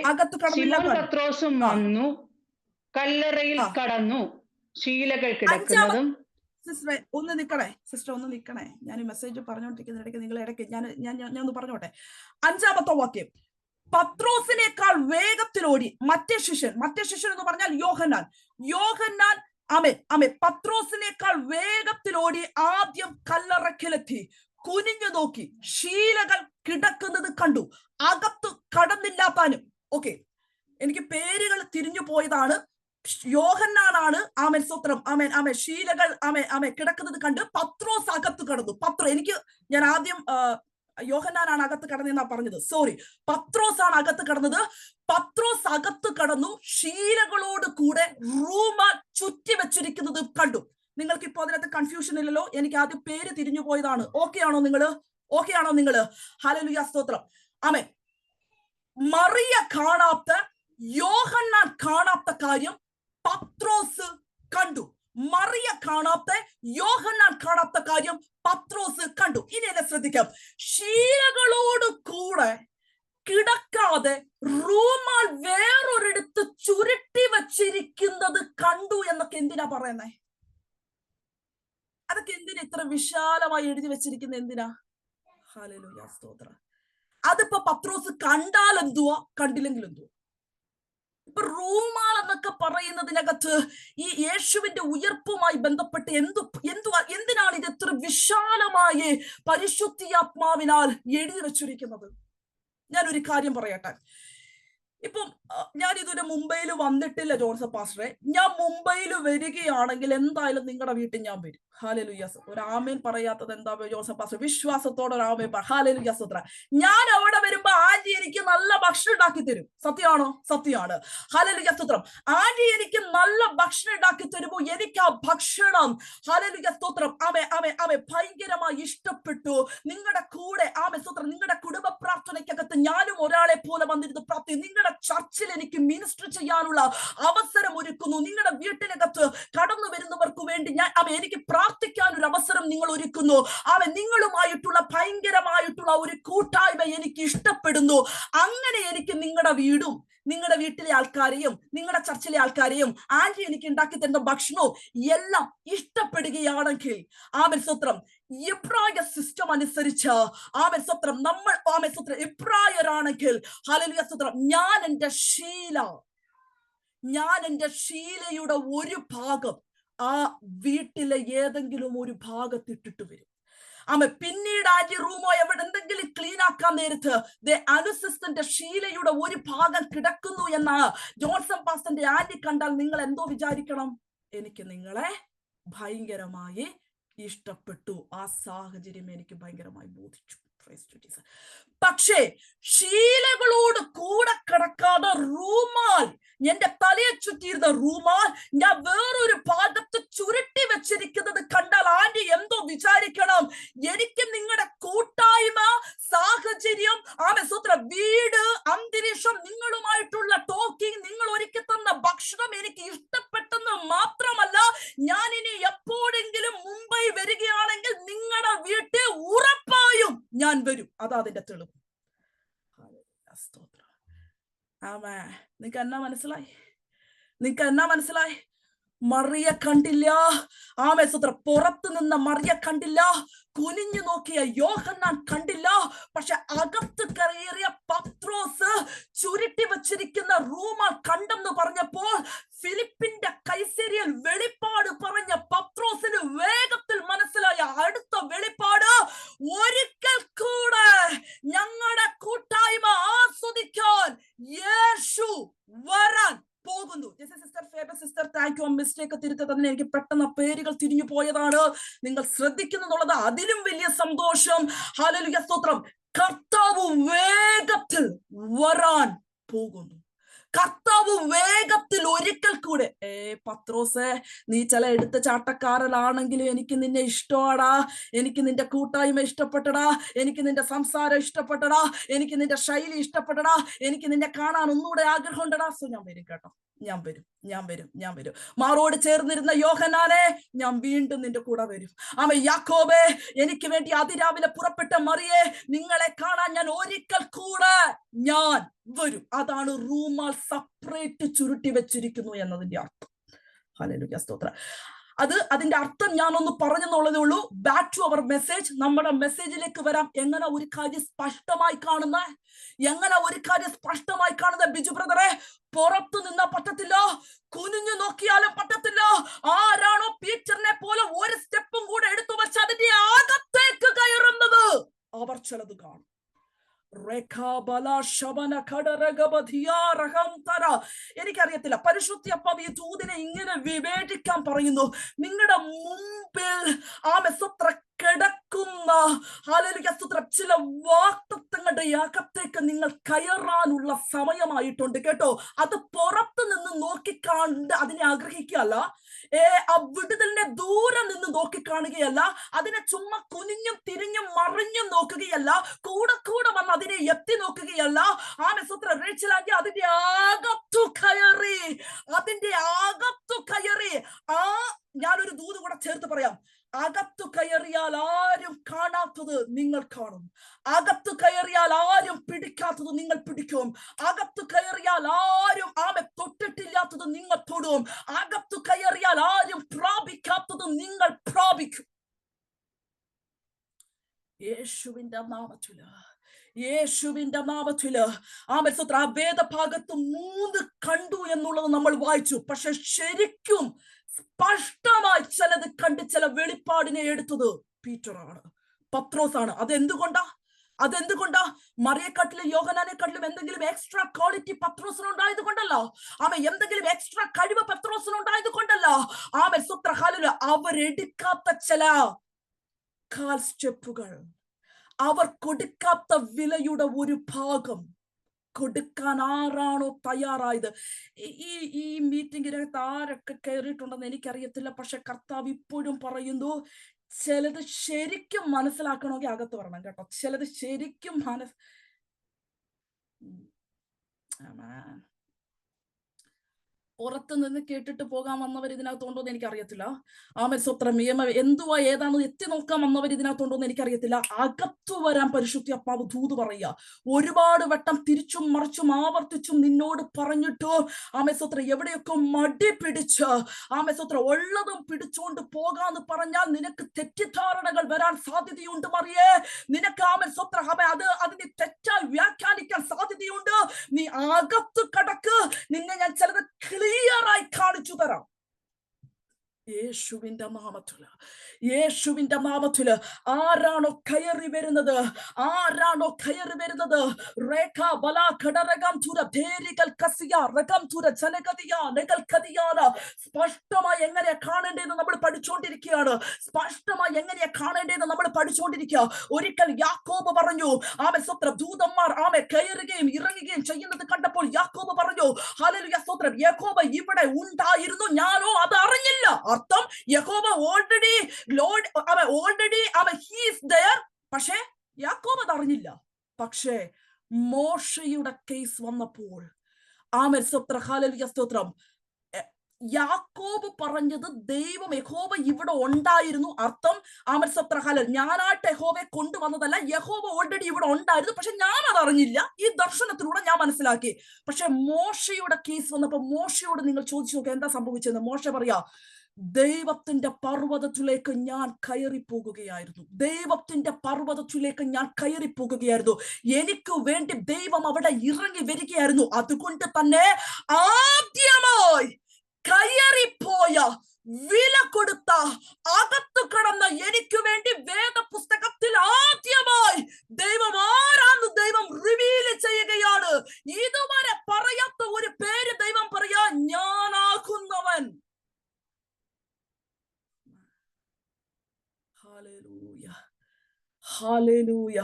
ശിമോൻ പത്രോസും വന്നു കല്ലറയിൽ കടന്നു. ശീലകൾ കിടക്കുന്നതും.
സിസ്റ്ററെ ഒന്ന് നിക്കണേ. ഞാൻ ഈ മെസ്സേജ് പറഞ്ഞോണ്ടിരിക്കുന്ന ഇടയ്ക്ക് നിങ്ങൾ ഇടയ്ക്ക് ഞാൻ ഒന്ന് പറഞ്ഞോട്ടെ. അഞ്ചാമത്തെ വാക്യം. പത്രോസിനേക്കാൾ വേഗത്തിലോടി മറ്റേ ശിഷ്യൻ എന്ന് പറഞ്ഞാൽ യോഹന്നാൻ പത്രോസിനേക്കാൾ വേഗത്തിലോടി ആദ്യം കല്ലറയ്ക്കലെത്തി. കുനിഞ്ഞു നോക്കി ശീലകൾ കിടക്കുന്നത് കണ്ടു. അകത്ത് കടന്നില്ലാത്താനും. ഓക്കെ, എനിക്ക് പേരുകൾ തിരിഞ്ഞു പോയതാണ്. യോഹന്നാനാണ് സ്തോത്രം ശീലകൾ കിടക്കുന്നത് കണ്ട് പത്രോസ് അകത്ത് കടന്നു. ഞാൻ ആദ്യം യോഹന്നാനാണ് അകത്ത് കടന്നെന്നാ പറഞ്ഞത്. സോറി, പത്രോസ് ആണ് അകത്ത് കടന്നത്. പത്രോസ് അകത്ത് കടന്നു. ശീലകളോട് കൂടെ റൂമാൽ ചുറ്റി വെച്ചിരിക്കുന്നത് കണ്ടു. നിങ്ങൾക്ക് ഇപ്പോ അതിനകത്ത് കൺഫ്യൂഷൻ ഇല്ലല്ലോ. എനിക്ക് ആദ്യം പേര് തിരിഞ്ഞു പോയതാണ്. ഓക്കെ ആണോ നിങ്ങള്? ഹല്ലേലൂയ സ്തോത്രം. മറിയ കാണാത്ത, യോഹന്നാൻ കാണാത്ത കാര്യം പത്രോസ് കണ്ടു. മറിയ കാണാത്ത, യോഹന്നാൻ കാണാത്ത കാര്യം പത്രോസ് കണ്ടു. ഇനി എന്നെ ശ്രദ്ധിക്കാം. ശീലകളോട് കൂടെ കിടക്കാതെ റൂമാൽ വേറൊരിടത്ത് ചുരുട്ടി വച്ചിരിക്കുന്നത് കണ്ടു എന്നൊക്കെ എന്തിനാ പറയുന്നേ? അതൊക്കെ എന്തിനാ ഇത്ര വിശാലമായി എഴുതി വെച്ചിരിക്കുന്നത്? എന്തിനാ? ഹല്ലേലൂയ സ്തോത്രം. അതിപ്പോ പത്രോസ് കണ്ടാൽ എന്തുവാ, കണ്ടില്ലെങ്കിൽ എന്തുവാ? ഇപ്പൊ റൂമാൽ എന്നൊക്കെ പറയുന്നതിനകത്ത് ഈ യേശുവിന്റെ ഉയർപ്പുമായി ബന്ധപ്പെട്ട് എന്തിനാണ് ഇത് ഇത്ര വിശാലമായി പരിശുദ്ധാത്മാവിനാൽ എഴുതി വെച്ചിരിക്കുന്നത്? ഞാനൊരു കാര്യം പറയട്ടെ. ഇപ്പം ഞാൻ ഇതുവരെ മുംബൈയിൽ വന്നിട്ടില്ല ജോൺസൺ പാസ്റ്ററെ. ഞാൻ മുംബൈയിൽ വരികയാണെങ്കിൽ എന്തായാലും നിങ്ങളുടെ വീട്ടിൽ ഞാൻ വരും. ഹല്ലേലൂയ. ഒരു ആമേൻ പറയാത്തത് എന്താ ജോൺസൺ പാസ്റ്റർ? വിശ്വാസത്തോടെ ഒരു ആമേൻ പറ. ഹല്ലേലൂയ. ഞാൻ അവിടെ വരുമ്പോ ആന്റി എനിക്ക് നല്ല ഭക്ഷണം ഉണ്ടാക്കി തരും. സത്യമാണോ? സത്യമാണ്. ഹല്ലേലൂയ. സ്തോത്രം. ആന്റി എനിക്ക് നല്ല ഭക്ഷണം ഉണ്ടാക്കി തരുമ്പോ എനിക്ക് ആ ഭക്ഷണം ഹല്ലേലൂയ സ്തോത്രം ആമേ ഭയങ്കരമായി ഇഷ്ടപ്പെട്ടു. നിങ്ങളുടെ കൂടെ ആമേ സ്തോത്രം നിങ്ങളുടെ കുടുംബ പ്രാർത്ഥനയ്ക്കകത്ത് ഞാനും ഒരാളെ പോലെ വന്നിരുന്ന് പ്രാർത്ഥിക്കും. നിങ്ങളുടെ ചർച്ചിൽ എനിക്ക് മിനിസ്റ്റർ ചെയ്യാനുള്ള അവസരം ഒരുക്കുന്നു. നിങ്ങളുടെ വീട്ടിനകത്ത് കടന്നു വരുന്നവർക്ക് വേണ്ടി എനിക്ക് പ്രാർത്ഥിക്കാൻ ഒരു അവസരം നിങ്ങൾ ഒരുക്കുന്നു. നിങ്ങളുമായിട്ടുള്ള ഭയങ്കരമായിട്ടുള്ള ഒരു കൂട്ടായ്മ എനിക്ക് ഇഷ്ടപ്പെടുന്നു. അങ്ങനെ എനിക്ക് നിങ്ങളുടെ വീടും നിങ്ങളുടെ വീട്ടിലെ ആൾക്കാരെയും നിങ്ങളുടെ ചർച്ചിലെ ആൾക്കാരെയും ആന്റി എനിക്ക് ഉണ്ടാക്കി തരുന്ന ഭക്ഷണവും എല്ലാം ഇഷ്ടപ്പെടുകയാണെങ്കിൽ ആമേൻ സ്തോത്രം എബ്രായ സിസ്റ്റം അനുസരിച്ച് ആമേൻ സ്തോത്രം നമ്മൾ ആമേൻ സ്തോത്രം എബ്രായരാണെങ്കിൽ ഹല്ലേലൂയ സ്തോത്രം ഞാൻ എന്റെ ശീലയുടെ ഒരു ഭാഗം ആ വീട്ടിലെ ഏതെങ്കിലും ഒരു ഭാഗത്തിട്ടിട്ട് വരും. പിന്നീട് ആന്റി റൂമോ എവിടെ എന്തെങ്കിലും ക്ലീൻ ആക്കാൻ നേരത്ത് അനുസിസ്റ്റന്റ് ഷീലയുടെ ഒരു ഭാഗം കിടക്കുന്നു എന്ന് ജോൺസൺ പാസ്റ്ററിന്റെ ആന്റി കണ്ടാൽ നിങ്ങൾ എന്തോ വിചാരിക്കണം? എനിക്ക് നിങ്ങളെ ഭയങ്കരമായി ഇഷ്ടപ്പെട്ടു. ആ സാഹചര്യം എനിക്ക് ഭയങ്കരമായി ബോധിച്ചു. പക്ഷേ ശീലകളോട് കൂടെ കിടക്കാതെ റൂമാൽ എന്റെ തലയെ ചുറ്റിയിരുന്ന റൂമാൽ ഞാൻ വേറൊരു ഭാഗത്ത് ചുരുട്ടി വെച്ചിരിക്കുന്നത് കണ്ടാൽ ആന്റി എന്തോ വിചാരിക്കണം? എനിക്ക് നിങ്ങളുടെ കൂട്ടായ്മ സാഹചര്യം വീട് അന്തരീക്ഷം നിങ്ങളുമായിട്ടുള്ള ടോക്കിംഗ് നിങ്ങൾ ഒരുക്കി തന്ന ഭക്ഷണം എനിക്ക് ഇഷ്ടപ്പെട്ടെന്ന് മാത്രമല്ല ഞാൻ ഇനി എപ്പോഴെങ്കിലും മുംബൈ വരികയാണെങ്കിൽ നിങ്ങളുടെ വീട്ടിൽ ഉറപ്പായും ഞാൻ വരും. അതാ അതിന്റെ തെളിവ്. നിനക്ക് എന്നാ മനസ്സിലായി? മറിയ കണ്ടില്ല. സ്തോത്രം പുറത്തു നിന്ന മറിയ കണ്ടില്ല. കുനിഞ്ഞു നോക്കിയ യോഹന്നാൻ കണ്ടില്ല. പക്ഷെ അകത്ത് കയറിയ പത്രോസ് ചുരുട്ടി വച്ചിരിക്കുന്ന റൂമ കണ്ടെന്ന് പറഞ്ഞപ്പോൾ ഫിലിപ്പിന്റെ കൈസരിയിൽ വെളിപ്പാട് പറഞ്ഞ പത്രോസിന് വേഗത്തിൽ മനസ്സിലായ അടുത്ത വെളിപ്പാട് ഒരിക്കൽ കൂടെ ഞങ്ങളുടെ കൂട്ടായ്മ ആസ്വദിക്കാൻ യേശു വരാൻ പോകുന്നു. Sister thank you. മിസ്റ്റേക്ക് തിരുത്തതിന് എനിക്ക് പെട്ടെന്ന് പേരുകൾ തിരിഞ്ഞു പോയതാണ്. നിങ്ങൾ ശ്രദ്ധിക്കുന്നുള്ളത് അതിലും വലിയ സന്തോഷം. ഹല്ലേലൂയ സ്തോത്രം. കർത്താവ് വേഗത്തിൽ വരാൻ പോകുന്നു. കർത്താവ് വേഗത്തിൽ ഒരിക്കൽ കൂടെ പത്രോസേ നീ ചില എടുത്ത ചാട്ടക്കാരനാണെങ്കിലും എനിക്ക് നിന്നെ ഇഷ്ടമാടാ. എനിക്ക് നിന്റെ കൂട്ടായ്മ ഇഷ്ടപ്പെട്ടടാ. എനിക്ക് നിന്റെ സംസാരം ഇഷ്ടപ്പെട്ടടാ. എനിക്ക് നിന്റെ ശൈലി ഇഷ്ടപ്പെട്ടടാ. എനിക്ക് നിന്നെ കാണാൻ ഒന്നുകൂടെ ആഗ്രഹം ഉണ്ടടാ. സോ ഞാൻ വരും കേട്ടോ. ഞാൻ വരും. മാറോട് ചേർന്നിരുന്ന യോഹന്നാനെ ഞാൻ വീണ്ടും നിന്റെ കൂടെ വരും. യാക്കോബേ എനിക്ക് വേണ്ടി അതിരാവിലെ പുറപ്പെട്ട മറിയെ നിങ്ങളെ കാണാൻ ഞാൻ ഒരിക്കൽ കൂടെ ഞാൻ വരും. അതാണ് റൂമാൽ സെപ്പറേറ്റ് ചുരുട്ടി വെച്ചിരിക്കുന്നു എന്നതിന്റെ അർത്ഥം. ഹല്ലേലൂയ സ്തോത്രം. അതിന്റെ അർത്ഥം ഞാനൊന്ന് പറഞ്ഞെന്നുള്ളതേ ഉള്ളൂ. Back to our message. നമ്മുടെ മെസ്സേജിലേക്ക് വരാം. എങ്ങനെ ഒരു കാര്യം സ്പഷ്ടമായി കാണുന്ന ബിജു ബ്രദറെ? പുറത്തു നിന്നാ പറ്റത്തില്ല, കുനിഞ്ഞു നോക്കിയാലും പറ്റത്തില്ല. ആരാണോ പീറ്ററിനെ പോലെ ഒരു സ്റ്റെപ്പും കൂടെ എടുത്തു വെച്ച് അതിന്റെ അകത്തേക്ക് കയറുന്നത് അവർ ചിലത് കാണും. എനിക്കറിയത്തില്ല. പരിശുദ്ധ ഈ ദൂതിനെ ഇങ്ങനെ വിവേചിക്കാൻ പറയുന്നു. നിങ്ങളുടെ മുമ്പിൽ കിടക്കുന്ന ചില വാക്തത്വങ്ങളുടെ അകത്തേക്ക് നിങ്ങൾ കയറാനുള്ള സമയമായിട്ടുണ്ട് കേട്ടോ. അത് പുറത്ത് നിന്ന് നോക്കിക്കാണ്ട് അതിനെ ആഗ്രഹിക്കുകയല്ല. ആ വിടുതലിനെ ദൂരെ നിന്ന് നോക്കിക്കാണുകയല്ല. അതിനെ ചുമ്മാ കുനിഞ്ഞും തിരിഞ്ഞും മറിഞ്ഞും നോക്കുകയല്ല. കൂടെ വന്ന് അതിനെ എത്തി നോക്കുകയല്ല. റേച്ചലാക്കി അതിന്റെ അകത്തു കയറി ഞാനൊരു ദൂത് കൂടെ ചേർത്ത് പറയാം. അകത്തു കയറിയാൽ ആരും കാണാത്തത് നിങ്ങൾ കാണും. അകത്തു കയറിയാൽ ആരും പിടിക്കാത്തത് നിങ്ങൾ പിടിക്കും. അകത്തു കയറിയാൽ ആരും തൊട്ടിട്ടില്ലാത്തത് നിങ്ങൾ തൊടും. അകത്തു കയറിയാൽ ആരും പ്രാപിക്കാത്തത് നിങ്ങൾ പ്രാപിക്കും. യേശുവിന്റെ നാമത്തില് ആ വേദഭാഗത്ത് 3 കണ്ടു എന്നുള്ളത് നമ്മൾ വായിച്ചു. പക്ഷെ ശരിക്കും സ്പഷ്ടമായി ചിലത് കണ്ട് ചില വെളിപ്പാടിനെ എടുത്തത് പീറ്ററാണ്, പത്രോസാണ്. അതെന്തുകൊണ്ടാ? അതെന്തുകൊണ്ടാ? മറിയക്കാട്ടിലും യോഹന്നാനെക്കാട്ടിലും എന്തെങ്കിലും എക്സ്ട്രാ ക്വാളിറ്റി പത്രോസിനുണ്ടായത് കൊണ്ടല്ലോ. എന്തെങ്കിലും എക്സ്ട്രാ കഴിവ് പത്രോസിനുണ്ടായത് കൊണ്ടല്ലോ. സുത്രഹാലില് അവരെടുക്കാത്ത ചില കാൽ സ്റ്റെപ്പുകൾ, അവർ കൊടുക്കാത്ത വിലയുടെ ഒരു ഭാഗം കൊടുക്കാൻ ആരാണോ തയ്യാറായത്. ഈ മീറ്റിംഗിനകത്ത് ആരൊക്കെ കയറിയിട്ടുണ്ടെന്ന് എനിക്കറിയത്തില്ല. പക്ഷെ കർത്താവ് ഇപ്പോഴും പറയുന്നു, ചിലത് ശരിക്കും മനസ്സിലാക്കണമെങ്കിൽ അകത്ത് വരണം കേട്ടോ. ചിലത് ശരിക്കും പുറത്ത് നിന്ന് കേട്ടിട്ട് പോകാൻ വന്നവർ ഇതിനകത്തുണ്ടോന്ന് എനിക്കറിയത്തില്ല. സ്വത്രം എന്തുവാ ഏതാണെന്ന് എത്തി നോക്കാൻ വന്നവർ ഇതിനകത്തുണ്ടോന്ന് എനിക്കറിയത്തില്ല. അകത്തു വരാൻ പരിശുദ്ധാത്മാവ് ദൂത് പറയുക. ഒരുപാട് വട്ടം തിരിച്ചും മറിച്ചും ആവർത്തിച്ചും നിന്നോട് പറഞ്ഞിട്ട് സ്വത്രം എവിടെയൊക്കെ മടി പിടിച്ച് സ്വത്രം ഉള്ളതും പിടിച്ചുകൊണ്ട് പോകാന്ന് പറഞ്ഞാൽ നിനക്ക് തെറ്റിദ്ധാരണകൾ വരാൻ സാധ്യതയുണ്ട് മറിയേ. നിനക്ക് സ്വത്രം അതിനെ തെറ്റായി വ്യാഖ്യാനിക്കാൻ സാധ്യതയുണ്ട്. നീ അകത്ത് കടക്ക്. നിന്നെ ഞാൻ ചിലത് ക്ലിയറായി കാണിച്ചു തരാം. യേശുവിന്റെ നാമത്തില്, യേശുവിന്റെ നാമത്തില് ആരാണോ കയറി വരുന്നത്, ആരാണോ കയറി വരുന്നത്, സ്പഷ്ടമായി എങ്ങനെയാ കാണേണ്ടതെന്ന് നമ്മൾ പഠിച്ചുകൊണ്ടിരിക്കുകയാണ്. സ്പഷ്ടമായി എങ്ങനെയാ കാണേണ്ടതെന്ന് നമ്മൾ പഠിച്ചുകൊണ്ടിരിക്കുക. ഒരിക്കൽ യാക്കോബ് പറഞ്ഞു, സ്വത്രം ദൂതന്മാർ കയറുകയും ഇറങ്ങുകയും ചെയ്യുന്നത് കണ്ടപ്പോൾ യാക്കോബ് പറഞ്ഞു, ഹല്ലേലൂയ സ്തോത്രം, യാക്കോബ് ഇവിടെ ഉണ്ടായിരുന്നു, ഞാനോ അത് അറിഞ്ഞില്ല. അർത്ഥം, യഹോവ ഓൾറെഡി ഹീസ് ദയർ. പക്ഷേ യാക്കോബ് അത് അറിഞ്ഞില്ല. പക്ഷേ മോശയുടെ കേസ് വന്നപ്പോൾ ഹല്ലേലൂയ സ്തോത്രം, യാക്കോബ് പറഞ്ഞത് ദൈവം യഹോവ ഇവിടെ ഉണ്ടായിരുന്നു. അർത്ഥം ഞാനായിട്ട് യഹോവയെ കൊണ്ടുവന്നതല്ല, യഹോവ ഓൾറെഡി ഇവിടെ ഉണ്ടായിരുന്നു. പക്ഷെ ഞാൻ അത് അറിഞ്ഞില്ല. ഈ ദർശനത്തിലൂടെ ഞാൻ മനസ്സിലാക്കി. പക്ഷെ മോശയുടെ കേസ് വന്നപ്പോ മോശയോട് നിങ്ങൾ ചോദിച്ചു നോക്കുക എന്താ സംഭവിച്ചത്. മോശ പറയാ, ദൈവത്തിന്റെ പർവ്വതത്തിലേക്ക് ഞാൻ കയറിപ്പോകുകയായിരുന്നു. ദൈവത്തിന്റെ പർവ്വതത്തിലേക്ക് ഞാൻ കയറിപ്പോകുകയായിരുന്നു. എനിക്ക് വേണ്ടി ദൈവം അവിടെ ഇറങ്ങി വരികയായിരുന്നു. അതുകൊണ്ട് തന്നെ ആദ്യമായി കയറിപ്പോയ, വില കൊടുത്ത, അകത്തു കടന്ന എനിക്ക് വേണ്ടി വേദപുസ്തകത്തിൽ ആദ്യമായി ദൈവം ആരാന്ന് ദൈവം റിവീൽ ചെയ്യുകയാണ്. ഇതുവരെ പറയാത്ത ഒരു പേര് ദൈവം പറയാ, ഞാനാകുന്നവൻ. Hallelujah, hallelujah.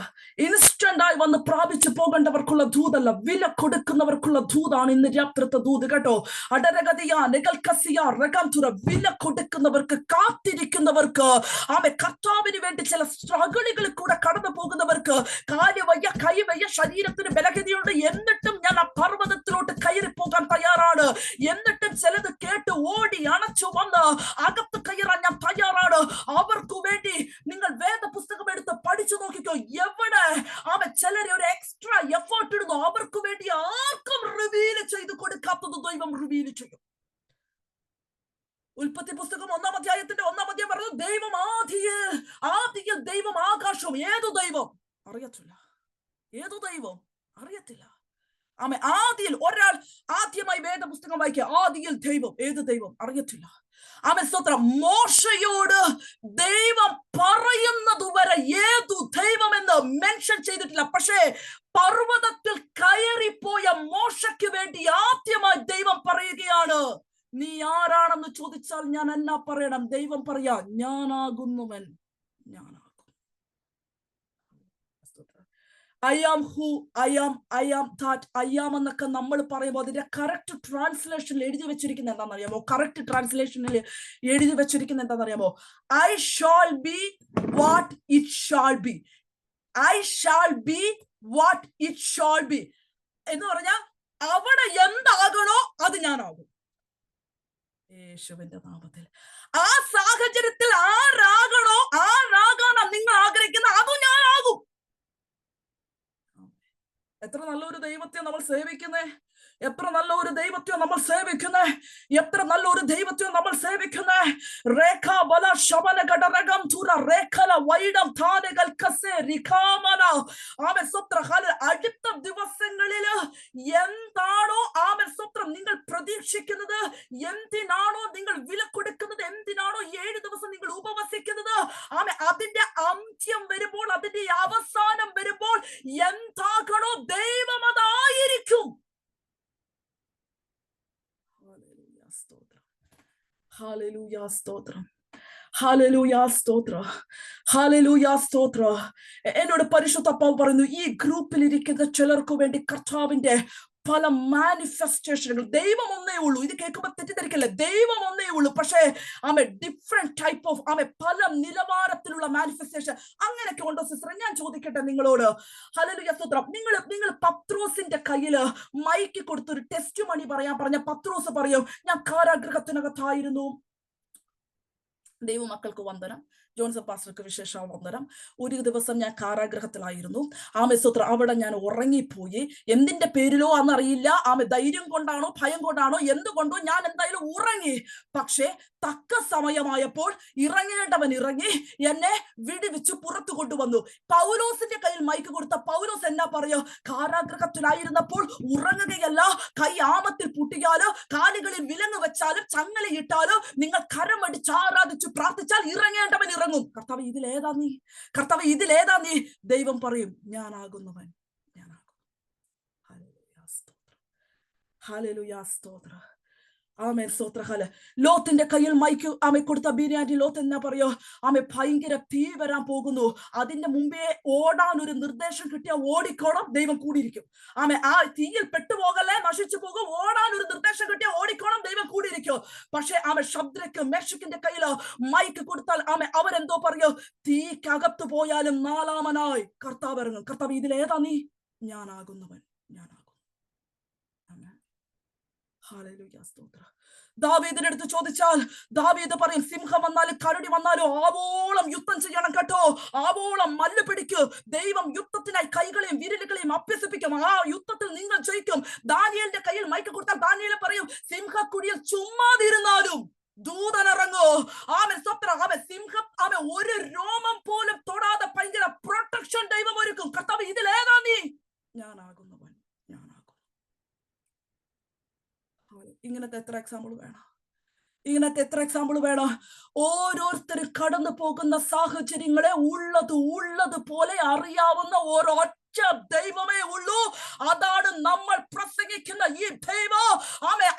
ഇൻസ്റ്റന്റ് ആയി വന്ന് പ്രാപിച്ചു പോകേണ്ടവർക്കുള്ള ദൂതല്ല, വില കൊടുക്കുന്നവർക്കുള്ള ദൂതാണ് ഇന്ന് രാത്രിത്തെ ദൂത് കേട്ടോ. വില കൊടുക്കുന്നവർക്ക്, കാത്തിരിക്കുന്നവർക്ക്, കർത്താവിന് വേണ്ടി ചില സ്ട്രഗിളുകളിൽ കൂടെ കടന്നു പോകുന്നവർക്ക്, കാലുവയ്യ കൈവയ്യ ശരീരത്തിന് ബലഹീനതയുണ്ട്, എന്നിട്ടും ഞാൻ ആ പർവ്വതത്തിലോട്ട് കയറി പോകാൻ തയ്യാറാണ്. എന്നിട്ടും ചിലത് കേട്ട് ഓടി അണച്ചു വന്ന് അകത്ത് കയറാൻ ഞാൻ തയ്യാറാണ്. അവർക്ക് വേണ്ടി നിങ്ങൾ വേദപുസ്തകം എടുത്ത് പഠിച്ചു നോക്കിക്കോ. എവിടെ ചിലരെ ഒരു എക്സ്ട്രാ എഫേർട്ട് ഇടുന്നു, അവർക്ക് വേണ്ടി ആർക്കും റിവീൽ ചെയ്ത് കൊടുക്കാത്തത് ദൈവം റിവീൽ ചെയ്യും. ഉൽപ്പത്തി പുസ്തകം 1-ാം അധ്യായത്തിന്റെ 1-ാം അധ്യായം പറഞ്ഞു, ദൈവം ആദിയിൽ ദൈവം ആകാശവും. ഏതു ദൈവം അറിയത്തില്ല, ഏതു ദൈവം അറിയത്തില്ല. ആദിയിൽ ഒരാൾ ആദ്യമായി വേദപുസ്തകം വായിക്കുക, ആദിയിൽ ദൈവം. ഏത് ദൈവം അറിയത്തില്ല. സ്തോത്രം, മോശയോട് ദൈവം പറയുന്നത് വരെ ഏതു ദൈവം എന്ന് മെൻഷൻ ചെയ്തിട്ടില്ല. പക്ഷേ പർവ്വതത്തിൽ കയറിപ്പോയ മോശയ്ക്ക് വേണ്ടി ആദ്യമായി ദൈവം പറയുകയാണ്, നീ ആരാണെന്ന് ചോദിച്ചാൽ ഞാൻ എന്നാ പറയണം? ദൈവം പറയാ, ഞാനാകുന്നവൻ, ഞാനാകും. I am who I am that I am എന്നൊക്കെ നമ്മൾ പറയുമ്പോൾ അതിന്റെ കറക്റ്റ് ട്രാൻസ്ലേഷനിൽ എഴുതി വെച്ചിരിക്കുന്നത് എന്താണെന്നറിയാമോ? കറക്റ്റ് ട്രാൻസ്ലേഷനിൽ എഴുതി വെച്ചിരിക്കുന്നത് എന്താണെന്നറിയാമോ? I shall be what it shall be. I shall be what it shall be എന്ന് പറഞ്ഞാൽ അവിടെ എന്താകണോ അത് ഞാനാകും. യേശുവിന്റെ നാമത്തിൽ ആ സാഹചര്യത്തിൽ ആരാകാനാ നിങ്ങൾ ആഗ്രഹിക്കുന്ന അതും ഞാനാകും. എത്ര നല്ലൊരു ദൈവത്തെ നമ്മൾ സേവിക്കുന്നേ, എത്ര നല്ലൊരു ദൈവത്തെ നമ്മൾ സേവിക്കുന്നേ, എത്ര നല്ലൊരു ദൈവത്തെ നമ്മൾ സേവിക്കുന്നേ. രേഖ ബല ശബന ഘടരകം തുര രേഖല വൈഡം താനകൾ കസേ റിഖാമന. അടുത്ത ദിവസങ്ങളിൽ എന്താണോ സ്വത്രം നിങ്ങൾ പ്രതീക്ഷിക്കുന്നത്, എന്തിനാണോ നിങ്ങൾ വില കൊടുക്കുന്നത്, എന്തിനാണോ 7 ദിവസം നിങ്ങൾ ഉപവസിക്കുന്നത്, അതിന്റെ അന്ത്യം വരുമ്പോൾ, അതിന്റെ അവസാനം വരുമ്പോൾ ഹല്ലേലൂയ സ്തോത്രം. ഹല്ലേലൂയ സ്തോത്രം. ഹല്ലേലൂയ സ്തോത്രം. എന്നോട് പരിശുദ്ധാത്മാവ് പറയുന്നു, ഈ ഗ്രൂപ്പിൽ ഇരിക്കുന്ന ചിലർക്ക് വേണ്ടി കർത്താവിന്റെ പല മാനിഫെസ്റ്റേഷനുകൾ. ദൈവം ഒന്നേ ഉള്ളൂ. ഇത് കേൾക്കുമ്പോൾ തെറ്റിദ്ധരിക്കല്ലേ, ദൈവം ഒന്നേ ഉള്ളൂ. പക്ഷേ ഡിഫറെന്റ് ടൈപ്പ് ഓഫ് പല നിലവാരത്തിലുള്ള മാനിഫെസ്റ്റേഷൻ അങ്ങനെയൊക്കെ ഉണ്ടോ സിസ്റ്റർ? ഞാൻ ചോദിക്കട്ടെ നിങ്ങളോട്. ഹല്ലേലൂയ സ്തോത്രം. നിങ്ങൾ പത്രോസിന്റെ കയ്യില് മൈക്ക് കൊടുത്തൊരു ടെസ്റ്റ് മണി പറയാൻ പറഞ്ഞ പത്രോസ് പറയും, ഞാൻ കാരാഗൃഹത്തിനകത്തായിരുന്നു. ദൈവമക്കൾക്ക് വന്ദനം. ജോൺസൺ പാസ്റ്റർക്ക് വിശേഷ വന്ദനം. ഒരു ദിവസം ഞാൻ കാരാഗ്രഹത്തിലായിരുന്നു. സ്തോത്രം. അവിടെ ഞാൻ ഉറങ്ങിപ്പോയി. എന്തിന്റെ പേരിലോ എന്നറിയില്ല. ധൈര്യം കൊണ്ടാണോ ഭയം കൊണ്ടാണോ എന്തുകൊണ്ടോ ഞാൻ എന്തായാലും ഉറങ്ങി. പക്ഷേ തക്ക സമയമായപ്പോൾ ഇറങ്ങേണ്ടവൻ ഇറങ്ങി എന്നെ വിടുവിച്ചു പുറത്തു കൊണ്ടുവന്നു. പൗലോസിന്റെ കയ്യിൽ മൈക്ക് കൊടുത്ത പൗലോസ് എന്നാ പറയോ, കാരാഗ്രഹത്തിലായിരുന്നപ്പോൾ ഉറങ്ങുകയല്ല, കൈ ആമത്തിൽ പൂട്ടിയാലോ കാലുകളിൽ വിലങ്ങ് വെച്ചാലും ചങ്ങലയിട്ടാലോ നിങ്ങൾ കരമടിച്ച് ആരാധിച്ചു പ്രാർത്ഥിച്ചാൽ ഇറങ്ങേണ്ടവൻ ഇറങ്ങും. കർത്താവ് ഇതിലേതാ നീ? കർത്താവ് ഇതിലേതാ നീ? ദൈവം പറയും, ഞാനാകുന്നവൻ ഞാനാകും. ഹല്ലേലൂയ സ്തോത്രം. ഹല്ലേലൂയ സ്തോത്രം. ആമേൻ സ്തോത്ര. ലോത്തിന്റെ കയ്യിൽ മൈക്ക് കൊടുത്ത ബിരിയാണി ലോത്ത് എന്നാ പറയോ, ഭയങ്കര തീ വരാൻ പോകുന്നു, അതിന്റെ മുമ്പേ ഓടാൻ ഒരു നിർദ്ദേശം കിട്ടിയ ഓടിക്കോണം, ദൈവം കൂടിയിരിക്കും. ആ തീയിൽ പെട്ടുപോകല്ലേ, നശിച്ചു പോകും. ഓടാൻ ഒരു നിർദ്ദേശം കിട്ടിയ ഓടിക്കോണം, ദൈവം കൂടിയിരിക്കും. പക്ഷെ ശദ്രക്ക് മേശക്കിന്റെ കയ്യിൽ മൈക്ക് കൊടുത്താൽ അവരെന്തോ പറയോ, തീക്കകത്ത് പോയാലും നാലാമനായി കർത്താവ് ഇറങ്ങും. കർത്താവ് ഇതിലേതാ നീ? ഞാനാകുന്നവൻ ഞാനാകും. ഹല്ലേലൂയ സ്തോത്രം. ദാവീദിന്റെ അടുത്ത് ചോദിച്ചാൽ ദാവീദ് പറയും, സിംഹം വന്നാലും കരടി വന്നാലും ആവോളം യുദ്ധം ചെയ്യണം കേട്ടോ, ആവോളം മല്ല് പിടിക്കൂ. ദൈവം യുദ്ധത്തിനായി കൈകളെയും വിരലുകളെയും അഭ്യസിപ്പിക്കും. ആ യുദ്ധത്തിൽ നിങ്ങൾ ജയിക്കും. ദാനിയേലിന്റെ കയ്യിൽ മൈക്ക് കൊടുത്താൽ ദാനിയേൽ പറയും, സിംഹക്കുടിയിൽ ചുമ്മാതിരുന്നാലും ദൂതനിറങ്ങോ. സിംഹം ഒരു രോമം പോലും തൊടാതെ ഭയങ്കര പ്രൊട്ടക്ഷൻ ദൈവം ഒരുക്കും. കർത്താവ് ഇതിലേതാ നീ? ഞാനാകുന്നവൻ ഞാനാകും. ഇങ്ങനത്തെ എത്ര എക്സാമ്പിൾ വേണം? ഇങ്ങനത്തെ എത്ര എക്സാമ്പിൾ വേണം? ഓരോരുത്തരും കടന്നു പോകുന്ന സാഹചര്യങ്ങളെ ഉള്ളത് പോലെ അറിയാവുന്ന ഒരൊറ്റ ദൈവമേ ഉള്ളൂ. അതാണ് നമ്മൾ പ്രസംഗിക്കുന്ന ഈ ദൈവം.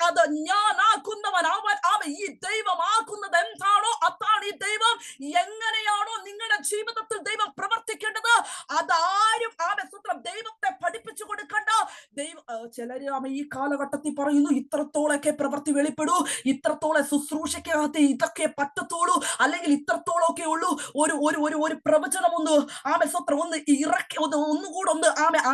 അത് ഞാനാക്കുന്നവൻ. ഈ ദൈവം ആക്കുന്നത് എന്താണോ അതാണ് ഈ ദൈവം. എങ്ങനെയാണോ നിങ്ങളുടെ ജീവിതത്തിൽ ദൈവം പ്രവർത്തിക്കേണ്ടത് അതാരും ദൈവത്തെ പഠിപ്പിച്ചു കൊടുക്കണ്ട. ചിലര് ഈ കാലഘട്ടത്തിൽ പറയുന്നു, ഇത്രത്തോളൊക്കെ പ്രവൃത്തി വെളിപ്പെടൂ, ഇത്രത്തോളം ശുശ്രൂഷയ്ക്കകത്ത് ഇതൊക്കെ പറ്റത്തോളൂ, അല്ലെങ്കിൽ ഇത്രത്തോളമൊക്കെ ഉള്ളൂ. ഒരു പ്രവചനം ഒന്ന് ഒന്ന് ഇറക്കി ഒന്നുകൂടെ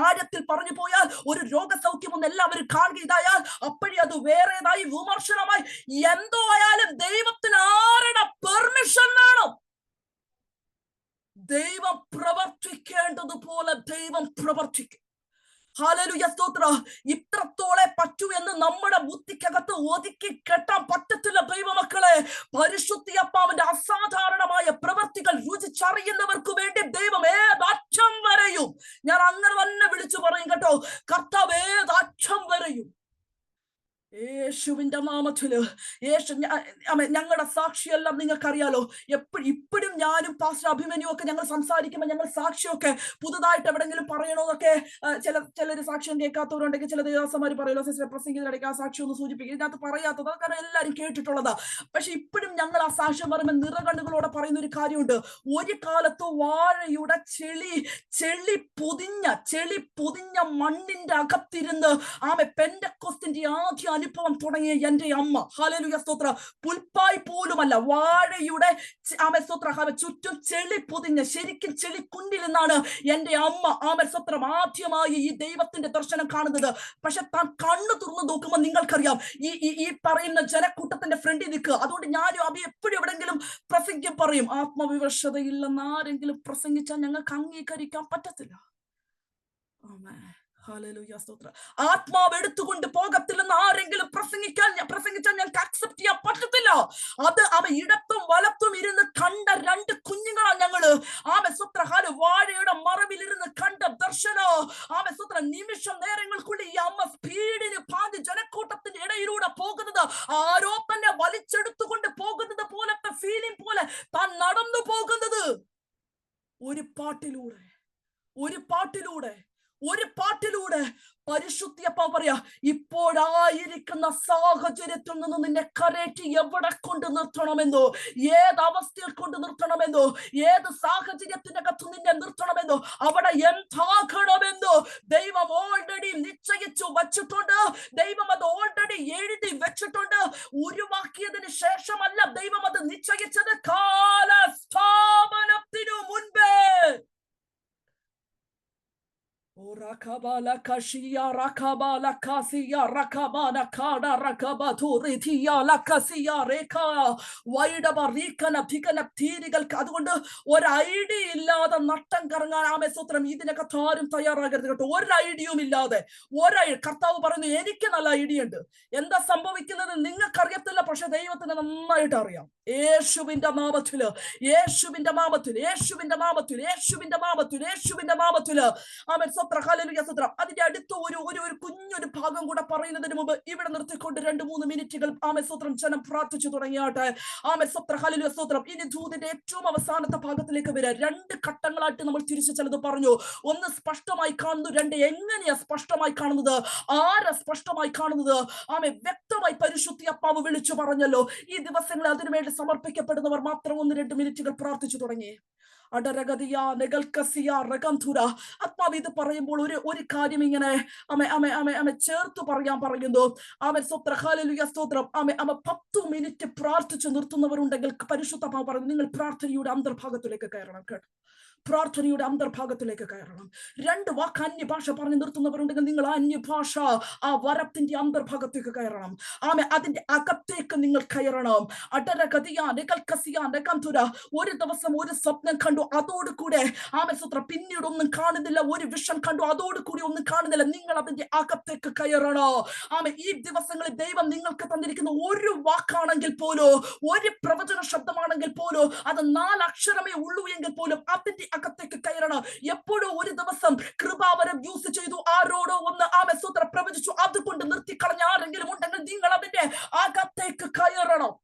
ആഴത്തിൽ പറഞ്ഞു പോയാൽ, ഒരു രോഗസൗഖ്യം ഒന്ന് എല്ലാവരും കാണുക ഇതായാൽ അപ്പോഴേ അത് വേറേതായി വിമർശനമായി. എന്തോ ആയാലും ദൈവത്തിന് ആരുടെ പെർമിഷൻ വേണം? ദൈവം പ്രവർത്തിക്കേണ്ടതുപോലെ ദൈവം പ്രവർത്തിക്കും. ഹല്ലേലൂയ സ്തോത്രം. ഇത്രത്തോളെ പറ്റൂ എന്ന് നമ്മുടെ ബുദ്ധിക്കകത്ത് ഒതുക്കി കെട്ടാൻ പറ്റത്തില്ല ദൈവമക്കളെ. പരിശുദ്ധിയപ്പാവിന്റെ അസാധാരണമായ പ്രവർത്തികൾ രുചിച്ചറിയുന്നവർക്ക് വേണ്ടി ദൈവം ഏതറ്റം വരെയും, ഞാൻ അങ്ങനെ തന്നെ വിളിച്ചു പറയും കേട്ടോ, കർത്താവ് ഏതറ്റം വരെയും യേശുവിന്റെ നാമത്തില് ഞങ്ങളുടെ സാക്ഷിയെല്ലാം നിങ്ങൾക്കറിയാലോ. ഇപ്പോഴും ഞാനും പാസ്റ്റർ അഭിമന്യു ഒക്കെ ഞങ്ങൾ സംസാരിക്കുമ്പോൾ ഞങ്ങൾ സാക്ഷിയൊക്കെ പുതുതായിട്ട് എവിടെങ്കിലും പറയണോന്നൊക്കെ ചിലര് സാക്ഷ്യം കേൾക്കാത്തവരുണ്ടെങ്കിൽ ചില ദേവസ്വന്മാർ പറയലോ, സിസ്റ്റർ പ്രസംഗിക്കുന്നതിനിടയ്ക്ക് ആ സാക്ഷ്യം ഒന്ന് സൂചിപ്പിക്കും. ഇതിനകത്ത് പറയാത്തത് കാരണം എല്ലാവരും കേട്ടിട്ടുള്ളതാ. പക്ഷെ ഇപ്പോഴും ഞങ്ങൾ ആ സാക്ഷ്യം പറയുമ്പോൾ നിറകണ്ണുകളോടെ പറയുന്ന ഒരു കാര്യമുണ്ട്. ഒരു കാലത്ത് വാഴയുടെ ചെളി പൊതിഞ്ഞ മണ്ണിന്റെ അകത്തിരുന്ന് പെന്റക്കോസ്തിന്റെ ആദ്യ അനുഭവം തുടങ്ങിയ എന്റെ അമ്മ, ഹല്ലേലൂയ സ്തോത്രം, പുൽപ്പായി പോലുമല്ല, വാഴയുടെ ചുറ്റും ചെളി പൊതിഞ്ഞ ശരിക്കും ചെളിക്കുണ്ടിൽ നിന്നാണ് എന്റെ അമ്മ സ്തോത്രം ആദ്യമായി ഈ ദൈവത്തിന്റെ ദർശനം കാണുന്നത്. പക്ഷെ താൻ കണ്ണു തുറന്നു നോക്കുമ്പോൾ നിങ്ങൾക്കറിയാം, ഈ പറയുന്ന ജനക്കൂട്ടത്തിന്റെ ഫ്രണ്ടിൽ നിൽക്കുക. അതുകൊണ്ട് ഞാനും എപ്പോഴും എവിടെങ്കിലും പ്രസംഗം പറയും, ആത്മവിവശതയില്ലെന്ന് ആരെങ്കിലും പ്രസംഗിച്ചാൽ ഞങ്ങൾക്ക് അംഗീകരിക്കാൻ പറ്റത്തില്ല. ഹല്ലേലൂയ സ്തോത്രം. ആത്മാവ് എടുത്തുകൊണ്ട് പോകത്തില്ലെന്ന് ആരെങ്കിലും പ്രസംഗിച്ചാൽ ഞങ്ങൾക്ക് അക്സെപ്റ്റ് ചെയ്യാൻ പറ്റത്തില്ല. അത് ഇടത്തും വലത്തും ഇരുന്ന് കണ്ട രണ്ട് കുഞ്ഞുങ്ങളാ ഞങ്ങള്. വാഴയുടെ മറവിലിരുന്ന് കണ്ട ദർശനോ. നിമിഷം നേരങ്ങൾക്കുള്ളിൽ ഈ അമ്മ സ്പീഡിന് പാതി ജനക്കൂട്ടത്തിന്റെ ഇടയിലൂടെ പോകുന്നത്, ആരോ തന്നെ വലിച്ചെടുത്തുകൊണ്ട് പോകുന്നത് പോലത്തെ ഫീലിംഗ് പോലെ താൻ നടന്നു പോകുന്നത് ഒരു പാട്ടിലൂടെ ഒരു പാട്ടിലൂടെ പരിശുദ്ധിയപ്പ പറയാ, ഇപ്പോഴായിരിക്കുന്ന സാഹചര്യത്തിൽ നിന്ന് നിന്നെ കരേറ്റി എവിടെ കൊണ്ട് നിർത്തണമെന്നോ, ഏത് അവസ്ഥയിൽ കൊണ്ട് നിർത്തണമെന്നോ, ഏത് സാഹചര്യത്തിന്റെ അകത്ത് നിന്നെ നിർത്തണമെന്നോ, അവിടെ എന്താകണമെന്നോ ദൈവം ഓൾറെഡി നിശ്ചയിച്ചു വച്ചിട്ടുണ്ട്. ദൈവം അത് ഓൾറെഡി എഴുതി വെച്ചിട്ടുണ്ട്. ഉരുവാക്കിയതിന് ശേഷമല്ല ദൈവം അത് നിശ്ചയിച്ചത്, കാലസ്ഥാപനത്തിനു മുൻപേ. Rakabala Kashia Rakabala Kasia Rakabana Kada Rakabaturitia Lakasia Reka Waidabarikana Pikana Tirigal Kadunda or ID Illa Natan Karanga Sutram Idina Katarim Tayaragat or idiom illade or I Kata Barani Erikan Idiot Yenda Sambavikina Ninga Karyatilla Pasha Devatan Maitaria Eshuvinda Mabatula Yeshuvinda Mabatula Yeshuvinda Mabatula Yeshuvinda Mabatula Yeshuvinda Mabatula അതിന്റെ അടുത്ത ഒരു കുഞ്ഞൊരു ഭാഗം കൂടെ പറയുന്നതിന് മുമ്പ് ഇവിടെ നിർത്തിക്കൊണ്ട് 2-3 മിനിറ്റുകൾ ആമേസ്തോത്രം ജനം പ്രാർത്ഥിച്ചു തുടങ്ങിയാട്ടെ. ആമേസ്തോത്രം ഹല്ലേലൂയ സ്തോത്രം. ഇനി ദൂതിന്റെ ഏറ്റവും അവസാനത്തെ ഭാഗത്തിലേക്ക് വരിക. 2 ഘട്ടങ്ങളായിട്ട് നമ്മൾ തിരിച്ചു ചിലത് പറഞ്ഞു. ഒന്ന് സ്പഷ്ടമായി കാണുന്നു, 2 എങ്ങനെയാ സ്പഷ്ടമായി കാണുന്നത്, ആരാ സ്പഷ്ടമായി കാണുന്നത്. വ്യക്തമായി പരിശുദ്ധിയപ്പാവ് വിളിച്ചു പറഞ്ഞല്ലോ. ഈ ദിവസങ്ങളിൽ അതിനുവേണ്ടി സമർപ്പിക്കപ്പെടുന്നവർ മാത്രം 1-2 മിനിറ്റുകൾ പ്രാർത്ഥിച്ചു തുടങ്ങി. അടരഗതിയ നെഗൽക്കസിയ റഗംധുര. ആത്മാവ് ഇത് പറയുമ്പോൾ ഒരു കാര്യം ഇങ്ങനെ ചേർത്ത് പറയാൻ പറയുന്നു. ഹല്ലേലൂയ സ്തോത്രം. 10 മിനിറ്റ് പ്രാർത്ഥിച്ചു നിർത്തുന്നവരുണ്ടെങ്കിൽ പരിശുദ്ധാത്മാവ് പറയുന്നു, നിങ്ങൾ പ്രാർത്ഥനയുടെ അന്തർഭാഗത്തിലേക്ക് കയറണം. കേട്ടോ, പ്രാർത്ഥനയുടെ അന്തർഭാഗത്തിലേക്ക് കയറണം. 2 വാക്ക് അന്യഭാഷ പറഞ്ഞു നിർത്തുന്നവരുണ്ടെങ്കിൽ നിങ്ങൾ അന്യഭാഷ ആ വരത്തിന്റെ അന്തർഭാഗത്തേക്ക് കയറണം. അതിന്റെ അകത്തേക്ക് നിങ്ങൾ കയറണം. ഒരു ദിവസം ഒരു സ്വപ്നം കണ്ടു, അതോടുകൂടെ സൂത്ര പിന്നീട് ഒന്നും കാണുന്നില്ല. ഒരു വിഷൻ കണ്ടു, അതോടുകൂടി ഒന്നും കാണുന്നില്ല. നിങ്ങൾ അതിന്റെ അകത്തേക്ക് കയറണോ. ഈ ദിവസങ്ങളിൽ ദൈവം നിങ്ങൾക്ക് തന്നിരിക്കുന്ന ഒരു വാക്കാണെങ്കിൽ പോലും, ഒരു പ്രവചന ശബ്ദമാണെങ്കിൽ പോലും, അത് 4 അക്ഷരമേ ഉള്ളൂ എങ്കിൽ പോലും അതിന്റെ അകത്തേക്ക് കയറണം. എപ്പോഴോ ഒരു ദിവസം കൃപാവരം യൂസ് ചെയ്തു, ആരോടോ ഒന്ന് സൂത്ര പ്രവചിച്ചു, അതുകൊണ്ട് നിർത്തിക്കളഞ്ഞ ആരെങ്കിലും ഉണ്ടെങ്കിൽ നിങ്ങൾ അതിന്റെ അകത്തേക്ക് കയറണം.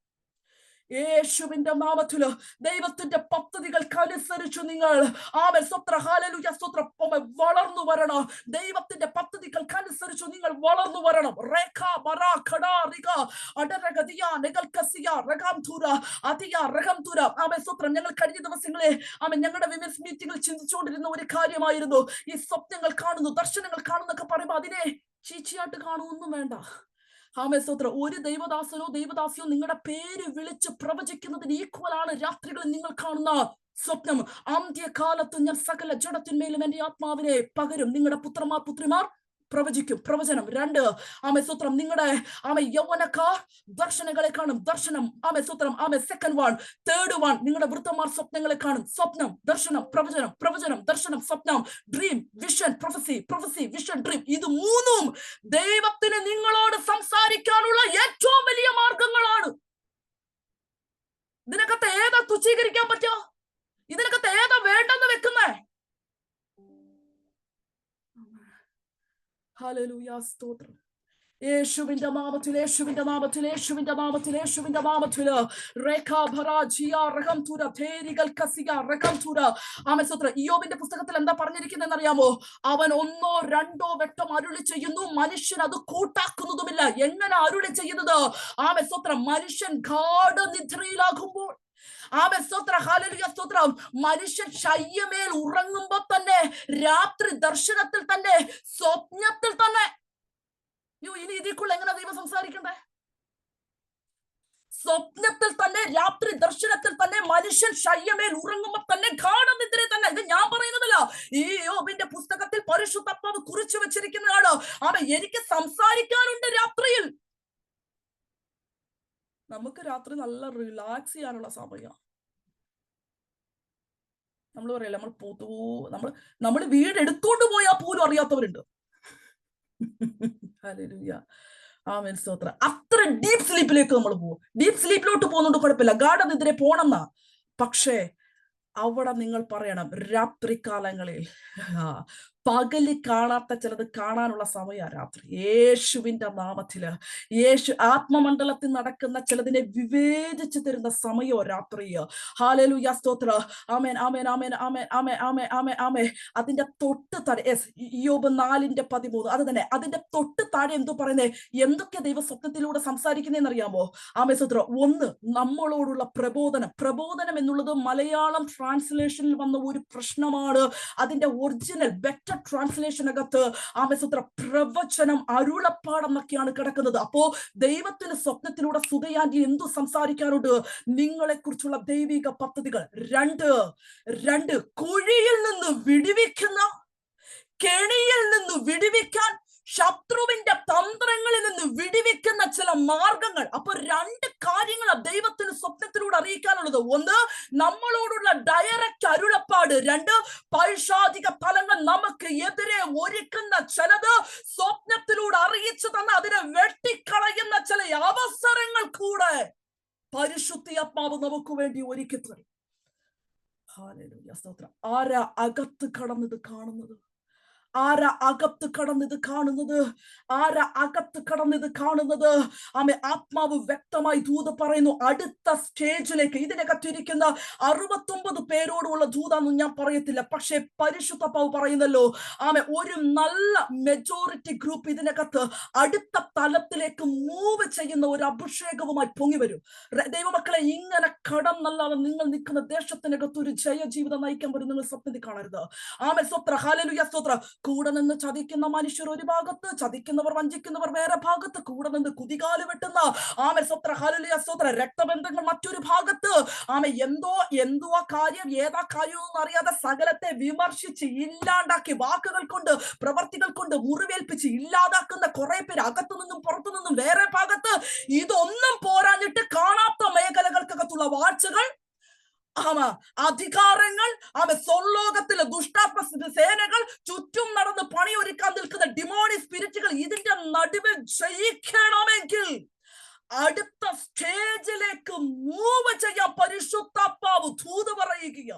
യേശുവിന്റെ നാമത്തില് ദൈവത്തിന്റെ പദ്ധതികൾക്കനുസരിച്ച് നിങ്ങൾ ഹല്ലേലൂയ സ്തോത്രം വളർന്നു വരണം. ദൈവത്തിന്റെ പദ്ധതികൾക്കനുസരിച്ച് നിങ്ങൾ വളർന്നു വരണം. ഞങ്ങൾ കഴിഞ്ഞ ദിവസങ്ങളെ ഞങ്ങളുടെ വിമൻസ് മീറ്റിംഗിൽ ചിന്തിച്ചുകൊണ്ടിരുന്ന ഒരു കാര്യമായിരുന്നു, ഈ സ്വപ്നങ്ങൾ കാണുന്നു, ദർശനങ്ങൾ കാണുന്നൊക്കെ പറയുമ്പോ അതിനെ ചീച്ചിയായിട്ട് കാണുമൊന്നും വേണ്ട. സ്തോത്രം. ഒരു ദൈവദാസനോ ദൈവദാസിയോ നിങ്ങളുടെ പേര് വിളിച്ച് പ്രവചിക്കുന്നതിന് ഈക്വലാണ് രാത്രികളിൽ നിങ്ങൾ കാണുന്ന സ്വപ്നം. അന്ത്യകാലത്ത് ഞാൻ സകല ജഡത്തിന്മേലും എന്റെ ആത്മാവിനെ പകരും. നിങ്ങളുടെ പുത്രിമാർ പ്രവചിക്കും. പ്രവചനം. 2 സ്തോത്രം. നിങ്ങളുടെ യൗവനക്കാർ ദർശനങ്ങളെ കാണും. ദർശനം. സ്തോത്രം. Second one. തേർഡ് വൺ, നിങ്ങളുടെ വൃദ്ധന്മാർ സ്വപ്നങ്ങളെ കാണും. സ്വപ്നം, ദർശനം, പ്രവചനം, പ്രവചനം, ദർശനം, സ്വപ്നം. Dream, vision, prophecy, prophecy, vision, dream. ഇത് 3ഉം ദൈവത്തിന് നിങ്ങളോട് സംസാരിക്കാനുള്ള ഏറ്റവും വലിയ മാർഗങ്ങളാണ്. ഇതിനകത്ത് ഏതാ തുച്ഛീകരിക്കാൻ പറ്റുമോ? ഇതിനകത്ത് ഏതാ വേണ്ടെന്ന് വെക്കുന്നേ? ഹല്ലേലൂയ സ്തോത്രം. യേശുവിന്റെ നാമത്തിൽ, യേശുവിന്റെ നാമത്തിൽ, യേശുവിന്റെ നാമത്തിൽ, യേശുവിന്റെ നാമത്തിൽ. ഇയ്യോബിന്റെ പുസ്തകത്തിൽ എന്താ പറഞ്ഞിരിക്കുന്നതെന്ന് അറിയാമോ? അവൻ 1-2 വട്ടം അരുളി ചെയ്യുന്നു, മനുഷ്യൻ അത് കൂട്ടാക്കുന്നതുമില്ല. എങ്ങനെ അരുളി ചെയ്യുന്നത്? സ്തോത്രം. മനുഷ്യൻ ഗാഢനിദ്രയിലാകുമ്പോൾ, ഹല്ലേലൂയ സ്തോത്രം, മനുഷ്യൻ ശയ്യമേൽ ഉറങ്ങുമ്പോ തന്നെ, രാത്രി ദർശനത്തിൽ തന്നെ, സ്വപ്നത്തിൽ തന്നെ. ഇനി ഇതിക്കുള്ള എങ്ങനെ ദൈവം സംസാരിക്കണ്ടേ? സ്വപ്നത്തിൽ തന്നെ, രാത്രി ദർശനത്തിൽ തന്നെ, മനുഷ്യൻ ശയ്യമേൽ ഉറങ്ങുമ്പോ തന്നെ, ഗാഢനിദ്രയിൽ തന്നെ. ഇത് ഞാൻ പറയുന്നതല്ല, ഈ യോബിന്റെ പുസ്തകത്തിൽ പരിശുദ്ധാത്മാവ് കുറിച്ചു വെച്ചിരിക്കുന്നതാണ്. എനിക്ക് സംസാരിക്കാനുണ്ട് രാത്രിയിൽ. നമുക്ക് രാത്രി നല്ല റിലാക്സ് ചെയ്യാനുള്ള സമയം. നമ്മൾ പറയല്ലേ, നമ്മൾ വീട് എടുത്തോണ്ട് പോയാൽ പോലും അറിയാത്തവരുണ്ട്. ഹല്ലേലൂയ. ആമേൻ സ്തോത്രം. അത്ര ഡീപ് സ്ലീപ്പിലേക്ക് നമ്മൾ പോകും. ഡീപ് സ്ലീപ്പിലോട്ട് പോകുന്നുണ്ട്, കുഴപ്പമില്ല, ഗാഢനിദ്രയിൽ പോണെന്നാ. പക്ഷേ അവിടെ നിങ്ങൾ പറയണം, രാത്രികാലങ്ങളിൽ പകല് കാണാത്ത ചിലത് കാണാനുള്ള സമയ രാത്രി. യേശുവിന്റെ നാമത്തില് യേശു ആത്മമണ്ഡലത്തിൽ നടക്കുന്ന ചിലതിനെ വിവേചിച്ചു തരുന്ന സമയോ രാത്രിയോ. ഹല്ലേലൂയ, സ്തോത്ര. ആമേൻ, ആമേൻ, ആമേൻ, ആമേൻ, ആമേൻ, ആമേൻ, ആമേൻ, ആമേൻ. അതിന്റെ തൊട്ട് താഴെ ഇയ്യോബ് 4:13 അത് തന്നെ. അതിന്റെ തൊട്ട് താഴെ എന്തോ പറയുന്നേ, എന്തൊക്കെ ദൈവ സ്വപ്നത്തിലൂടെ സംസാരിക്കുന്നതെന്ന് അറിയാമോ? ആമേൻ, സ്തോത്ര. ഒന്ന്, നമ്മളോടുള്ള പ്രബോധനം എന്നുള്ളത് മലയാളം ട്രാൻസ്ലേഷനിൽ വന്ന ഒരു പ്രശ്നമാണ്. അതിന്റെ ഒറിജിനൽ ബെറ്റർ ട്രാൻസ്ലേഷൻ അകത്ത് ആമേൻ, സ്തോത്ര, പ്രവചനം, അരുളപ്പാടെന്നൊക്കെയാണ് കിടക്കുന്നത്. അപ്പോ ദൈവത്തിന് സ്വപ്നത്തിലൂടെ സുധയാന്റി എന്തു സംസാരിക്കാറുണ്ട്? നിങ്ങളെ കുറിച്ചുള്ള ദൈവിക പദ്ധതികൾ. രണ്ട്, കുഴിയിൽ നിന്ന് വിടുവിക്കുന്ന, കെണിയിൽ നിന്ന് വിടുവിക്കാൻ, ശത്രുവിന്റെ തന്ത്രങ്ങളിൽ നിന്ന് വിടുവിക്കുന്ന ചില മാർഗങ്ങൾ. അപ്പൊ 2 കാര്യങ്ങൾ ദൈവത്തിന് സ്വപ്നത്തിലൂടെ അറിയിക്കാനുള്ളത്. ഒന്ന്, നമ്മളോടുള്ള ഡയറക്റ്റ് അരുളപ്പാട്. 2, പൈശാചിക ഫലങ്ങൾ നമുക്ക് എതിരെ ഒരുക്കുന്ന ചിലത് സ്വപ്നത്തിലൂടെ അറിയിച്ചു തന്ന അതിനെ വെട്ടിക്കളയുന്ന ചില അവസരങ്ങൾ കൂടെ പരിശുദ്ധാത്മാവ് നമുക്ക് വേണ്ടി ഒരുക്കി തരും. ഹല്ലേലൂയ, സ്തോത്രം. ആരാ അകത്ത് കടന്നത് കാണുന്നത്? ആരാ അകത്ത് കടന്നത് കാണുന്നത്? ആരാ അകത്ത് കടന്നത് കാണുന്നത്? ആമേ, ആത്മാവ് വ്യക്തമായി ദൂത് പറയുന്നു അടുത്ത സ്റ്റേജിലേക്ക്. ഇതിനകത്തിരിക്കുന്ന 69 പേരോടുള്ള ദൂതാന്ന് ഞാൻ പറയത്തില്ല, പക്ഷെ പരിശുദ്ധാത്മാവ് പറയുന്നല്ലോ, ആമേ, ഒരു നല്ല മെജോറിറ്റി ഗ്രൂപ്പ് ഇതിനകത്ത് അടുത്ത തലത്തിലേക്ക് മൂവ് ചെയ്യുന്ന ഒരു അഭിഷേകവുമായി പൊങ്ങി വരും. ദൈവമക്കളെ, ഇങ്ങനെ കടന്നല്ലാതെ നിങ്ങൾ നിൽക്കുന്ന ദേശത്തിനകത്ത് ഒരു ജയ ജീവിതം നയിക്കാൻ വരും നിങ്ങൾ സ്വപ്നത്തിൽ കാണരുത്. ആമേ, സ്തോത്ര. ഹല്ലേലൂയ, സ്തോത്ര. കൂടെ നിന്ന് ചതിക്കുന്ന മനുഷ്യർ ഒരു ഭാഗത്ത്, ചതിക്കുന്നവർ വഞ്ചിക്കുന്നവർ വേറെ ഭാഗത്ത്, കൂടെ നിന്ന് കുതികാല് വെട്ടുന്ന ആമേ, സ്തോത്ര, ഹല്ലേലൂയ, സ്തോത്ര, രക്തബന്ധങ്ങൾ മറ്റൊരു ഭാഗത്ത്. ആമേ, എന്തോ കാര്യം ഏതാ കാര്യമെന്ന് അറിയാതെ സകലത്തെ വിമർശിച്ച് ഇല്ലാണ്ടാക്കി വാക്കുകൾ കൊണ്ട് പ്രവർത്തികൾ കൊണ്ട് മുറിവേൽപ്പിച്ച് ഇല്ലാതാക്കുന്ന കുറെ പേര് അകത്തു നിന്നും പുറത്തു നിന്നും വേറെ ഭാഗത്ത്. ഇതൊന്നും പോരാഞ്ഞിട്ട് കാണാത്ത മേഖലകൾക്കകത്തുള്ള വാഴ്ചകൾ, അധികാരങ്ങൾ, സ്വർലോകത്തിലെ ദുഷ്ടാത്മ സേനകൾ, ചുറ്റും നടന്ന് പണിയൊരുക്കാൻ നിൽക്കുന്ന ഡിമോണി സ്പിരിറ്റുകൾ, ഇതിന്റെ നടുവിൽ ജയിക്കണമെങ്കിൽ അടുത്ത സ്റ്റേജിലേക്ക് മൂവ് ചെയ്യാൻ പരിശുദ്ധാത്മാവ് ദൂത് പറയുക.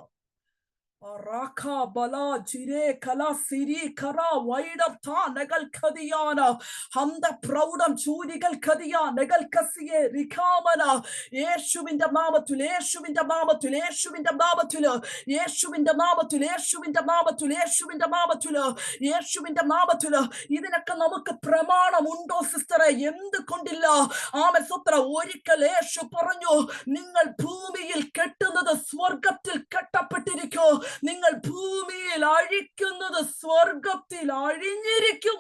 യേശുവിന്റെ നാമത്തിൽ, യേശുവിന്റെ നാമത്തിൽ, യേശുവിന്റെ നാമത്തിൽ, യേശുവിന്റെ നാമത്തിൽ, യേശുവിന്റെ നാമത്തിൽ, യേശുവിന്റെ നാമത്തിൽ, യേശുവിന്റെ നാമത്തിൽ. ഇതിനൊക്കെ നമുക്ക് പ്രമാണമുണ്ടോ സിസ്റ്ററെ? എന്തുകൊണ്ടില്ല? ആമേൻ, സ്തോത്രം. ഒരിക്കൽ യേശു പറഞ്ഞു, നിങ്ങൾ ഭൂമിയിൽ കെട്ടുന്നത് സ്വർഗത്തിൽ കെട്ടപ്പെട്ടിരിക്കോ, നിങ്ങൾ ഭൂമിയിൽ അഴിക്കുന്നത് സ്വർഗത്തിൽ അഴിഞ്ഞിരിക്കും.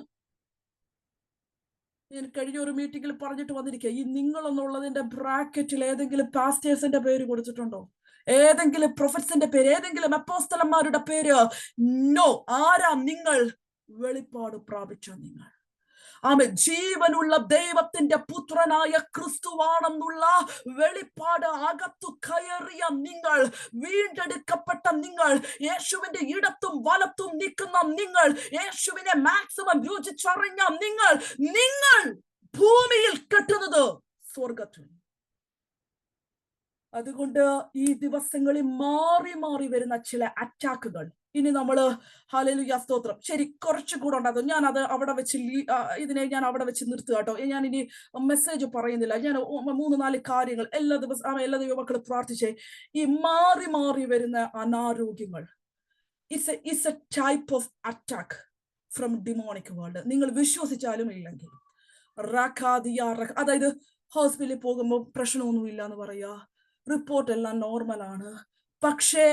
ഞാൻ കഴിഞ്ഞ ഒരു മീറ്റിംഗിൽ പറഞ്ഞിട്ട് വന്നിരിക്കുക, ഈ നിങ്ങൾ എന്നുള്ളതിന്റെ ബ്രാക്കറ്റിൽ ഏതെങ്കിലും പാസ്റ്റേഴ്സിന്റെ പേര് കൊടുത്തിട്ടുണ്ടോ? ഏതെങ്കിലും പ്രൊഫറ്റ്സിന്റെ പേര്, ഏതെങ്കിലും അപ്പോസ്തലന്മാരുടെ പേര്? നോ. ആരാ നിങ്ങൾ? വെളിപ്പാട് പ്രാപിച്ച നിങ്ങൾ. ആമേൻ. ജീവനുള്ള ദൈവത്തിന്റെ പുത്രനായ ക്രിസ്തുവാണെന്നുള്ള വെളിപ്പാട് അകത്തു കയറിയ നിങ്ങൾ, വീണ്ടെടുക്കപ്പെട്ട നിങ്ങൾ, യേശുവിന്റെ ഇടത്തും വലത്തും നിൽക്കുന്ന നിങ്ങൾ, യേശുവിനെ മാക്സിമം രുചിച്ചറിഞ്ഞ നിങ്ങൾ ഭൂമിയിൽ കെട്ടുന്നത് സ്വർഗത്തിൽ. അതുകൊണ്ട് ഈ ദിവസങ്ങളിൽ മാറി മാറി വരുന്ന ചില അറ്റാക്കുകൾ, ഇനി നമ്മള് ഹല്ലേലൂയ, സ്തോത്രം, ശരി, കുറച്ചുകൂടെ ഉണ്ടാകും. ഞാൻ അത് അവിടെ വെച്ച് ഇതിനെ ഞാൻ അവിടെ വെച്ച് നിർത്തുക കേട്ടോ. ഞാൻ ഇനി മെസ്സേജ് പറയുന്നില്ല. ഞാൻ 3-4 കാര്യങ്ങൾ എല്ലാ ദൈവമക്കളും പ്രാർത്ഥിച്ചേ. ഈ മാറി മാറി വരുന്ന അനാരോഗ്യങ്ങൾ, it's a type of attack from demonic world. നിങ്ങൾ വിശ്വസിച്ചാലും ഇല്ലെങ്കിൽ, അതായത് ഹോസ്പിറ്റലിൽ പോകുമ്പോൾ പ്രശ്നമൊന്നുമില്ല എന്ന് പറയാ, റിപ്പോർട്ട് എല്ലാം നോർമലാണ്, പക്ഷേ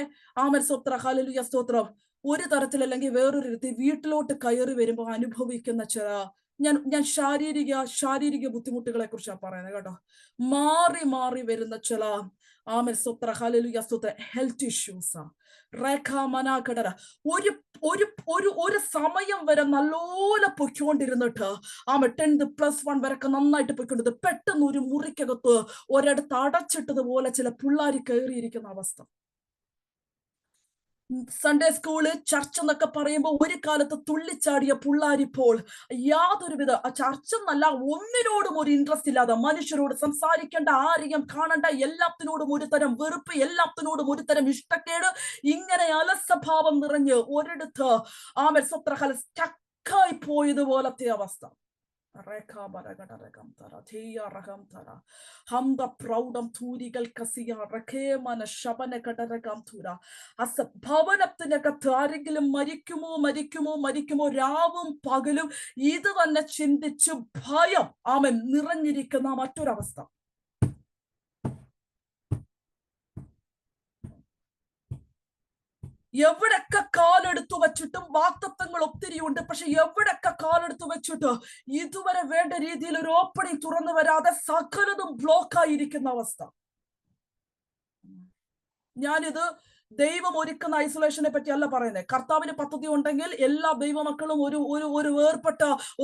ആമേൻ, സ്തോത്രം, ഹല്ലേലൂയ, സ്തോത്രം, ഒരു തരത്തിലല്ലെങ്കിൽ വേറൊരു തരത്തിൽ വീട്ടിലോട്ട് കയറി വരുമ്പോൾ അനുഭവിക്കുന്ന ചില ഞാൻ ശാരീരിക ബുദ്ധിമുട്ടുകളെ കുറിച്ചാണ് പറയുന്നത് കേട്ടോ. മാറി മാറി വരുന്ന ചില ആമേൻ, സ്തോത്രം, ഹല്ലേലൂയ, സ്തോത്രം, ഹെൽത്ത് ഇഷ്യൂസ്. ഒരു സമയം വരെ നല്ലോല പൊയ്ക്കൊണ്ടിരുന്നിട്ട് 10+1 വരൊക്കെ നന്നായിട്ട് പൊയ്ക്കൊണ്ടിരുന്നത് പെട്ടെന്ന് ഒരു മുറിക്കകത്ത് ഒരിടത്ത് അടച്ചിട്ടതുപോലെ ചില പിള്ളേർ കയറിയിരിക്കുന്ന അവസ്ഥ. സൺഡേ സ്കൂള്, ചർച്ച് എന്നൊക്കെ പറയുമ്പോൾ ഒരു കാലത്ത് തുള്ളിച്ചാടിയ പിള്ളാരിപ്പോൾ യാതൊരുവിധ ചർച്ച് എന്നല്ല ഒന്നിനോടും ഒരു ഇൻട്രസ്റ്റ് ഇല്ലാതെ, മനുഷ്യരോട് സംസാരിക്കേണ്ട, ആരെയും കാണണ്ട, എല്ലാത്തിനോടും ഒരു തരം വെറുപ്പ്, എല്ലാത്തിനോടും ഒരു തരം ഇഷ്ടക്കേട്, ഇങ്ങനെ അലസഭാവം നിറഞ്ഞ് ഒരിടത്ത് സ്റ്റക്കായി പോയതുപോലത്തെ അവസ്ഥ. ഭവനത്തിനകത്ത് ആരെങ്കിലും മരിക്കുമോ രാവും പകലും ഇത് തന്നെ ചിന്തിച്ച് ഭയം നിറഞ്ഞിരിക്കുന്ന മറ്റൊരവസ്ഥ. എവിടൊക്കെ കാലെടുത്തു വെച്ചിട്ടും വാക്തത്വങ്ങൾ ഒത്തിരി ഉണ്ട്, പക്ഷെ എവിടൊക്കെ കാലെടുത്തു വെച്ചിട്ട് ഇതുവരെ വേണ്ട രീതിയിൽ ഒരു ഓപ്പണിംഗ് തുറന്നു വരാതെ സകലതും ബ്ലോക്ക് ആയിരിക്കുന്ന അവസ്ഥ. ഞാനിത് ദൈവം ഒരുക്കുന്ന ഐസൊലേഷനെ പറ്റിയല്ല പറയുന്നത്. കർത്താവിന് പദ്ധതി ഉണ്ടെങ്കിൽ എല്ലാ ദൈവമക്കളും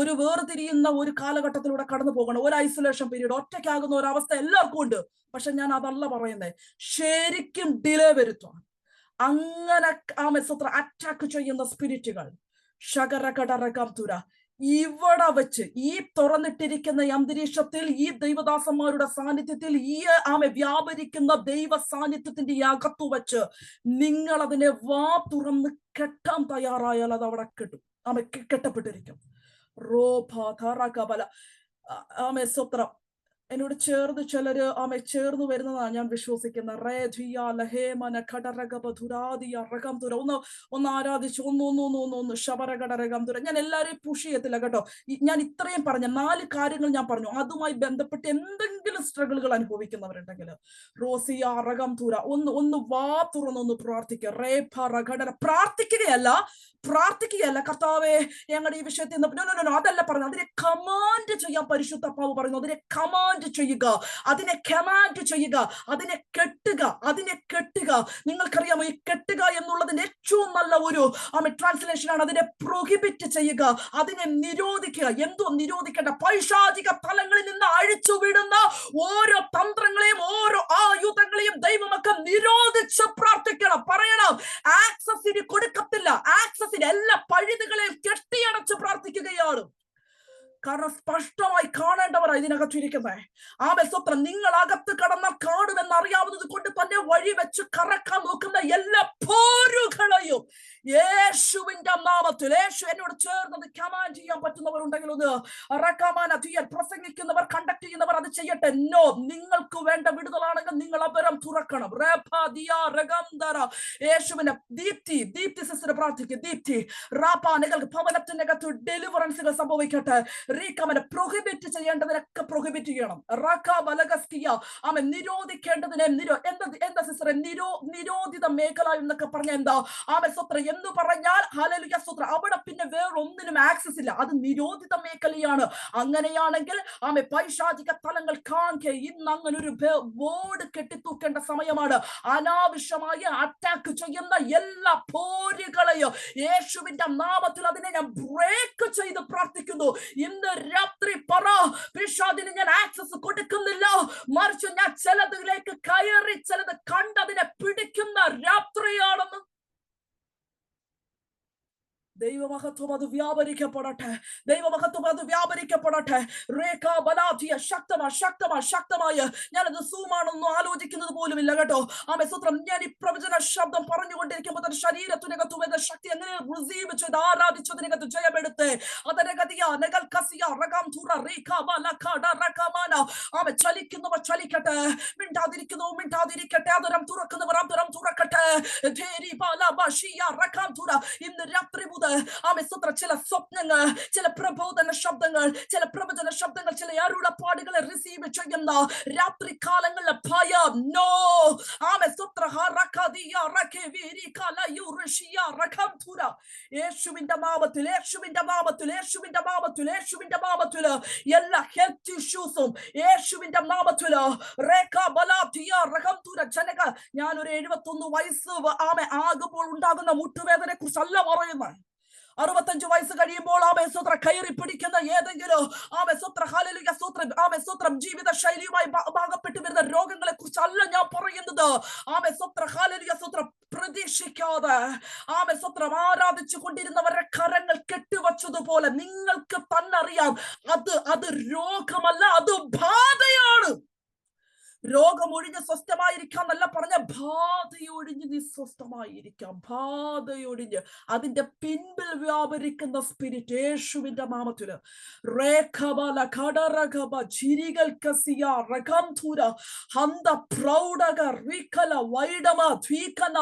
ഒരു വേർതിരിയുന്ന ഒരു കാലഘട്ടത്തിലൂടെ കടന്നു പോകണം. ഒരു ഐസൊലേഷൻ പീരീഡ്, ഒറ്റയ്ക്കാകുന്ന ഒരു അവസ്ഥ എല്ലാവർക്കും ഉണ്ട്. പക്ഷെ ഞാൻ അതല്ല പറയുന്നത്. ശരിക്കും ഡിലേ വരുത്തുക, അങ്ങനെ അറ്റാക്ക് ചെയ്യുന്ന സ്പിരിറ്റുകൾ ഇവിടെ വെച്ച് ഈ തുറന്നിട്ടിരിക്കുന്ന അന്തരീക്ഷത്തിൽ, ഈ ദൈവദാസന്മാരുടെ സാന്നിധ്യത്തിൽ, ഈ വ്യാപരിക്കുന്ന ദൈവ സാന്നിധ്യത്തിന്റെ അകത്തു വെച്ച് നിങ്ങൾ അതിനെ വാ തുറന്ന് കെട്ടാൻ തയ്യാറായാൽ അത് അവിടെ കെട്ടും. കെട്ടപ്പെട്ടിരിക്കും. സ്വത്രം എന്നോട് ചേർന്ന് ചിലര് ചേർന്ന് വരുന്നതാണ് ഞാൻ വിശ്വസിക്കുന്നത്. ഒന്ന് ആരാധിച്ചു, ഒന്ന് ശബരഘടരകം തുര. ഞാൻ എല്ലാവരെയും പുഷ് ചെയ്യത്തില്ല കേട്ടോ. ഞാൻ ഇത്രയും പറഞ്ഞ 4 കാര്യങ്ങൾ ഞാൻ പറഞ്ഞു. അതുമായി ബന്ധപ്പെട്ട് എന്തെങ്കിലും സ്ട്രഗിളുകൾ അനുഭവിക്കുന്നവരുണ്ടെങ്കിൽ റോസിയ റകം തുര ഒന്ന് വാ തുറന്നൊന്ന് പ്രാർത്ഥിക്കുക. പ്രാർത്ഥിക്കുകയല്ല കർത്താവേ ഞങ്ങളുടെ ഈ വിഷയത്തിൽ അതല്ല പറഞ്ഞു. അതിനെ കമാൻഡ് ചെയ്യാൻ പരിശുദ്ധാത്മാവ് പറയുന്നു. അതിനെ കമാൻഡ് ചെയ്യുക, അതിനെ കമാൻഡ് ചെയ്യുക, അതിനെ കെട്ടുക. നിങ്ങൾക്കറിയാമോ, ഈ കെട്ടുക എന്നുള്ളതിന്റെ ഏറ്റവും നല്ല ഒരു ട്രാൻസ്ലേഷൻ ആണ് അതിനെ പ്രൊഹിബിറ്റ് ചെയ്യുക, അതിനെ നിരോധിക്കുക. എന്തോ നിരോധിക്കേണ്ട? പൈശാചിക തലങ്ങളിൽ നിന്ന് അഴിച്ചുവിടുന്ന ഓരോ തന്ത്രങ്ങളെയും ഓരോ ആയുധങ്ങളെയും ദൈവമൊക്കെ നിരോധിച്ച് പ്രാർത്ഥിക്കണം, പറയണം. ആക്സസിന് കൊടുക്കത്തില്ല. ആക്സസിന് എല്ലാ പഴുതുകളെയും കെട്ടിയടച്ച് പ്രാർത്ഥിക്കുകയാണ്. കാരണം സ്പഷ്ടമായി കാണേണ്ടവർ ഇതിനകത്തിരിക്കുന്നത്. സ്വത്രം നിങ്ങൾ അകത്ത് കടന്നാൽ കാണുമെന്ന് അറിയാവുന്നത് കൊണ്ട് തന്നെ വഴി വെച്ച് കറക്കാൻ നോക്കുന്ന എല്ലാ പോരുകളെയും യേശുവിന്റെ നാമത്തിൽ, യേശു എന്നോട് ചേർന്നത് കമാൻഡ് ചെയ്യാൻ പറ്റുന്നവരുണ്ടെങ്കിൽ ഒന്ന് പ്രസംഗിക്കുന്നവർ, കണ്ടക്ട് ചെയ്യുന്നവർ അത് ചെയ്യട്ടെ. നോ, നിങ്ങൾക്ക് വേണ്ട വിടുതലാണെങ്കിൽ നിങ്ങൾ അപരം തുറക്കണം. യേശുവിനെ ദീപ്തി സിസ്റ്റർ പ്രാർത്ഥിക്കും. ദീപ്തി നിങ്ങൾക്ക് ഭവനത്തിനകത്ത് ഡെലിവറൻസുകൾ സംഭവിക്കട്ടെ. പ്രൊഹിബിറ്റ് ചെയ്യേണ്ടതിനൊക്കെ പ്രൊഹിബിറ്റ് ചെയ്യണം. നിരോധിക്കേണ്ടതിനെ എന്താ സിസ്റ്ററെ നിരോധിത മേഖല എന്നൊക്കെ പറഞ്ഞ എന്താ? സ്വത്രം എന്ന് പറഞ്ഞാൽ ഹല്ലേലൂയ സ്വത്രം അവിടെ പിന്നെ വേറൊന്നിനും ആക്സസ് ഇല്ല. അത് നിരോധിത മേഖലയാണ്. അങ്ങനെയാണെങ്കിൽ പൈശാചിക തലങ്ങൾ കാണെ ഇന്ന് അങ്ങനെ ഒരു ബോർഡ് കെട്ടിത്തൂക്കേണ്ട സമയമാണ്. അനാവശ്യമായി അറ്റാക്ക് ചെയ്യുന്ന എല്ലാ പോരുകളെയും യേശുവിന്റെ നാമത്തിൽ അതിനെ ഞാൻ ബ്രേക്ക് ചെയ്ത് പ്രാർത്ഥിക്കുന്നു. ഇന്ന് രാത്രി പറ, പിശാചിന് ഞാൻ ആക്സസ് കൊടുക്കുന്നില്ല, മറിച്ച് ഞാൻ ചിലതിലേക്ക് കയറി ചിലത് കണ്ടതിനെ പിടിക്കുന്ന രാത്രിയാണെന്ന്. ദൈവമഹത്വം അത് വ്യാപരിക്കപ്പെടട്ടെ. ശക്തമായ ഞാനത് സൂമാണെന്നൊന്നും ആലോചിക്കുന്നത് പോലുമില്ല കേട്ടോ. സൂത്രം ഞാൻ ഈ പ്രവചന ശബ്ദം പറഞ്ഞുകൊണ്ടിരിക്കുമ്പോൾ തന്നെ ശരീരത്തിനകത്ത് വരുന്ന ശക്തി എങ്ങനെ റിസീവ് ചെയ്ത് ആരാധിച്ചതിനകത്ത് ജയമെടുത്ത് ചലിക്കുന്നവർ ചലിക്കട്ടെ, മിണ്ടാതിരിക്കട്ടെ, അതരം തുറക്കുന്നവർ അതരം തുറക്കട്ടെ. ഇന്ന് രാത്രി മുതൽ ചില സ്വപ്നങ്ങൾ, ചില പ്രബോധന ശബ്ദങ്ങൾ, ചില പ്രവചന ശബ്ദങ്ങൾ, ചില അരുളപ്പാടുകളെ റിസീവ് ചെയ്യുന്ന രാത്രി കാലങ്ങളിലെ ഭയം നോ. യേശുവിന്റെ നാമത്തിൽ എല്ലാ ഹെൽത്ത് ഇഷ്യൂസും യേശുവിന്റെ നാമത്തിൽ ഞാനൊരു 71 വയസ്സ് ആകുമ്പോൾ ഉണ്ടാകുന്ന മുട്ടുവേദനയെ കുറിച്ചല്ല പറയുന്നത്. 65 വയസ്സ് കഴിയുമ്പോൾ ആമേസ്തോത്ര കയറി പിടിക്കുന്ന ഏതെങ്കിലും ആമേസ്തോത്ര ഹല്ലേലൂയ സ്തോത്രം ആമേസ്തോത്രം ജീവിത ശൈലിയുമായി ഭാഗപ്പെട്ടു വരുന്ന രോഗങ്ങളെ കുറിച്ചല്ല ഞാൻ പറയുന്നത്. ആമേസ്തോത്ര ഹല്ലേലൂയ സ്തോത്രം പ്രതീക്ഷിക്കാതെ ആമേസ്തോത്രം ആരാധിച്ചു കൊണ്ടിരുന്നവരുടെ കരങ്ങൾ കെട്ടിവച്ചതുപോലെ നിങ്ങൾക്ക് തന്നെ അറിയാം, അത് രോഗമല്ല, അത് ബാധയാണ്. രോഗമൊഴിഞ്ഞ് സ്വസ്ഥമായിരിക്കാം എന്നല്ല പറഞ്ഞ, ബാധയൊഴിഞ്ഞ് നീ സ്വസ്ഥമായിരിക്കാം. ബാധയൊഴിഞ്ഞ് അതിന്റെ പിൻപിൽ വ്യാപരിക്കുന്ന സ്പിരിറ്റ് യേശുവിന്റെ നാമത്തില് രേഖബല ഘടരഘബ ജിരികൾ കസിയ രകംധുര ഹന്ത പ്രൗഢക റികല വൈഡമ ദ്വീകന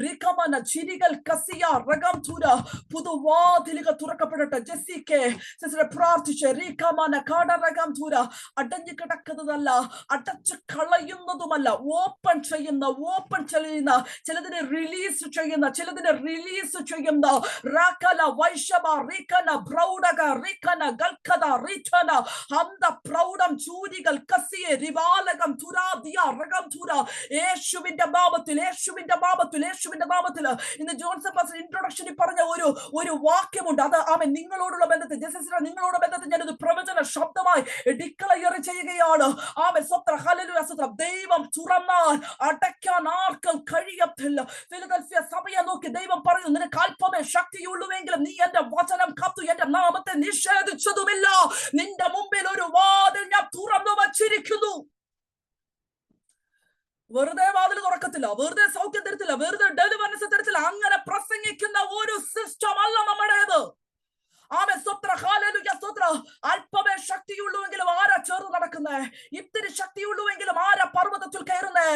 റികമന ജിരികൾ കസിയ രകംധുര പുതുവാതിലുകൾ തുറക്കപ്പെടട്ടെ. ജെസ്സിക്കെ സിസ്റ്ററെ പ്രാർത്ഥിച്ച് റികമന ഘടരകംധുര അടഞ്ഞു കിടക്കുന്നതല്ല, അടച്ചു കളയുന്നതുമല്ല, ഓപ്പൺ ചെയ്യുന്ന ചിലതിനെ റിലീസ് ചെയ്യുന്ന റാക്കല വൈഷമ റികന ബ്രൗഡക റികന ഗൽഖദ റിഥന ഹന്ത പ്രൗഢം ചൂരികൾ കസിയെ റിവാലകം തുരാദിയ രകം തുര യേശുവിന്റെ നാമത്തിൽ ഇന്ന് ജോൺസൺ പാസ്റ്റർ ഇൻട്രൊഡക്ഷനിൽ പറഞ്ഞ ഒരു വാക്യമുണ്ട്. അത് ആമേൻ നിങ്ങളോടുള്ള ബന്ധത്തിൽ നിങ്ങളോടുള്ള ബന്ധത്തിൽ ഞാനൊരു പ്രവചന ശബ്ദമായി ഡിക്ലെയർ ചെയ്യുകയാണ്. ആമേൻ സ്വത്ര ഹല്ലേലൂയ. ദൈവം തുറന്നാൽ അടയ്ക്കാൻ ആർക്കും കഴിയത്തില്ല. ഫിലദൽഫിയ സഭയെ നോക്കി ദൈവം പറയുന്നു, നിനക്ക് അല്പമേ ശക്തിയുള്ളുവെങ്കിലും നീ എന്റെ വചനം കാത്തു എന്റെ നാമത്തെ നിഷേധിച്ചതുമില്ല. നിന്റെ മുമ്പിൽ ഒരു വാതിൽ ഞാൻ തുറന്നു വച്ചിരിക്കുന്നു. വെറുതെ വാതിൽ തുറക്കത്തില്ല, വെറുതെ സൗഖ്യം തരത്തില്ല, വെറുതെ ഡെലിവറൻസ് തരത്തില്ല. അങ്ങനെ പ്രസംഗിക്കുന്ന ഒരു സിസ്റ്റം അല്ല നമ്മുടേത്. ആമേൻ സ്തോത്ര ഹല്ലേലൂയ സ്തോത്ര. അല്പമേ ശക്തിയുള്ളുവെങ്കിലും ആരാ ചേർന്ന് നടക്കുന്നേ? ഇത്തിരി ശക്തിയുള്ളുവെങ്കിലും ആരാ പർവ്വതത്തിൽ കയറുന്നേ?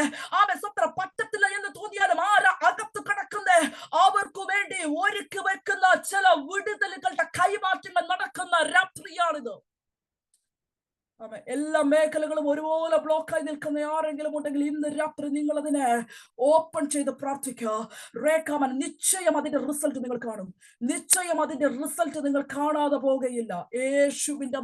ആമേൻ സ്തോത്ര. പറ്റത്തില്ല എന്ന് തോന്നിയാലും ആരാ അകത്ത് കിടക്കുന്നേ? അവർക്ക് വേണ്ടി ഒരുക്കി വെക്കുന്ന ചില വിടുതലുകളുടെ കൈമാറ്റങ്ങൾ നടക്കുന്ന രാത്രിയാണിത്. എല്ലാ മേഖലകളും ഒരുപോലെ ബ്ലോക്കായി നിൽക്കുന്ന ആരെങ്കിലും ഉണ്ടെങ്കിൽ ഇന്ന് രാത്രി നിങ്ങൾ അതിനെ ഓപ്പൺ ചെയ്ത് പ്രാർത്ഥിക്കുക. റേഖാമൻ നിശ്ചയം അതിന്റെ റിസൾട്ട് നിങ്ങൾ കാണും. നിശ്ചയം അതിന്റെ റിസൾട്ട് നിങ്ങൾ കാണാതെ പോകുകയില്ല. യേശുവിന്റെ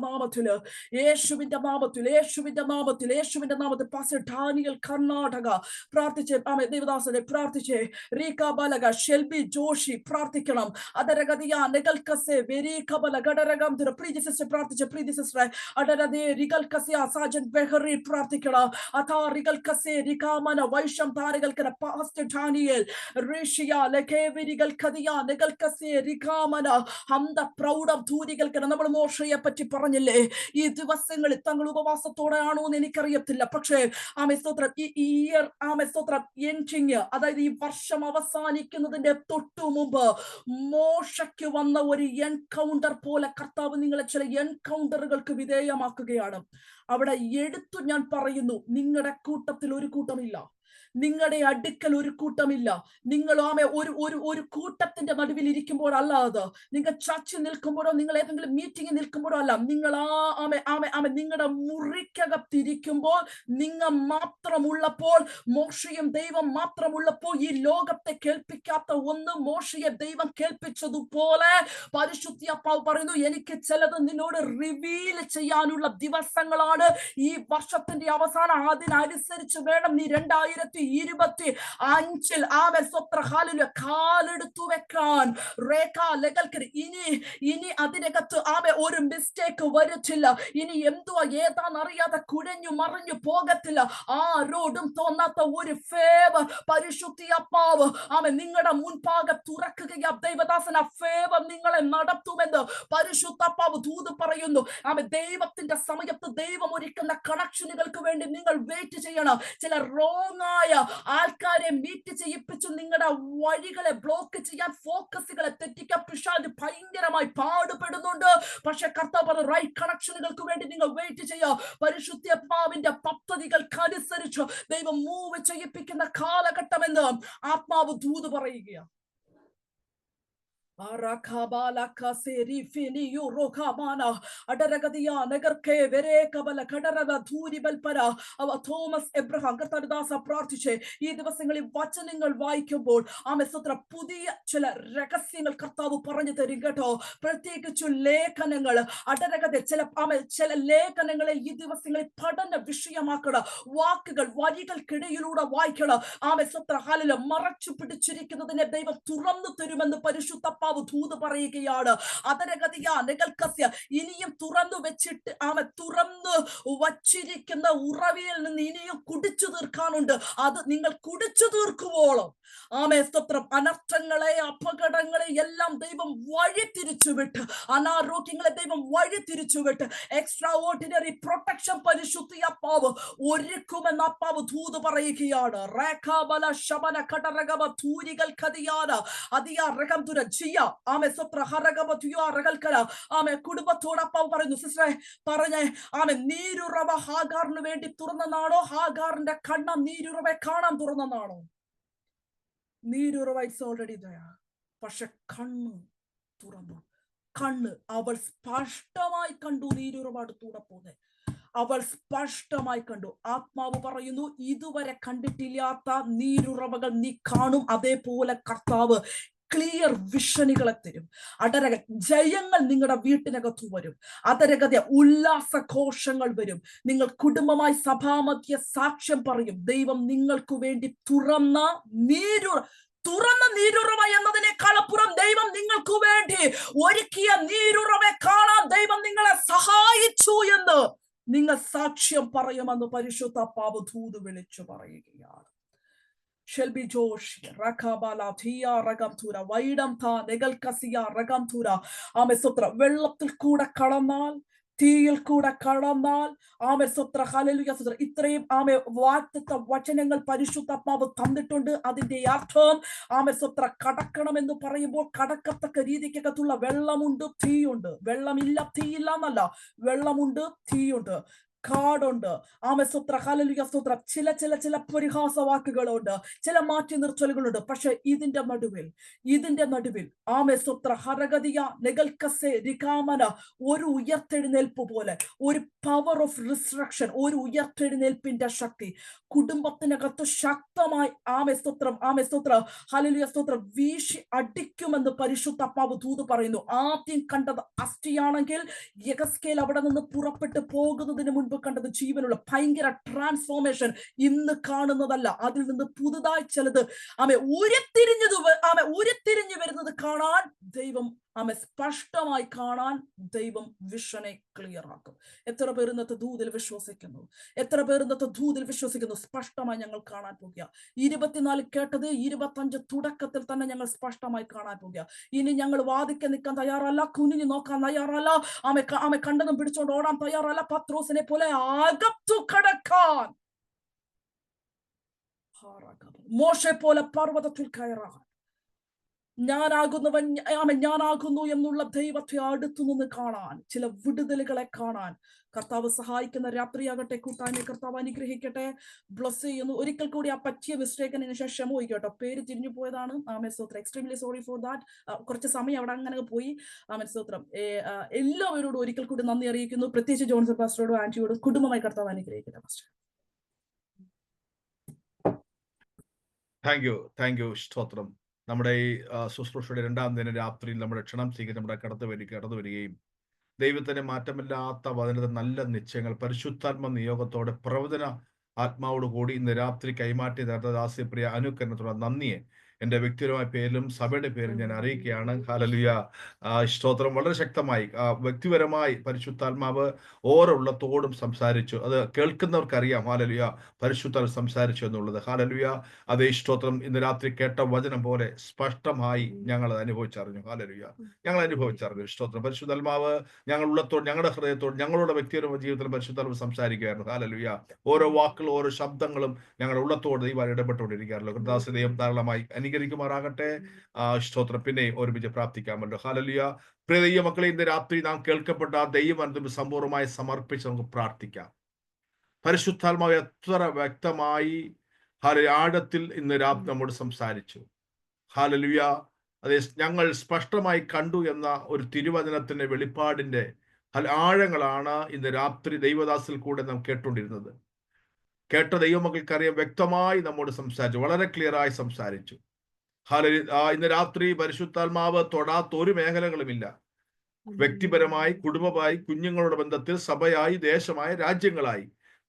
നാമത്തിൽ പാസ്റ്റർ ഡാനിയൽ കർണാടക പ്രാർത്ഥിച്ച് ദേവദാസനെ പ്രാർത്ഥിച്ച് റീക ബലക ഷെൽബി ജോഷി പ്രാർത്ഥിക്കണം. അതരഗതിയ നെഗൽകസെ വെരീകബല ഘടരകം പ്രീതി സിസ്റ്റർ പ്രാർത്ഥിച്ച് പ്രീതി സിസ്റ്ററെ അടരദേ റിഗൽ കസിയ സാജൻ ബെഹറി പ്രാർത്ഥിക്കണം. അതാ റിഗൽ കസെ റികാമന വൈഷം താരകൽക്കന പാസ്റ്റർ ഡാനിയൽ ഋഷിയ ലഖേവിരികൾ കദിയ നെഗൽ കസെ റികാമന ഹംദ പ്രൗഢം ധൂരികൽക്കന. നമ്മൾ മോശയെ പറ്റി പറഞ്ഞില്ലേ? ഈ ദിവസങ്ങളിൽ തങ്ങൾ ഉപവാസത്തോടെ ആണോ എന്ന് എനിക്കറിയത്തില്ല. പക്ഷേ ആമേസ്തോത്രം ഈ ഇയർ ആമേസ്തോത്രം എൻഡിങ്, അതായത് ഈ വർഷം അവസാനിക്കുന്നതിന്റെ തൊട്ടു മുമ്പ് മോശയ്ക്ക് വന്ന ഒരു എൻകൗണ്ടർ പോലെ കർത്താവ് നിങ്ങളെ ചില എൻകൗണ്ടറുകൾക്ക് വിധേയമാക്കുകയാണ്. അവിടെ എടുത്തു ഞാൻ പറയുന്നു, നിങ്ങളുടെ കൂട്ടത്തിൽ ഒരു കൂട്ടമില്ല, നിങ്ങളുടെ അടുക്കൽ ഒരു കൂട്ടമില്ല. നിങ്ങൾ ഒരു കൂട്ടത്തിന്റെ നടുവിൽ ഇരിക്കുമ്പോഴല്ല, അത് നിങ്ങൾ ചർച്ച നിൽക്കുമ്പോഴോ നിങ്ങൾ ഏതെങ്കിലും മീറ്റിംഗിൽ നിൽക്കുമ്പോഴോ അല്ല. നിങ്ങൾ നിങ്ങളുടെ മുറിക്കകത്തിരിക്കുമ്പോൾ നിങ്ങൾ മാത്രമുള്ളപ്പോൾ, മോശയും ദൈവം മാത്രമുള്ളപ്പോൾ, ഈ ലോകത്തെ കേൾപ്പിക്കാത്ത ഒന്ന് മോശയെ ദൈവം കേൾപ്പിച്ചതുപോലെ പരിശുദ്ധാത്മാവ് പറയുന്നു, എനിക്ക് ചിലത് നിന്നോട് റിവീൽ ചെയ്യാനുള്ള ദിവസങ്ങളാണ് ഈ വർഷത്തിന്റെ അവസാനം. അതിനനുസരിച്ച് വേണം നീ 2025 ആമേൻ സ്വത്ര ഹല്ലേലൂയ കാലെടുത്തു വെക്കാൻ. ഇനി അതിനകത്ത് ഒരു മിസ്റ്റേക്ക് വരത്തില്ല. ഇനി എന്തുവാ ഏതാന്നറിയാതെ കുഴഞ്ഞു മറിഞ്ഞു പോകത്തില്ല. ആരോടും തോന്നാത്ത ഒരു ഫേവർ പരിശുദ്ധാത്മാവ് നിങ്ങളുടെ മുൻപാകെ തുറക്കുകയാ. ദൈവദാസന ഫേവർ നിങ്ങളെ നടത്തുമെന്ന് പരിശുദ്ധാത്മാവ് ദൂത് പറയുന്നു. ദൈവത്തിന്റെ സമയത്ത് ദൈവം ഒരുക്കുന്ന കണക്ഷനുകൾക്ക് വേണ്ടി നിങ്ങൾ വെയിറ്റ് ചെയ്യണം. ചില റോങ് ആയ ആൾക്കാരെ മീറ്റ് ചെയ്യിപ്പിച്ചു നിങ്ങളുടെ വഴികളെ ബ്ലോക്ക് ചെയ്യാൻ, ഫോക്കസുകളെ തെറ്റിക്കാൻ പിശാച് ഭയങ്കരമായി പാടുപെടുന്നുണ്ട്. പക്ഷെ കർത്താവ് റൈറ്റ് കണക്ഷനുകൾക്ക് വേണ്ടി നിങ്ങൾ വെയിറ്റ് ചെയ്യുക. പരിശുദ്ധാത്മാവിന്റെ പദ്ധതികൾക്കനുസരിച്ച് ദൈവം മൂവ് ചെയ്യിപ്പിക്കുന്ന കാലഘട്ടം എന്ന് ആത്മാവ് ദൂത് പറയുകയാണ്. തോമസ് എബ്രഹാം കർത്താദാസ പ്രാർത്ഥിച്ച് ഈ ദിവസങ്ങളിൽ വചനങ്ങൾ വായിക്കുമ്പോൾ പുതിയ ചില രഹസ്യങ്ങൾ കർത്താവ് പറഞ്ഞു തരും കേട്ടോ. പ്രത്യേകിച്ചു ലേഖനങ്ങൾ ചില ലേഖനങ്ങളെ ഈ ദിവസങ്ങളിൽ പഠന വിഷയമാക്കണം. വാക്കുകൾ വരികൾക്കിടയിലൂടെ വായിക്കണം. മറച്ചു പിടിച്ചിരിക്കുന്നതിനെ ദൈവം തുറന്നു തരുമെന്ന് പരിശുദ്ധ പരിശുദ്ധാത്മാവ് ദൂത് പറയുകയാണ്. അതരഗതിയാ നികൽക്കസ്യ ഇനിയും തുറന്നു വെച്ചിട്ട് തുറന്നു വച്ചിരിക്കുന്ന ഉറവിയിൽ നിന്ന് ഇനിയും കുടിച്ചു തീർക്കാനുണ്ട്. അത് നിങ്ങൾ കുടിച്ചു തീർക്കുവോളം സ്തോത്രം അനർത്ഥങ്ങളെ അപകടങ്ങളെ എല്ലാം ദൈവം വഴി തിരിച്ചുവിട്ട്, അനാരോഗ്യങ്ങളെ ദൈവം വഴി തിരിച്ചുവിട്ട് എക്സ്ട്രാ ഓർഡിനറി പ്രൊട്ടക്ഷൻ പരിശുദ്ധാത്മാവ് ഒരുക്കുമെന്ന് അപ്പാവ് ദൂത് പറയുകയാണ്. കുടുംബത്തോടൊപ്പം പറയുന്നു. സിസ്റ്ററെ പറഞ്ഞേ, നീരുറവ ഹാഗാറിന് വേണ്ടി തുറന്നതാണോ? ഹാഗാറിന്റെ കണ്ണ നീരുറവെ കാണാൻ തുറന്നതാണോ? നീരുറവ ഇറ്റ്സ് ഓൾറെഡി ദയർ. പക്ഷെ കണ്ണ് തുറന്നു. കണ്ണ് അവൾ സ്പഷ്ടമായി കണ്ടു. നീരുറവ അടുത്തൂടെ പോന്നെ അവൾ സ്പഷ്ടമായി കണ്ടു. ആത്മാവ് പറയുന്നു, ഇതുവരെ കണ്ടിട്ടില്ലാത്ത നീരുറവകൾ നീ കാണും. അതേപോലെ കർത്താവ് ക്ലിയർ വിഷനുകളെ തരും. അടരക ജയങ്ങൾ നിങ്ങളുടെ വീട്ടിനകത്തു വരും. അതരഗത ഉല്ലാസഘോഷങ്ങൾ വരും. നിങ്ങൾ കുടുംബമായി സഭാമധ്യ സാക്ഷ്യം പറയും. ദൈവം നിങ്ങൾക്ക് വേണ്ടി തുറന്ന നീരുറവ എന്നതിനേക്കാളപ്പുറം ദൈവം നിങ്ങൾക്ക് വേണ്ടി ഒരുക്കിയ നീരുറവെ കാണാൻ ദൈവം നിങ്ങളെ സഹായിച്ചു എന്ന് നിങ്ങൾ സാക്ഷ്യം പറയുമെന്ന് പരിശുദ്ധാത്മാവ് ദൂത് വിളിച്ചു പറയുകയാണ്. ഷെൽബി ജോഷ് വെള്ളത്തിൽ കൂടെ കടന്നാൽ, തീയിൽ കൂടെ കടന്നാൽ, ഇത്രയും വാഗ്ദത്ത വചനങ്ങൾ പരിശുദ്ധാത്മാവ് തന്നിട്ടുണ്ട്. അതിന്റെ അർത്ഥം കടക്കണം എന്ന് പറയുമ്പോൾ കടക്കത്തക്ക രീതിക്കകത്തുള്ള വെള്ളമുണ്ട്, തീയുണ്ട്. വെള്ളമില്ല തീയില്ല എന്നല്ല, വെള്ളമുണ്ട്, തീയുണ്ട്, കാടുണ്ട്. ചില പരിഹാസ വാക്കുകളുണ്ട്, ചില മാറ്റി നിർത്തലുകളുണ്ട്. പക്ഷെ ഇതിന്റെ നടുവിൽ ഒരു ഉയർത്തെഴുന്നേൽപ്പ് പോലെ, ഒരു പവർ ഓഫ് റിസ്ട്രക്ഷൻ, ഒരു ഉയർത്തെഴുന്നേൽപ്പിന്റെ ശക്തി കുടുംബത്തിനകത്ത് ശക്തമായി വീശി അടിക്കുമെന്ന് പരിശുദ്ധാത്മാവ് ദൂത് പറയുന്നു. ആദ്യം കണ്ടത് അസ്ഥിയാണെങ്കിൽ യെഹെസ്കേൽ അവിടെ നിന്ന് പുറപ്പെട്ടു പോകുന്നതിന് മുൻപ് കണ്ടത് ജീവനുള്ള ഭയങ്കര ട്രാൻസ്ഫോർമേഷൻ. ഇന്ന് കാണുന്നതല്ല, അതിൽ നിന്ന് പുതുതായി ചിലത് ഉരുത്തിരിഞ്ഞു വരുന്നത് കാണാൻ ദൈവം സ്പഷ്ടമായി കാണാൻ ദൈവം വിഷനെ ക്ലിയർ ആക്കും. എത്ര പേർ ഇന്നത്തെ ദൂതിൽ വിശ്വസിക്കുന്നു? സ്പഷ്ടമായി ഞങ്ങൾ കാണാൻ പോകുക. 24 കേട്ടത് 25 തുടക്കത്തിൽ തന്നെ ഞങ്ങൾ സ്പഷ്ടമായി കാണാൻ പോകുക. ഇനി ഞങ്ങൾ വാദിക്കാൻ നിൽക്കാൻ തയ്യാറല്ല, കുനിഞ്ഞു നോക്കാൻ തയ്യാറല്ല, കണ്ടതും പിടിച്ചോണ്ട് ഓടാൻ തയ്യാറല്ല. പത്രോസിനെ പോലെ അകത്തു കടക്കാൻ, മോശെ പോലെ പർവ്വതത്തിൽ കയറാൻ, ഞാനാകുന്നു എന്നുള്ള ദൈവത്തെ അടുത്തു നിന്ന് കാണാൻ, ചില വിടുതലുകളെ കാണാൻ കർത്താവ് സഹായിക്കുന്ന രാത്രിയാകട്ടെ. കൂട്ടായ്മ കർത്താവ് അനുഗ്രഹിക്കട്ടെ, ബ്ലസ് ചെയ്യുന്നു. ഒരിക്കൽ കൂടി ആ പറ്റിയ മിസ്റ്റേക്കിന് ശേഷം ക്ഷമ ചോദിക്കട്ടോ. പേര് തിരിഞ്ഞു പോയതാണ്. സ്തോത്രം. Extremely sorry for that. കുറച്ച് സമയം അവിടെ അങ്ങനെ പോയി. സ്തോത്രം. എല്ലാവരോടും ഒരിക്കൽ കൂടി നന്ദി അറിയിക്കുന്നു. പ്രത്യേകിച്ച് ജോൺസൺ പാസ്റ്ററോടും ആന്റിയോടും. കുടുംബമായി കർത്താവ് അനുഗ്രഹിക്കട്ടെ പാസ്റ്റർ.
Thank you. സ്തോത്രം. നമ്മുടെ ഈ ശുശ്രൂഷയുടെ 2ാം ദിന രാത്രിയിൽ നമ്മുടെ ക്ഷണം സ്വീകരിച്ച് നമ്മുടെ കടന്നു വരികയും ദൈവത്തിന്റെ മാറ്റമില്ലാത്ത വചനത്തെ നല്ല നിശ്ചയങ്ങൾ പരിശുദ്ധാത്മ നിയോഗത്തോടെ പ്രവചന ആത്മാവോട് കൂടി ഇന്ന് രാത്രി കൈമാറ്റി ദാസ്യപ്രിയ അനുകരണത്തോടെ നന്ദിയെ എൻ്റെ വ്യക്തിപരമായ പേരിലും സഭയുടെ പേരിലും ഞാൻ അറിയിക്കുകയാണ്. ഹല്ലേലൂയ. സ്തോത്രം. വളരെ ശക്തമായി വ്യക്തിപരമായി പരിശുദ്ധാത്മാവ് ഓരോ ഉള്ളത്തോടും സംസാരിച്ചു. അത് കേൾക്കുന്നവർക്കറിയാം. ഹല്ലേലൂയ. പരിശുദ്ധാത്മാവ് സംസാരിച്ചു എന്നുള്ളത്. ഹല്ലേലൂയ. അതേ സ്തോത്രം. ഇന്ന് രാത്രി കേട്ട വചനം പോലെ സ്പഷ്ടമായി ഞങ്ങൾ അത് അനുഭവിച്ചറിഞ്ഞു. ഹല്ലേലൂയ. ഞങ്ങൾ അനുഭവിച്ചറിഞ്ഞു. സ്തോത്രം. പരിശുദ്ധാത്മാവ് ഞങ്ങൾ ഉള്ളത്തോട്, ഞങ്ങളുടെ ഹൃദയത്തോട്, ഞങ്ങളുടെ വ്യക്തിപരമായ ജീവിതത്തിൽ പരിശുദ്ധാത്മാവ് സംസാരിക്കുകയായിരുന്നു. ഹല്ലേലൂയ. ഓരോ വാക്കുകളും ഓരോ ശബ്ദങ്ങളും ഞങ്ങളുടെ ഉള്ളത്തോട് ദൈവം ഇടപെട്ടുകൊണ്ടിരിക്കാറുള്ളൂ. കർത്താവ് ദൈവം ധാരാളമായി അനുകരിക്കുമാറാകട്ടെ. സ്തോത്രം. പിന്നെ ഒരുമിച്ച് പ്രാർത്ഥിക്കാമല്ലോ. ഹല്ലേലൂയ. പ്രിയ ദൈവ മക്കളെ, ഇന്ന് രാത്രി നാം കേൾക്കപ്പെട്ട ദൈവം സമ്പൂർണ്ണമായി സമർപ്പിച്ച് നമുക്ക് പ്രാർത്ഥിക്കാം. പരിശുദ്ധാത്മാവ് എത്ര വ്യക്തമായി ആഴത്തിൽ ഇന്ന് രാത്രി നമ്മോട് സംസാരിച്ചു. ഹല്ലേലൂയ. അതെ, ഞങ്ങൾ സ്പഷ്ടമായി കണ്ടു എന്ന ഒരു തിരുവചനത്തിന്റെ വെളിപ്പാടിന്റെ ആഴങ്ങളാണ് ഇന്ന് രാത്രി ദൈവദാസിൽ കൂടെ നാം കേട്ടുകൊണ്ടിരുന്നത്. കേട്ട ദൈവമക്കൾക്കറിയാം, വ്യക്തമായി നമ്മോട് സംസാരിച്ചു, വളരെ ക്ലിയറായി സംസാരിച്ചു. ഇന്ന് രാത്രി പരിശുദ്ധാത്മാവ് തൊടാത്ത ഒരു മേഖലകളുമില്ല. വ്യക്തിപരമായി, കുടുംബമായി, കുഞ്ഞുങ്ങളുടെ ബന്ധത്തിൽ, സഭയായി, ദേശമായി, രാജ്യങ്ങളായി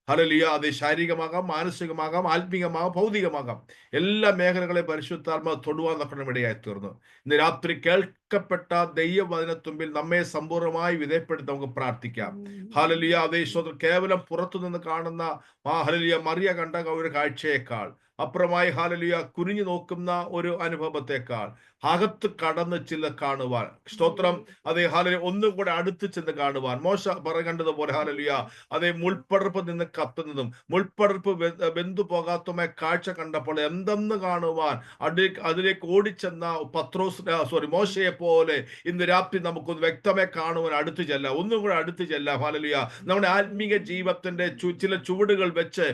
ഹല്ലേലൂയ. അത് ശാരീരികമാകാം, മാനസികമാകാം, ആത്മീയമാകാം, ഭൗതികമാകാം, എല്ലാ മേഖലകളെ പരിശുദ്ധാത്മാവ് തൊടുവാൻ തക്കണം ഇടയായി തീർന്നു. ഇന്ന് രാത്രി കേൾക്കപ്പെട്ട ദൈവവചനത്തുമ്പിൽ നമ്മെ സമ്പൂർണ്ണമായി വിധേയപ്പെടുത്തി നമുക്ക് പ്രാർത്ഥിക്കാം. ഹല്ലേലൂയ. അതേ സ്തോത്രം. കേവലം പുറത്തുനിന്ന് കാണുന്ന ഹല്ലേലൂയ മറിയ കണ്ട ഒരു കാഴ്ചയേക്കാൾ അപ്പുറമായി ഹല്ലേലൂയ കുനിഞ്ഞു നോക്കുന്ന ഒരു അനുഭവത്തെക്കാൾ അകത്ത് കടന്ന് ചില കാണുവാൻ സ്തോത്രം. അതേ ഹല്ലേലൂയ ഒന്നും കൂടെ അടുത്ത് ചെന്ന് കാണുവാൻ മോശ കണ്ടതുപോലെ ഹല്ലേലൂയ അതേ മുൾപ്പടർപ്പ് നിന്ന് കത്തുന്നതും മുൾപ്പടർപ്പ് വെന്തു പോകാത്തതുമായ കാഴ്ച കണ്ടപ്പോൾ എന്തെന്ന് കാണുവാൻ അതിലേക്ക് ഓടിച്ചെന്ന മോശയെ പോലെ ഇന്ന് രാത്രി നമുക്കൊന്ന് വ്യക്തമായി കാണുവാൻ അടുത്ത് ചെല്ലാം, ഒന്നും കൂടെ അടുത്ത് ചെല്ലാം. ഹല്ലേലൂയ. നമ്മുടെ ആത്മീക ജീവിതത്തിന്റെ ചില ചുവടുകൾ വെച്ച്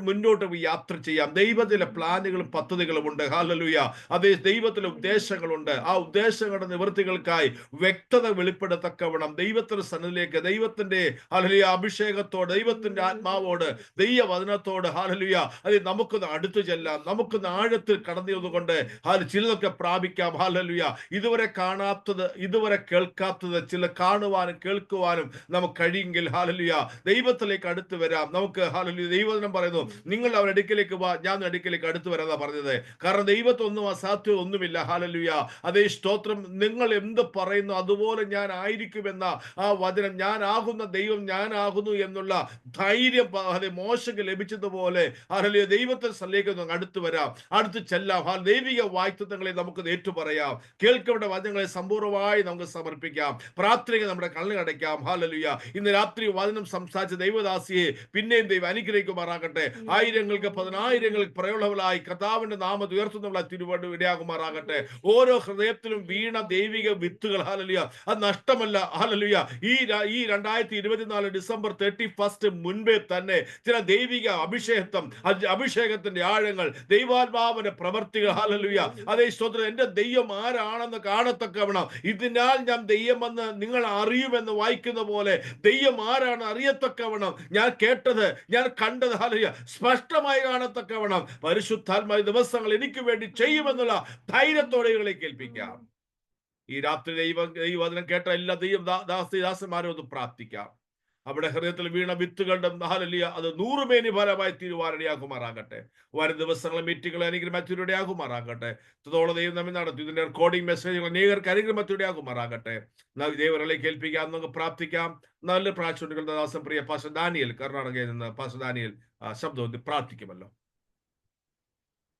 മുന്നോട്ട് യാത്ര ചെയ്യാം. ദൈവത്തിലെ പ്ലാനുകളും പദ്ധതികളും ഉണ്ട്. ഹല്ലേലൂയ. അതേ ദൈവത്തിലെ ഉദ്ദേശങ്ങളുണ്ട്. ആ ഉദ്ദേശങ്ങളുടെ നിവൃത്തികൾക്കായി വ്യക്തത വെളിപ്പെടുത്തക്കവണ്ണം ദൈവത്തിന്റെ സന്നിധിയിലേക്ക് ദൈവത്തിന്റെ ഹല്ലേലൂയ അഭിഷേകത്തോട് ദൈവത്തിന്റെ ആത്മാവോട് ദൈവവചനത്തോട് ഹല്ലേലൂയ അത് നമുക്കൊന്ന് അടുത്തു ചെല്ലാം. നമുക്കൊന്ന് ആഴത്തിൽ കടന്നിരുന്നുകൊണ്ട് ചിലതൊക്കെ പ്രാപിക്കാം. ഹല്ലേലൂയ. ഇതുവരെ കാണാത്തത്, ഇതുവരെ കേൾക്കാത്തത് ചില കാണുവാനും കേൾക്കുവാനും നമുക്ക് കഴിയുമെങ്കിൽ ഹല്ലേലൂയ ദൈവത്തിലേക്ക് അടുത്ത് വരാം. നമുക്ക് ഹല്ലേലൂയ ദൈവവചനം പറയുന്നു, നിങ്ങൾ അവരുടെ അടുക്കിലേക്ക് വാ, ഞാൻ അടുക്കിലേക്ക് അടുത്ത് വരാതാ പറഞ്ഞത്. കാരണം ദൈവത്തൊന്നും അസാധ്യം ഒന്നുമില്ല. ഹല്ലേലൂയ. അതേ സ്തോത്രം. നിങ്ങൾ എന്ത് പറയുന്നു അതുപോലെ ഞാൻ ആയിരിക്കുമെന്ന ആ വചനം, ഞാനാകുന്ന ദൈവം ഞാനാകുന്നു എന്നുള്ള ധൈര്യം മോശയ്ക്ക് ലഭിച്ചതുപോലെ ഹല്ലേലൂയ ദൈവത്തിന്റെ സ്ഥലത്തേക്ക് അടുത്ത് വരാം, അടുത്ത് ചെല്ലാം. ദൈവിക വാഗ്ദത്തങ്ങളെ നമുക്ക് ഏറ്റുപറയാം. കേൾക്കേണ്ട വചനങ്ങളെ സമ്പൂർണ്ണമായി നമുക്ക് സമർപ്പിക്കാം. പ്രാർത്ഥനയ്ക്ക് നമ്മുടെ കണ്ണടയ്ക്കാം. ഹല്ലേലൂയ. ഇന്ന് രാത്രി വചനം സംസാരിച്ച ദൈവദാസിയെ പിന്നെയും ദൈവം അനുഗ്രഹിക്കുമാറാകട്ടെ. ആയിരങ്ങൾക്ക് പതിനായിരങ്ങൾക്ക് പ്രയോളവലായി കർത്താവിന്റെ നാമം ഉയർത്തുന്നുള്ള തിരുവട് ഇടയാകുമാറാകട്ടെ. ഓരോ ഹൃദയത്തിലും വീണ ദൈവിക വിത്തുകൾ ഹല്ലേലൂയ അത് നഷ്ടമല്ല. ഹല്ലേലൂയ. ഈ 2024 ഡിസംബർ 31 മുൻപേ തന്നെ ചില ദൈവിക അഭിഷേകത്തിന്റെ ആഴങ്ങൾ, ദൈവാത്മാവിന്റെ പ്രവർത്തികൾ ഹല്ലേലൂയ അതേ സ്തോത്രം. എന്റെ ദൈവം ആരാണെന്ന് കാണത്തക്കവണ്ണം ഇതിനാൽ ഞാൻ ദൈവമെന്ന് നിങ്ങൾ അറിയുമെന്ന് വായിക്കുന്ന പോലെ ദൈവം ആരാണ് അറിയത്തക്കവണ്ണം ഞാൻ കേട്ടത്, ഞാൻ കണ്ടത് ഹല്ലേലൂയ സ്പഷ്ടമായി കാണത്തക്കവണ്ണം പരിശുദ്ധാത്മാ ദിവസങ്ങൾ എനിക്ക് വേണ്ടി ചെയ്യുമെന്നുള്ള ധൈര്യത്തോടെ ഇവളെ കേൾപ്പിക്കാം. ഈ രാത്രി ദൈവവചനം കേട്ട എല്ലാ ദാസന്മാരും ഒന്ന് പ്രാർത്ഥിക്കാം. അവിടെ ഹൃദയത്തിൽ വീണ വിത്തുകളുടെ ഹല്ലേലൂയ അത് 100 മേനി ഫലമായി തീരുവാനിടയാകുമാറാകട്ടെ. വരും ദിവസങ്ങളെ മീറ്റിംഗുകൾ അനുഗ്രഹത്തിനിടയാകുമാറാകട്ടെ. തുടർന്ന് ദൈവം നമ്മെ നടത്തി ഇതിന്റെ റെക്കോർഡിംഗ് മെസ്സേജുകൾ അനേകർക്ക് അനുഗ്രഹത്തിനിടയാകുമാറാകട്ടെ. കേൾപ്പിക്കാം, നമുക്ക് പ്രാർത്ഥിക്കാം. നല്ല പ്രാർത്ഥനകളുടെ ദാസൻ പ്രിയ പാസ്റ്റർ ദാനിയേൽ കർണാടകയിൽ നിന്ന് പാസ്റ്റർ ദാനിയേൽ ശബ്ദം പ്രാർത്ഥിക്കുമല്ലോ.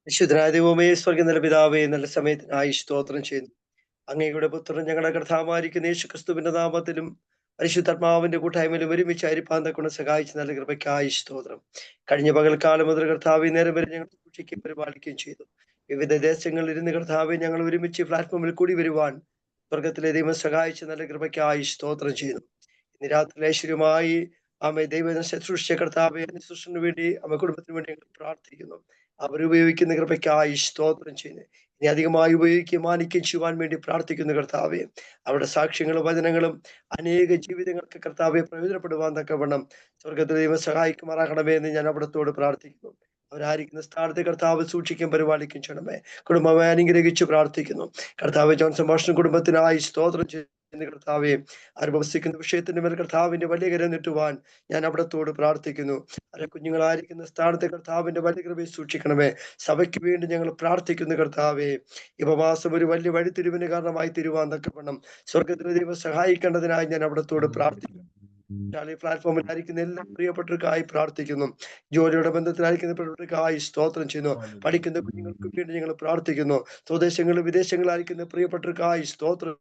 വിശുദ്ധനായ ദൈവമേ, സ്വർഗ്ഗസ്ഥ പിതാവേ, നല്ല സമയത്തിനായി സ്തോത്രം ചെയ്യുന്നു. അങ്ങയുടെ പുത്രൻ ഞങ്ങളുടെ കർത്താവായിരിക്കുന്ന യേശുക്രിസ്തുവിന്റെ നാമത്തിലും പരിശുദ്ധാത്മാവിന്റെ കൂട്ടായ്മയിലും ഒരുമിച്ച് അരിപ്പാൻ കൊണ്ട് സഹായിച്ച് നല്ല കൃപയ്ക്കായി സ്തോത്രം. കഴിഞ്ഞ പകൽക്കാലം മുതൽ കർത്താവ് നേരം വരെ ഞങ്ങൾ സൂക്ഷിക്കുകയും പരിപാലിക്കുകയും ചെയ്തു. വിവിധ ദേശങ്ങളിൽ ഇരുന്ന് കർത്താവ് ഞങ്ങൾ ഒരുമിച്ച് പ്ലാറ്റ്ഫോമിൽ കൂടി വരുവാൻ സ്വർഗത്തിലെ ദൈവം സഹായിച്ച് നല്ല കൃപയ്ക്കായി സ്തോത്രം ചെയ്യുന്നു. ഇന്ന് രാത്രി ഐശ്വര്യമായി അമ്മ ദൈവ ശുശ്രൂഷ കർത്താവ് ശുശ്രൂഷന് വേണ്ടി അമ്മ കുടുംബത്തിന് വേണ്ടി ഞങ്ങൾ പ്രാർത്ഥിക്കുന്നു. അവരുപയോഗിക്കുന്ന കൃപയ്ക്കായി സ്തോത്രം ചെയ്യുന്നു. ഇനി അധികമായി ഉപയോഗിക്കുകയും മാനിക്കുകയും ചെയ്യുവാൻ വേണ്ടി പ്രാർത്ഥിക്കുന്ന കർത്താവെ, അവരുടെ സാക്ഷ്യങ്ങളും വചനങ്ങളും അനേക ജീവിതങ്ങൾക്ക് കർത്താവെ പ്രയോജനപ്പെടുവാൻ തക്കവണ്ണം സ്വർഗത്തിലെ ദൈവം സഹായിക്കുമാറാകണമേ എന്ന് ഞാൻ അവിടത്തോട് പ്രാർത്ഥിക്കുന്നു. അവരായിരിക്കുന്ന സ്ഥാനത്തെ കർത്താവ് സൂക്ഷിക്കും പരിപാലിക്കും ചെയ്യണമേ. കുടുംബമായി അനുഗ്രഹിച്ച് പ്രാർത്ഥിക്കുന്നു. കർത്താവ് ജോൺസൺ മാഷിനും കുടുംബത്തിനായി സ്തോത്രം ചെയ്യുന്നു. കർത്താവെ, അനുഭവിക്കുന്ന വിഷയത്തിന്റെ മേൽ കർത്താവിന്റെ വലിയ കരം നീട്ടുവാൻ ഞാൻ അവിടത്തോട് പ്രാർത്ഥിക്കുന്നു. അവരെ കുഞ്ഞുങ്ങളായിരിക്കുന്ന സ്ഥാനത്തെ കർത്താവിന്റെ വലിയ കൃപയെ സൂക്ഷിക്കണമേ. സഭയ്ക്ക് വേണ്ടി ഞങ്ങൾ പ്രാർത്ഥിക്കുന്നു കർത്താവെ. ഉപവാസം ഒരു വലിയ വഴിത്തിരിവിന് കാരണമായി തീരുവാൻ തക്കവണ്ണം സ്വർഗത്തിലെ ദൈവം സഹായിക്കേണ്ടതിനായി ഞാൻ അവിടത്തോട് പ്രാർത്ഥിക്കുന്നു. പ്ലാറ്റ്ഫോമിലായിരിക്കുന്ന എല്ലാ പ്രിയപ്പെട്ടവർക്കായി പ്രാർത്ഥിക്കുന്നു. ജോലിയുടെ ബന്ധത്തിലായിരിക്കുന്ന പ്രിയപ്പെട്ടവർക്കായി സ്തോത്രം ചെയ്യുന്നു. പഠിക്കുന്ന കുഞ്ഞുങ്ങൾക്ക് വേണ്ടി ഞങ്ങൾ പ്രാർത്ഥിക്കുന്നു. സ്വദേശങ്ങളിലും വിദേശങ്ങളിലായിരിക്കുന്ന പ്രിയപ്പെട്ടവർക്കായി സ്തോത്രം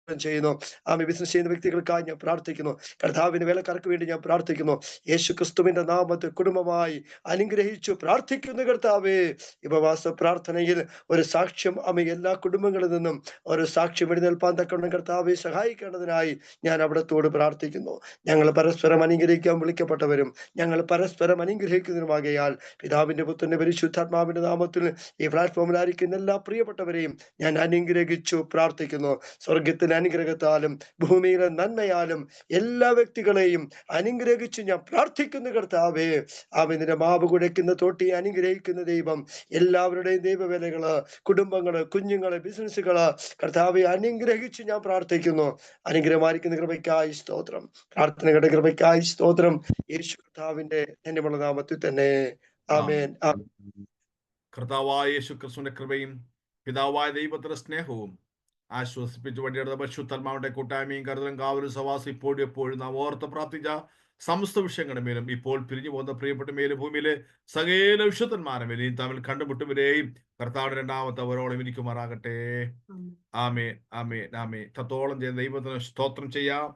ചെയ്യുന്നു. ആമേ. ബിസിനസ് ചെയ്യുന്ന വ്യക്തികൾക്കായി ഞാൻ പ്രാർത്ഥിക്കുന്നു. കർത്താവിന്റെ വേലക്കാർക്ക് വേണ്ടി ഞാൻ പ്രാർത്ഥിക്കുന്നു. യേശു ക്രിസ്തുവിന്റെ നാമത്തെ കുടുംബമായി അനുഗ്രഹിച്ചു പ്രാർത്ഥിക്കുന്നു കർത്താവേ. ഉപവാസ പ്രാർത്ഥനയിൽ ഒരു സാക്ഷ്യം അമ്മ എല്ലാ കുടുംബങ്ങളിൽ നിന്നും ഒരു സാക്ഷ്യം എഴുന്നേൽപ്പാൻ തക്കവണ്ണം കർത്താവെ സഹായിക്കേണ്ടതിനായി ഞാൻ അവിടത്തോട് പ്രാർത്ഥിക്കുന്നു. ഞങ്ങൾ പരസ്പരം അനുഗ്രഹിക്കാൻ വിളിക്കപ്പെട്ടവരും ഞങ്ങൾ പരസ്പരം അനുഗ്രഹിക്കുന്നതിനുമാകയാൽ പിതാവിന്റെ പുത്രന്റെ പരിശുദ്ധാത്മാവിന്റെ നാമത്തിൽ ഈ പ്ലാറ്റ്ഫോമിലായിരിക്കുന്ന എല്ലാ പ്രിയപ്പെട്ടവരെയും ഞാൻ അനുഗ്രഹിച്ചു പ്രാർത്ഥിക്കുന്നു. സ്വർഗത്തിൽ അനുഗ്രഹത്താലും ഭൂമിയിലെ നന്മയാലും എല്ലാ വ്യക്തികളെയും അനുഗ്രഹിച്ച് ഞാൻ പ്രാർത്ഥിക്കുന്നു കർത്താവേ. നിന്റെ മാവ് കുഴയ്ക്കുന്ന തോട്ടി അനുഗ്രഹിക്കുന്ന ദൈവം എല്ലാവരുടെയും ദൈവവേലകള്, കുടുംബങ്ങള്, കുഞ്ഞുങ്ങള്, ബിസിനസ്സുകള് കർത്താവെ അനുഗ്രഹിച്ച് ഞാൻ പ്രാർത്ഥിക്കുന്നു. അനുഗ്രഹമായിരിക്കുന്ന കൃപയ്ക്കായി സ്തോത്രം, പ്രാർത്ഥനകളുടെ കൃപയ്ക്കായി സ്തോത്രം. യേശു കർത്താവിന്റെ ധന്യമുള്ള നാമത്തിൽ തന്നെ ആമേൻ.
കർത്താവായ യേശു ക്രിസ്തുവിന്റെ കൃപയും പിതാവായ ദൈവത്തിന്റെ സ്നേഹവും ആശ്വസിപ്പിച്ചു വണ്ടിയെടുത്ത പരിശുദ്ധാത്മാവിന്റെ കൂട്ടായ്മയും കരുതലും കാവലും സവാസം ഇപ്പോഴും എപ്പോഴും നാം ഓർത്ത് പ്രാർത്ഥിച്ച സമസ്ത വിഷയങ്ങളുടെ മേലും ഇപ്പോൾ പിരിഞ്ഞു പോകുന്ന പ്രിയപ്പെട്ട മേലും ഭൂമിയിലെ സകല വിശുദ്ധന്മാരുടെ മേലെയും തമ്മിൽ കണ്ടുമുട്ടുവരെയും കർത്താവിന്റെ രണ്ടാമത്തെ അവരോളം ഇരിക്കുമാറാകട്ടെ. ആമേൻ, ആമേൻ, ആമേൻ. തത്തോളം ചെയ്ത ദൈവത്തിന് സ്തോത്രം ചെയ്യാം.